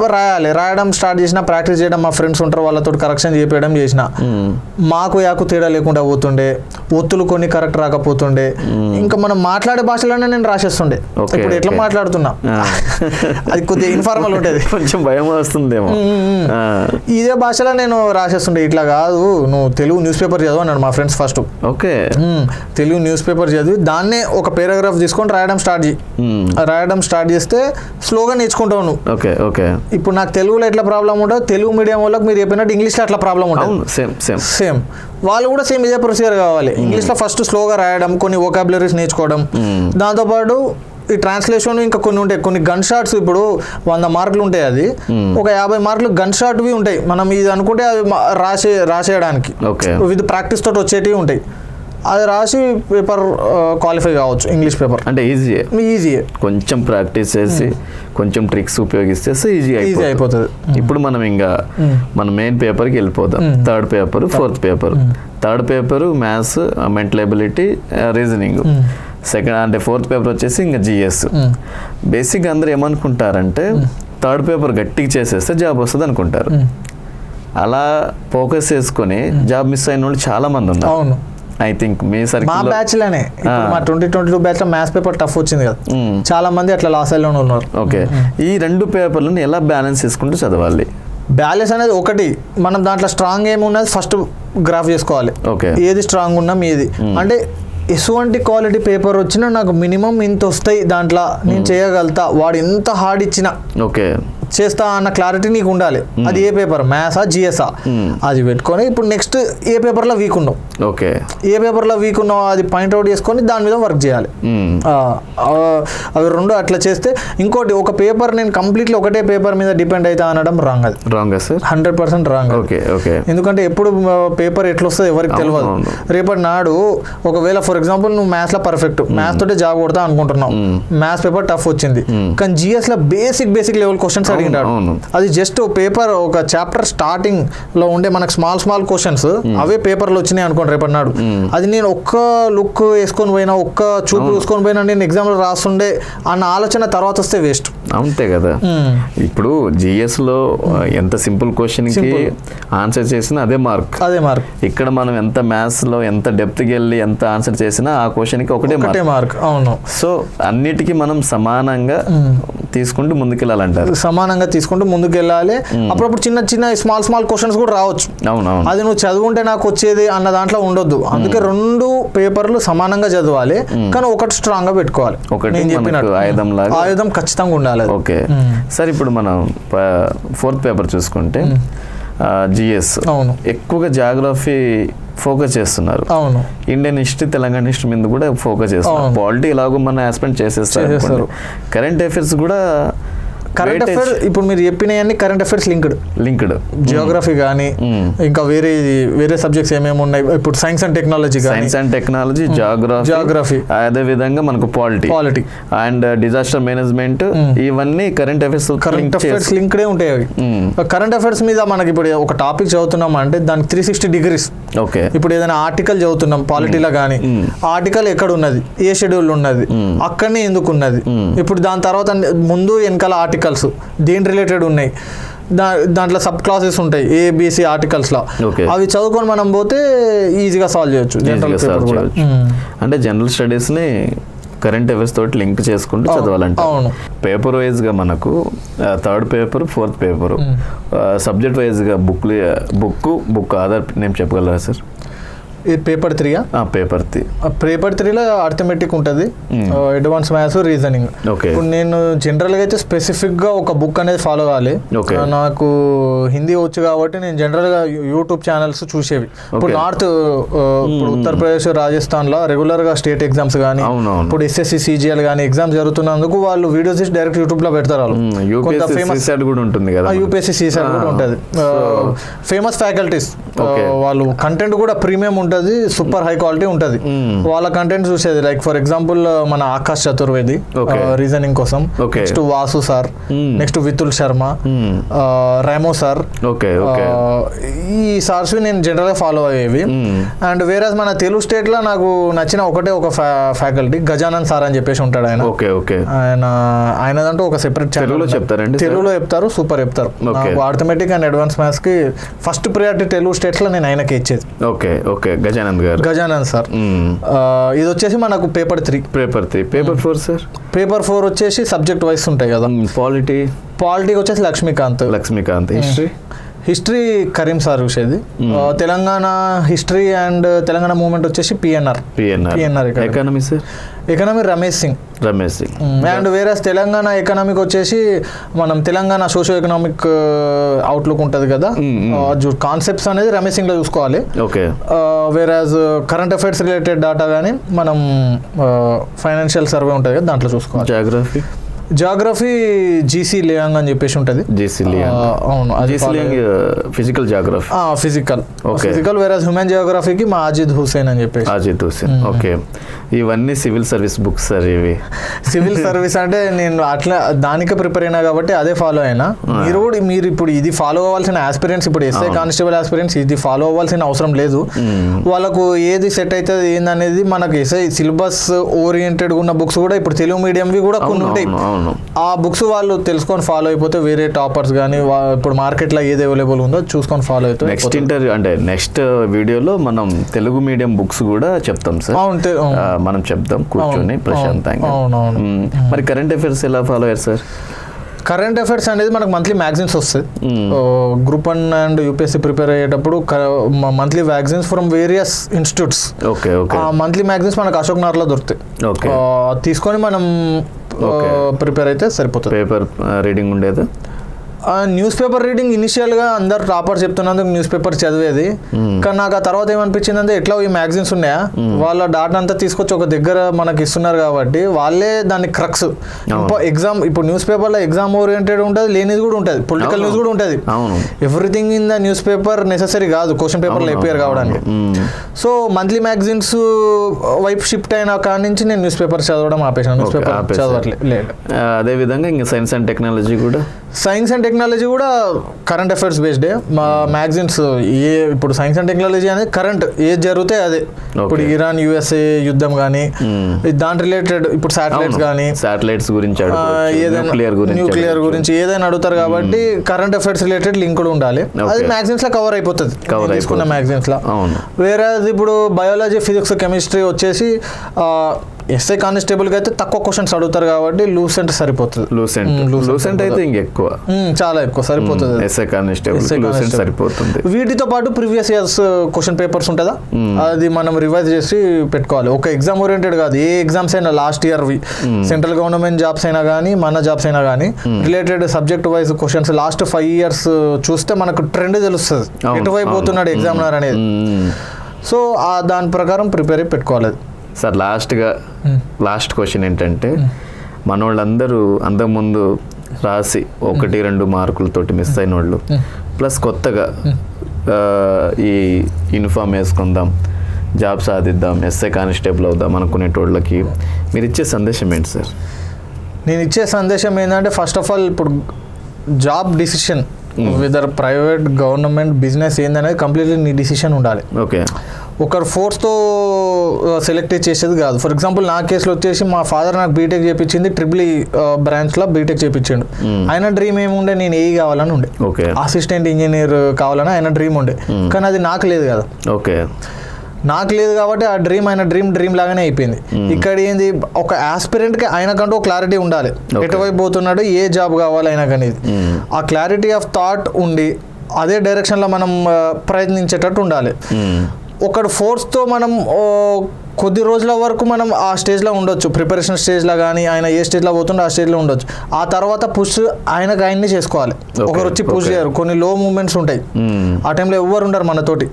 రాయడం స్టార్ట్ చేసిన, ప్రాక్టీస్ చేయడం, మా ఫ్రెండ్స్ ఉంటారు వాళ్ళతో కరెక్షన్ చేపించడం చేసిన. మాకు యాకు తేడా లేకుండా పోతుండే, ఒత్తులు కొన్ని కరెక్ట్ రాకపోతుండే. ఇంకా మనం మాట్లాడే భాషలోనే నేను రాసేస్తుండే. ఇప్పుడు ఎట్లా మాట్లాడుతున్నా అది కొద్దిగా ఇన్ఫార్మల్ ఉంటుంది, కొంచెం భయం వస్తుందేమో. ఇదే భాషలో నేను రాసేస్తుండే. ఇట్లా కాదు, నువ్వు తెలుగు న్యూస్ పేపర్ చదువు అన్నాడు మా friends first. Okay, Telugu news paper చదివి దాన్నే ఒక పారాగ్రాఫ్ తీసుకొని రాయడం స్టార్ట్ చేస్తే స్లోగా నేర్చుకుంటావు. ఓకే ఓకే, ఇప్పుడు నాకు తెలుగులో ఎట్లా ప్రాబ్లం ఉండదు, తెలుగు మీడియం వాళ్ళకి మీరు చెప్పినట్టు ఇంగ్లీష్లో అట్లా ప్రాబ్లం ఉంటుంది. సేమ్ వాళ్ళు కూడా సేమ్ ఇదే ప్రొసీజర్ కావాలి. ఇంగ్లీష్లో ఫస్ట్ స్లోగా రాయడం, కొన్ని వొకాబులరీస్ నేర్చుకోవడం, దాంతోపాటు ఈ ట్రాన్స్లేషన్ ఇంకా కొన్ని ఉంటాయి. కొన్ని గన్ షాట్స్ ఇప్పుడు 100 మార్కులు ఉంటాయి, అది ఒక 50 మార్కులు గన్ షాట్వి ఉంటాయి. మనం ఇది అనుకుంటే అది రాసేయడానికి విత్ ప్రాక్టీస్ తోటి వచ్చేటివి ఉంటాయి. అది రాసి పేపర్ క్వాలిఫై కావచ్చు. ఇంగ్లీష్ పేపర్ అంటే ఈజీయే కొంచెం ప్రాక్టీస్ చేసి కొంచెం ట్రిక్స్ ఉపయోగిస్తే ఈజీ అయిపోతుంది. ఇప్పుడు మనం ఇంకా మన మెయిన్ పేపర్కి వెళ్ళిపోదాం. Third paper, fourth paper. Third paper maths, mental ability, reasoning. Second అంటే ఫోర్త్ పేపర్ వచ్చేసి ఇంకా జిఎస్. బేసిక్గా అందరూ ఏమనుకుంటారంటే థర్డ్ పేపర్ గట్టిగా చేసేస్తే జాబ్ వస్తుంది అనుకుంటారు. అలా ఫోకస్ చేసుకొని జాబ్ మిస్ అయిన వాళ్ళు చాలా మంది ఉన్నారు. ఐ థింక్ మీ మా బ్యాచ్ లోనే మా 2022 బ్యాచ్ లో మ్యాథ్స్ పేపర్ టఫ్ వచ్చింది కదా, చాలా మంది అట్లా లాస్ అయ్యేలో ఉన్నారు. ఓకే, ఈ 2 పేపర్లను ఎలా బ్యాలెన్స్ చేసుకుంటూ చదవాలి? బ్యాలెన్స్ అనేది ఒకటి, మనం దాంట్లో స్ట్రాంగ్ ఏమున్నది ఫస్ట్ గ్రాఫ్ చేసుకోవాలి. ఓకే, ఏది స్ట్రాంగ్ ఉన్నాం ఏది అంటే ఎటువంటి క్వాలిటీ పేపర్ వచ్చినా నాకు మినిమం ఇంత వస్తాయి, దాంట్లో నేను చేయగలుగుతా, వాడు ఎంత హార్డ్ ఇచ్చినా ఓకే చేస్తా అన్న క్లారిటీ నీకు ఉండాలి. అది ఏ పేపర్, మ్యాథ్సా జిఎస్ఆ, అది పెట్టుకొని ఇప్పుడు నెక్స్ట్ ఏ పేపర్లో వీక్ ఉన్నావు, ఓకే ఏ పేపర్లో వీక్ ఉన్నావు అది పాయింట్అవుట్ చేసుకొని దాని మీద వర్క్ చేయాలి. అవి 2 అట్లా చేస్తే. ఇంకోటి, ఒక పేపర్ నేను కంప్లీట్లీ ఒకటే పేపర్ మీద డిపెండ్ అవుతా అనడం రాంగ్. అది wrong sir, 100% wrong. Okay okay, ఎందుకంటే ఎప్పుడు పేపర్ ఎట్లా వస్తుంది ఎవరికి తెలియదు. రేపటి నాడు ఒకవేళ ఫర్ ఎగ్జాంపుల్ నువ్వు మ్యాథ్స్లో పర్ఫెక్ట్, మ్యాథ్స్ తోటే జాబ్ కొడతా అనుకుంటున్నావు, మ్యాథ్స్ పేపర్ టఫ్ వచ్చింది, కానీ జిఎస్లో బేసిక్ లెవెల్ క్వశ్చన్స్ అడిగినాడు. అది జస్ట్ పేపర్ ఒక చాప్టర్ స్టార్టింగ్ లో ఉండే మనకు స్మాల్ క్వశ్చన్స్ అవే పేపర్లో వచ్చినాయి అనుకోండి రేపటి నాడు. అది నేను ఒక్క లుక్ వేసుకొని పోయినా, ఒక్క చూపు చూసుకొని పోయినా నేను ఎగ్జామ్లో రాస్తుండే అన్న ఆలోచన తర్వాత వస్తే వేస్ట్. అంతే కదా. ఇప్పుడు జిఎస్ లో ఎంత సింపుల్ క్వశ్చన్ కి ఆన్సర్ చేసినా అదే మార్క్. ఇక్కడ మనం ఎంత మ్యాథ్స్ లో ఎంత డెప్త్ కి వెళ్ళి ఎంత ఆన్సర్ చేసినా ఆ క్వశ్చన్ కి ఒకటే మార్క్. అవును. సో అన్నిటికీ మనం సమానంగా తీసుకుంటూ ముందుకెళ్ళాలంటారు. సమానంగా తీసుకుంటూ ముందుకెళ్ళాలి. అప్పుడప్పుడు చిన్న స్మాల్ క్వశ్చన్స్ కూడా రావచ్చు. అవునవును. అది నువ్వు చదువుంటే నాకు వచ్చేది అన్న దాంట్లో ఉండొద్దు. అందుకే 2 పేపర్లు సమానంగా చదవాలి, కానీ ఒకటి స్ట్రాంగ్ గా పెట్టుకోవాలి. ఆయుధం ఖచ్చితంగా ఉండాలి. ఓకే సార్, ఇప్పుడు మనం 4th పేపర్ చూసుకుంటే జిఎస్ ఎక్కువగా జాగ్రఫీ ఫోకస్ చేస్తున్నారు. అవును. ఇండియన్ హిస్టరీ, తెలంగాణ హిస్టరీ మీద కూడా ఫోకస్ చేస్తున్నారు. పాలిటీ ఎలాగో మన ఆస్పెక్ట్ చేసేస్తారు. కరెంట్ అఫైర్స్ కూడా కరెంట్ అఫైర్స్ ఇప్పుడు మీరు చెప్పినవన్నీ కరెంట్ అఫైర్స్ లింక్డ్ జియోగ్రఫీ కానీ ఇంకా వేరే సబ్జెక్ట్స్ ఏమేమి ఉన్నాయి. ఇప్పుడు సైన్స్ అండ్ టెక్నాలజీ, జియోగ్రఫీ, అదే విధంగా మనకు పాలిటీ అండ్ డిజాస్టర్ మేనేజ్మెంట్, ఇవన్నీ కరెంట్ అఫైర్స్ లింక్డే ఉంటాయి. అవి కరెంట్ అఫైర్స్ మీద మనకి ఇప్పుడు ఒక టాపిక్ చదువుతున్నాం అంటే దానికి 360 degrees. ఓకే, ఇప్పుడు ఏదైనా ఆర్టికల్ చదువుతున్నాం పాలిటీలో కానీ, ఆర్టికల్ ఎక్కడ ఉన్నది, ఏ షెడ్యూల్ ఉన్నది, అక్కడనే ఎందుకు ఉన్నది, ఇప్పుడు దాని తర్వాత ముందు వెనకాల ఆర్టికల్స్ దేని రిలేటెడ్ ఉన్నాయి, దాంట్లో సబ్ క్లాసెస్ ఉంటాయి ఏబిసి ఆర్టికల్స్లో. అవి చదువుకొని మనం పోతే ఈజీగా సాల్వ్ చేయొచ్చు. అంటే జనరల్ స్టడీస్ని కరెంట్ అఫైర్స్ తోటి లింక్ చేసుకుంటూ చదవాలంటే. అవును. పేపర్ వైజ్గా మనకు third paper, fourth paper, subject వైజ్గా బుక్ ఆధార్ నేమ్ చెప్పగలరా సార్? ఇది పేపర్ 3. పేపర్ 3. పేపర్ 3లో అర్థమెటిక్ ఉంటుంది, అడ్వాన్స్ మ్యాథ్స్, రీజనింగ్. ఇప్పుడు నేను జనరల్గా అయితే స్పెసిఫిక్గా ఒక బుక్ అనేది ఫాలో అవ్వాలి. నాకు హిందీ వచ్చు కాబట్టి నేను జనరల్గా యూట్యూబ్ ఛానల్స్ చూసేవి. ఇప్పుడు నార్త్, ఇప్పుడు ఉత్తరప్రదేశ్, రాజస్థాన్లో రెగ్యులర్గా స్టేట్ ఎగ్జామ్స్ కానీ, ఇప్పుడు ఎస్ఎస్సి, సిజిఎల్ కానీ ఎగ్జామ్స్ జరుగుతున్నందుకు వాళ్ళు వీడియోస్ తీసి డైరెక్ట్ యూట్యూబ్లో పెడతారు. వాళ్ళు ఫేమస్ కూడా ఉంటుంది కదా, యూపీఎస్సీ సీసెట్ కూడా ఉంటుంది. ఫేమస్ ఫ్యాకల్టీస్ వాళ్ళు కంటెంట్ కూడా ప్రీమియం ఉంటుంది, సూపర్ హై క్వాలిటీ ఉంటుంది. వాళ్ళ కంటెంట్ చూసేది లైక్ ఫర్ ఎగ్జాంపుల్ మన ఆకాష్ చతుర్వేది రీజనింగ్ కోసం, next Vasu sir, next Vitul Sharma, Remo sir, ఈ సార్స్ నేను జనరల్ గా ఫాలో అయ్యేవి. అండ్ వేరే మన తెలుగు స్టేట్ లో నాకు నచ్చిన ఒక ఫ్యాకల్టీ గజానన్ సార్ అని చెప్పేసి ఉంటాడు. ఆయనదంటూ ఒక సెపరేట్ ఛానల్ తెలుగులో చెప్తారు, సూపర్ చెప్తారు. అర్థమెటిక్ అండ్ అడ్వాన్స్ మ్యాథ్స్ కి ఫస్ట్ ప్రియారిటీ తెలుగు స్టేట్స్ లో నేను ఆయనకి ఇచ్చేది. గజానంద్ సార్. ఇది వచ్చేసి మనకు పేపర్ 3. Paper 4 sir? పేపర్ 4 వచ్చేసి సబ్జెక్ట్ వైస్ ఉంటాయి కదా. పాలిటీ వచ్చేసి లక్ష్మీకాంత్. హిస్టరీ కరీం సార్ చూసేది. Telangana history and Telangana movement వచ్చేసి PNR. Economy Ramesh Singh. And వేరే తెలంగాణ ఎకనామిక్ వచ్చేసి మనం తెలంగాణ సోషో ఎకనామిక్ అవుట్లుక్ ఉంటుంది కదా, కాన్సెప్ట్స్ అనేది రమేష్ సింగ్ లో చూసుకోవాలి. వేరాజ్ కరెంట్ అఫైర్స్ రిలేటెడ్ డాటా కానీ మనం ఫైనాన్షియల్ సర్వే ఉంటుంది కదా దాంట్లో చూసుకోవాలి. జాగ్రఫీ జీసీ లియాంగ్ అని చెప్పేసి ఉంటుంది. అవును, ఫిజికల్ జాగ్రఫీ. ఫిజికల్ వేరే హ్యూమన్ జియోగ్రఫీకి మా అజిద్ హుసేన్ అని చెప్పేసి. ఓకే, ఇవన్నీ సివిల్ సర్వీస్ బుక్స్ సార్. ఇవి సివిల్ సర్వీస్ అంటే నేను అట్లా దానికే ప్రిపేర్ అయినా కాబట్టి అదే ఫాలో అయినా. మీరు ఇప్పుడు ఇది ఫాలో అవ్వాల్సిన ఆస్పిరెంట్స్, ఇప్పుడు ఎస్ఐ కానిస్టేబుల్ ఆస్పిరెంట్స్ ఇది ఫాలో అవ్వాల్సిన అవసరం లేదు. వాళ్ళకు ఏది సెట్ అవుతుంది ఏందనేది మనకు ఎస్ఐ సిలబస్ ఓరియంటెడ్ ఉన్న బుక్స్ కూడా ఇప్పుడు తెలుగు మీడియంవి కూడా కొన్ని ఉంటాయి. ఆ బుక్స్ వాళ్ళు తెలుసుకొని ఫాలో అయిపోతే వేరే టాపర్స్ కానీ ఇప్పుడు మార్కెట్లో ఏది అవైలబుల్ ఉందో చూసుకొని ఫాలో అవుతుంది. నెక్స్ట్ వీడియోలో మనం తెలుగు మీడియం బుక్స్ కూడా చెప్తాం సార్. మనం చెప్తాం కూర్చొని ప్రశాంతంగా. మరి కరెంట్ అఫైర్స్ ఎలా ఫాలో అయ్యారు సార్? కరెంట్ అఫైర్స్ అనేది మనకు మంత్లీ మ్యాగజైన్స్ వస్తాయి. గ్రూప్ 1 అండ్ యూపీఎస్సీ ప్రిపేర్ అయ్యేటప్పుడు monthly magazines from various institutes. Monthly magazines మనకు అశోక్ నగర్లో దొరుకుతాయి. తీసుకొని మనం ప్రిపేర్ అయితే సరిపోతుంది. పేపర్ రీడింగ్ ఉండేది. న్యూస్ పేపర్ రీడింగ్ ఇనిషియల్గా అందరు టాపర్ చెప్తున్నందుకు న్యూస్ పేపర్ చదివేది. కానీ నాకు ఆ తర్వాత ఏమనిపించింది అంటే ఎట్లా ఈ మ్యాగజైన్స్ ఉన్నాయా, వాళ్ళ డాటా అంతా తీసుకొచ్చి ఒక దగ్గర మనకి ఇస్తున్నారు కాబట్టి వాళ్ళే దాన్ని క్రక్స్. ఎగ్జామ్ ఇప్పుడు న్యూస్ పేపర్లో ఎగ్జామ్ ఓరియంటెడ్ ఉంటుంది, లేనిది కూడా ఉంటుంది, పొలిటికల్ న్యూస్ కూడా ఉంటుంది. Everything in the news paper necessary కాదు క్వశ్చన్ పేపర్లో ఎపియర్ కావడానికి. సో మంత్లీ మ్యాగజైన్స్ వైపు షిఫ్ట్ అయిన కాడి నుంచి నేను న్యూస్ పేపర్ చదవడం ఆపేసాను. న్యూస్ పేపర్ చదవట్లేదు. అదేవిధంగా ఇంకా సైన్స్ అండ్ టెక్నాలజీ టెక్నాలజీ కూడా కరెంట్ అఫైర్స్ బేస్డే. మా మ్యాగజైన్స్ ఇప్పుడు సైన్స్ అండ్ టెక్నాలజీ అనేది కరెంట్ ఏది జరిగితే అదే. ఇప్పుడు ఇరాన్ యుఎస్ఏ యుద్ధం కానీ దాని రిలేటెడ్ ఇప్పుడు శాటిలైట్స్ గురించి న్యూక్లియర్ గురించి ఏదైనా అడుగుతారు కాబట్టి కరెంట్ అఫైర్స్ రిలేటెడ్ లింక్ కూడా ఉండాలి. అది మ్యాగజైన్స్ లో కవర్ అయిపోతుంది తీసుకున్న మ్యాగజైన్స్ లో. వేరే ఇప్పుడు బయాలజీ, ఫిజిక్స్, కెమిస్ట్రీ వచ్చేసి ఎస్ఐ కానిస్టేబుల్కి అయితే తక్కువ క్వశ్చన్స్ అడుగుతారు కాబట్టి లూసెంట్ సరిపోతుంది. లూసెంట్ అయితే ఇంకెక్కువ, చాలా ఎక్కువ సరిపోతుంది. ఎస్ఐ కానిస్టేబుల్ సరిపోతుంది. వీటితో పాటు ప్రీవియస్ ఇయర్స్ క్వశ్చన్ పేపర్స్ ఉంటుందా, అది మనం రివైజ్ చేసి పెట్టుకోవాలి. ఒక ఎగ్జామ్ ఓరియంటెడ్ కాదు, ఏ ఎగ్జామ్స్ అయినా last year central government jobs అయినా కానీ మన జాబ్స్ అయినా కానీ related subject wise questions last 5 years చూస్తే మనకు ట్రెండ్ తెలుస్తుంది ఎటువైపు పోతున్నాడు ఎగ్జామినర్ అనేది. సో దాని ప్రకారం ప్రిపేర్ అయి పెట్టుకోవాలి. సార్ లాస్ట్ క్వశ్చన్ ఏంటంటే, మన వాళ్ళందరూ అంతకుముందు రాసి 1-2 మార్కులతోటి మిస్ అయిన వాళ్ళు ప్లస్ కొత్తగా ఈ యూనిఫామ్ వేసుకుందాం, జాబ్ సాధిద్దాం, ఎస్ఐ కానిస్టేబుల్ అవుదాం అనుకునేటోళ్ళకి మీరు ఇచ్చే సందేశం ఏంటి సార్? నేను ఇచ్చే సందేశం ఏంటంటే, ఫస్ట్ ఆఫ్ ఆల్ ఇప్పుడు job decision whether private, government, business ఏందనేది కంప్లీట్లీ నీ డిసిషన్ ఉండాలి. ఓకే, ఒకరు ఫోర్స్తో సెలెక్ట్ చేసేది కాదు. ఫర్ ఎగ్జాంపుల్ నా కేసులో వచ్చేసి మా ఫాదర్ నాకు బీటెక్ చేయించింది, ట్రిపుల్ బ్రాంచ్లో బీటెక్ చేయించిండు. ఆయన డ్రీమ్ ఏముండే, నేను ఏఈ కావాలని ఉండే, అసిస్టెంట్ ఇంజనీర్ కావాలని ఆయన డ్రీమ్ ఉండే. కానీ అది నాకు లేదు కదా. ఓకే, నాకు లేదు కాబట్టి ఆ డ్రీమ్ ఆయన డ్రీమ్ లాగానే అయిపోయింది. ఇక్కడ ఏంది, ఒక ఆస్పిరెంట్కి ఆయనకంటూ క్లారిటీ ఉండాలి, ఎటువైపు పోతున్నాడు, ఏ జాబ్ కావాలి ఆయనకని. ఆ క్లారిటీ ఆఫ్ థాట్ ఉండి అదే డైరెక్షన్లో మనం ప్రయత్నించేటట్టు ఉండాలి. ఒకడు ఫోర్స్తో మనం కొద్ది రోజుల వరకు మనం ఆ స్టేజ్లో ఉండొచ్చు, ప్రిపరేషన్ స్టేజ్లో కానీ ఆయన ఏ స్టేజ్లో పోతుండో ఆ స్టేజ్లో ఉండొచ్చు. ఆ తర్వాత పుష్ ఆయన్ని చేసుకోవాలి. ఒకరు వచ్చి పుష్ చేయరు. కొన్ని లో మూమెంట్స్ ఉంటాయి, ఆ టైంలో ఎవ్వరు ఉండరు మనతోటి,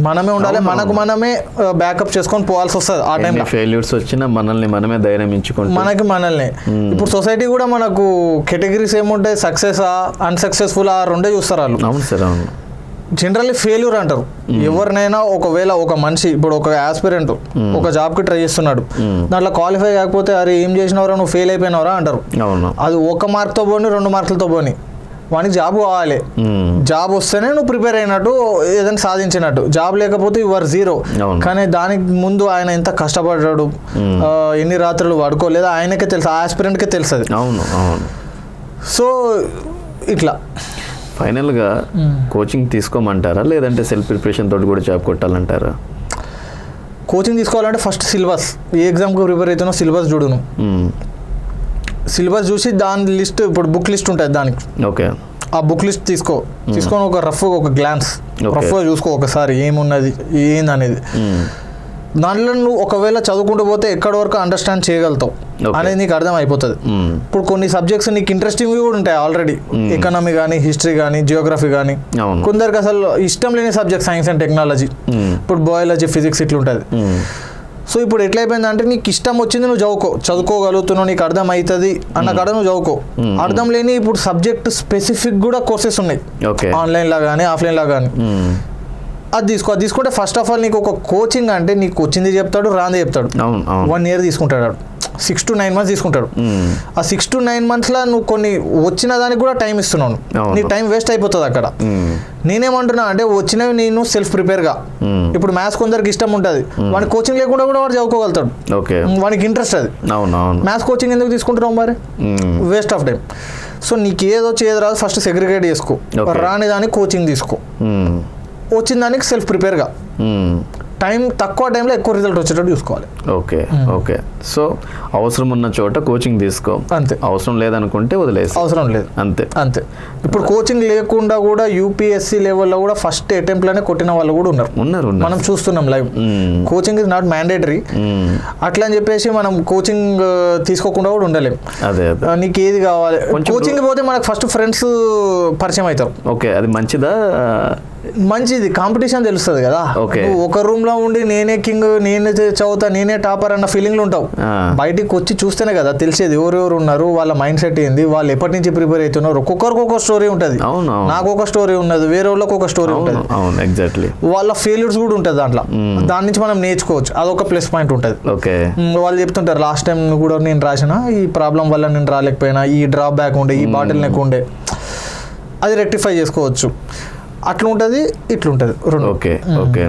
మనమే ఉండాలి. మనమే బ్యాకప్ చేసుకొని పోవాల్సి వస్తుంది. ఆ టైంలో ఫెయిల్యూర్స్ వచ్చినా మనల్ని ధైర్యం ఇచ్చుకుంటాం, మనల్ని. ఇప్పుడు సొసైటీ కూడా మనకు కేటగిరీస్ ఏముంటాయి, సక్సెస్ అన్సక్సెస్ఫుల్ ఆ రెండే చూస్తారు వాళ్ళు. అవును సార్, అవును. జనరల్లీ ఫెయిల్యూర్ అంటారు ఎవరినైనా. ఒకవేళ ఒక మనిషి ఇప్పుడు ఒక ఆస్పిరెంట్ ఒక జాబ్కి ట్రై చేస్తున్నాడు, దాంట్లో క్వాలిఫై కాకపోతే అరే ఏం చేసినవరా నువ్వు ఫెయిల్ అయిపోయినవరా అంటారు. అది 1 మార్క్తో పోని 2 మార్కులతో పోని, వానికి జాబ్ కావాలి. జాబ్ వస్తేనే నువ్వు ప్రిపేర్ అయినట్టు, ఏదైనా సాధించినట్టు. జాబ్ లేకపోతే యువర్ జీరో. కానీ దానికి ముందు ఆయన ఎంత కష్టపడ్డాడు, ఎన్ని రాత్రులు పడుకోలేదు ఆయనకే తెలుసు, ఆ ఆస్పిరెంట్కే తెలుస్తుంది. అవును అవును. సో ఇట్లా ఫైనల్గా కోచింగ్ తీసుకోమంటారా, లేదంటే సెల్ఫ్ ప్రిపరేషన్ తోటి కూడా జాబ్ కొట్టాలంటారా? కోచింగ్ తీసుకోవాలంటే ఫస్ట్ సిలబస్, ఏ ఎగ్జామ్కి ప్రిపేర్ అవుతున్నా సిలబస్ చూడును. సిలబస్ చూసి దాని లిస్ట్, ఇప్పుడు బుక్ లిస్ట్ ఉంటుంది దానికి, ఓకే, ఆ బుక్ లిస్ట్ తీసుకొని ఒక గ్లాన్స్ రఫ్గా చూసుకో ఒకసారి ఏమున్నది ఏందనేది. దాంట్లో నువ్వు ఒకవేళ చదువుకుంటూ పోతే ఎక్కడి వరకు అండర్స్టాండ్ చేయగలుగుతావు అనేది నీకు అర్థం అయిపోతుంది. ఇప్పుడు కొన్ని సబ్జెక్ట్స్ నీకు ఇంట్రెస్టింగ్ కూడా ఉంటాయి ఆల్రెడీ, ఎకనామీ కానీ, హిస్టరీ కానీ, జియోగ్రఫీ కానీ. కొందరికి అసలు ఇష్టం లేని సబ్జెక్ట్ సైన్స్ అండ్ టెక్నాలజీ, ఇప్పుడు బయాలజీ, ఫిజిక్స్ ఇట్లా ఉంటుంది. సో ఇప్పుడు ఎట్లయిపోయిందంటే నీకు ఇష్టం వచ్చింది నువ్వు చదువుకోగలుగుతున్నావు, నీకు అర్థం అవుతుంది అన్న కాడ నువ్వు చదువుకో. అర్థం లేని ఇప్పుడు సబ్జెక్ట్ స్పెసిఫిక్ కూడా కోర్సెస్ ఉన్నాయి, ఆన్లైన్లో కానీ ఆఫ్లైన్లో కానీ. అది తీసుకుంటే ఫస్ట్ ఆఫ్ ఆల్ నీకు ఒక కోచింగ్ అంటే నీకు వచ్చింది చెప్తాడు, రాంది చెప్తాడు. 1 year తీసుకుంటాడు, 6 to 9 months తీసుకుంటాడు. ఆ 6 to 9 monthsలో నువ్వు కొన్ని వచ్చిన దానికి కూడా టైం ఇస్తున్నావు, నీ టైం వేస్ట్ అయిపోతుంది అక్కడ. నేనేమంటున్నా అంటే వచ్చినవి నేను సెల్ఫ్ ప్రిపేర్గా. ఇప్పుడు మ్యాథ్స్ కొందరికి ఇష్టం ఉంటుంది, వాడికి కోచింగ్ లేకుండా కూడా వాడు చదువుకోగలుగుతాడు, వానికి ఇంట్రెస్ట్ అది. మ్యాథ్స్ కోచింగ్ ఎందుకు తీసుకుంటున్నావు మరి, వేస్ట్ ఆఫ్ టైం. సో నీకు ఏదొచ్చి ఏది రాదు ఫస్ట్ సెగ్రిగేట్ చేసుకో, రాని దానికి కోచింగ్ తీసుకో, వచ్చిన దానికి సెల్ఫ్ ప్రిపేర్గా. తక్కువ టైంలో ఎక్కువ రిజల్ట్ వచ్చేటట్టు చూసుకోవాలి. ఓకే. సో అవసరం ఉన్న చోట కోచింగ్ తీసుకో, అంతే. అవసరం లేదనుకుంటే వదిలేసి, అవసరం లేదు, అంతే. ఇప్పుడు కోచింగ్ లేకుండా కూడా యూపీఎస్సీ లెవెల్లో కూడా ఫస్ట్ అటెంప్ట్లోనే కొట్టిన వాళ్ళు కూడా ఉన్నారు, మనం చూస్తున్నాం live. Coaching is not mandatory, అట్లా అని చెప్పేసి మనం కోచింగ్ తీసుకోకుండా కూడా ఉండలేం. నీకు ఏది కావాలి, కోచింగ్ పోతే మనకు ఫస్ట్ ఫ్రెండ్స్ పరిచయం అవుతారు. ఓకే, అది మంచిది, కాంపిటీషన్ తెలుస్తుంది కదా. ఒక రూమ్ లో ఉండి నేనే కింగ్, నేనే చదువుతా, నేనే టాపర్ అన్న ఫీలింగ్ ఉంటావు. బయటికి వచ్చి చూస్తేనే కదా తెలిసేది ఎవరెవరు ఉన్నారు, వాళ్ళ మైండ్ సెట్ ఏంది, వాళ్ళు ఎప్పటి నుంచి ప్రిపేర్ అవుతున్నారు. ఒక్కొక్కరికి ఒక స్టోరీ ఉంటుంది, నాకు ఒక స్టోరీ ఉన్నది, వేరే వాళ్ళకి ఒక స్టోరీ ఉంటుంది, వాళ్ళ ఫెయిల్యూర్స్ కూడా ఉంటుంది దాంట్లో. దాని నుంచి మనం నేర్చుకోవచ్చు, అదొక ప్లస్ పాయింట్ ఉంటుంది. వాళ్ళు చెప్తుంటారు లాస్ట్ టైం కూడా నేను రాసిన ఈ ప్రాబ్లం వల్ల నేను రాలేకపోయినా, ఈ డ్రాప్ బ్యాక్ ఉండే, ఈ బాటిల్ నెక్ ఉండే, అది రెక్టిఫై చేసుకోవచ్చు. అట్లా ఉంటుంది, ఇట్లుంటుంది. ఓకే.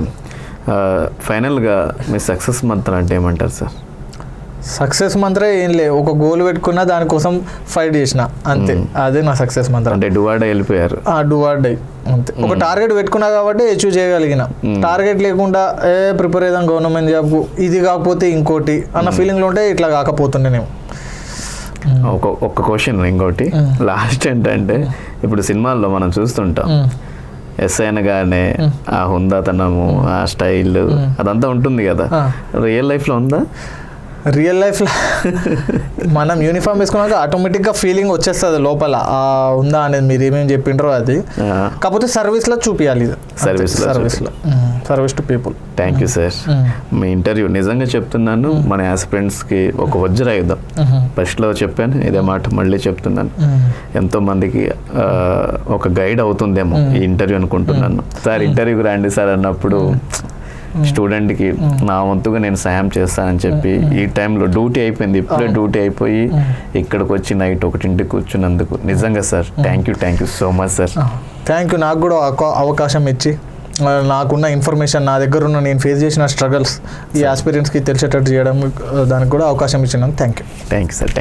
ఫైనల్గా మీ సక్సెస్ మంత్రం అంటే ఏమంటారు సార్? సక్సెస్ మంత్రం ఏం లేదు, ఒక గోల్ పెట్టుకున్నా దానికోసం ఫైట్ చేసిన అంతే, అదే నా సక్సెస్ మంత్రం. అంటే డూ ఆర్ డై వెళ్ళిపోయారు. డూ ఆర్ డై అంతే. ఒక టార్గెట్ పెట్టుకున్నా కాబట్టి అచీవ్ చేయగలిగిన. టార్గెట్ లేకుండా ప్రిపేర్ అయ్యాం గవర్నమెంట్ జాబ్కు, ఇది కాకపోతే ఇంకోటి అన్న ఫీలింగ్లో ఉంటే ఇట్లా కాకపోతుండే నేను. ఒక్క క్వశ్చన్ ఇంకోటి లాస్ట్ ఏంటంటే, ఇప్పుడు సినిమాల్లో మనం చూస్తుంటాం ఎస్ఐ అనగానే ఆ హుందాతనము, ఆ స్టైల్ అదంతా ఉంటుంది కదా, రియల్ లైఫ్లో ఉందా? రియల్ లైఫ్లో మనం యూనిఫామ్ వేసుకున్నాక ఆటోమేటిక్గా ఫీలింగ్ వచ్చేస్తుంది లోపల, ఉందా అనేది మీరు ఏమేమి చెప్పిండ్రో అది. కాకపోతే సర్వీస్లో చూపించాలి, service to people. Thank you sir. Me interview నిజంగా చెప్తున్నాను, మన యాస్పిరెంట్స్కి ఒక వజ్రాయుధం. ఫస్ట్లో చెప్పాను ఇదే మాట, మళ్ళీ చెప్తున్నాను, ఎంతో మందికి ఒక గైడ్ అవుతుందేమో ఈ ఇంటర్వ్యూ అనుకుంటున్నాను. సార్ ఇంటర్వ్యూకి రండి సార్ అన్నప్పుడు స్టూడెంట్కి నా వంతుగా నేను సాయం చేస్తానని చెప్పి ఈ టైంలో డ్యూటీ అయిపోయింది, ఇప్పుడే డ్యూటీ అయిపోయి ఇక్కడికి వచ్చి నైట్ 1 కూర్చున్నందుకు నిజంగా sir thank you so much sir. Thank you, నాకు కూడా అవకాశం ఇచ్చి నాకున్న ఇన్ఫర్మేషన్, నా దగ్గర ఉన్న నేను ఫేస్ చేసిన స్ట్రగల్స్ ఈ ఆస్పిరెంట్స్కి తెలిసేటట్టు చేయడం, దానికి కూడా అవకాశం ఇచ్చినాను. Thank you sir.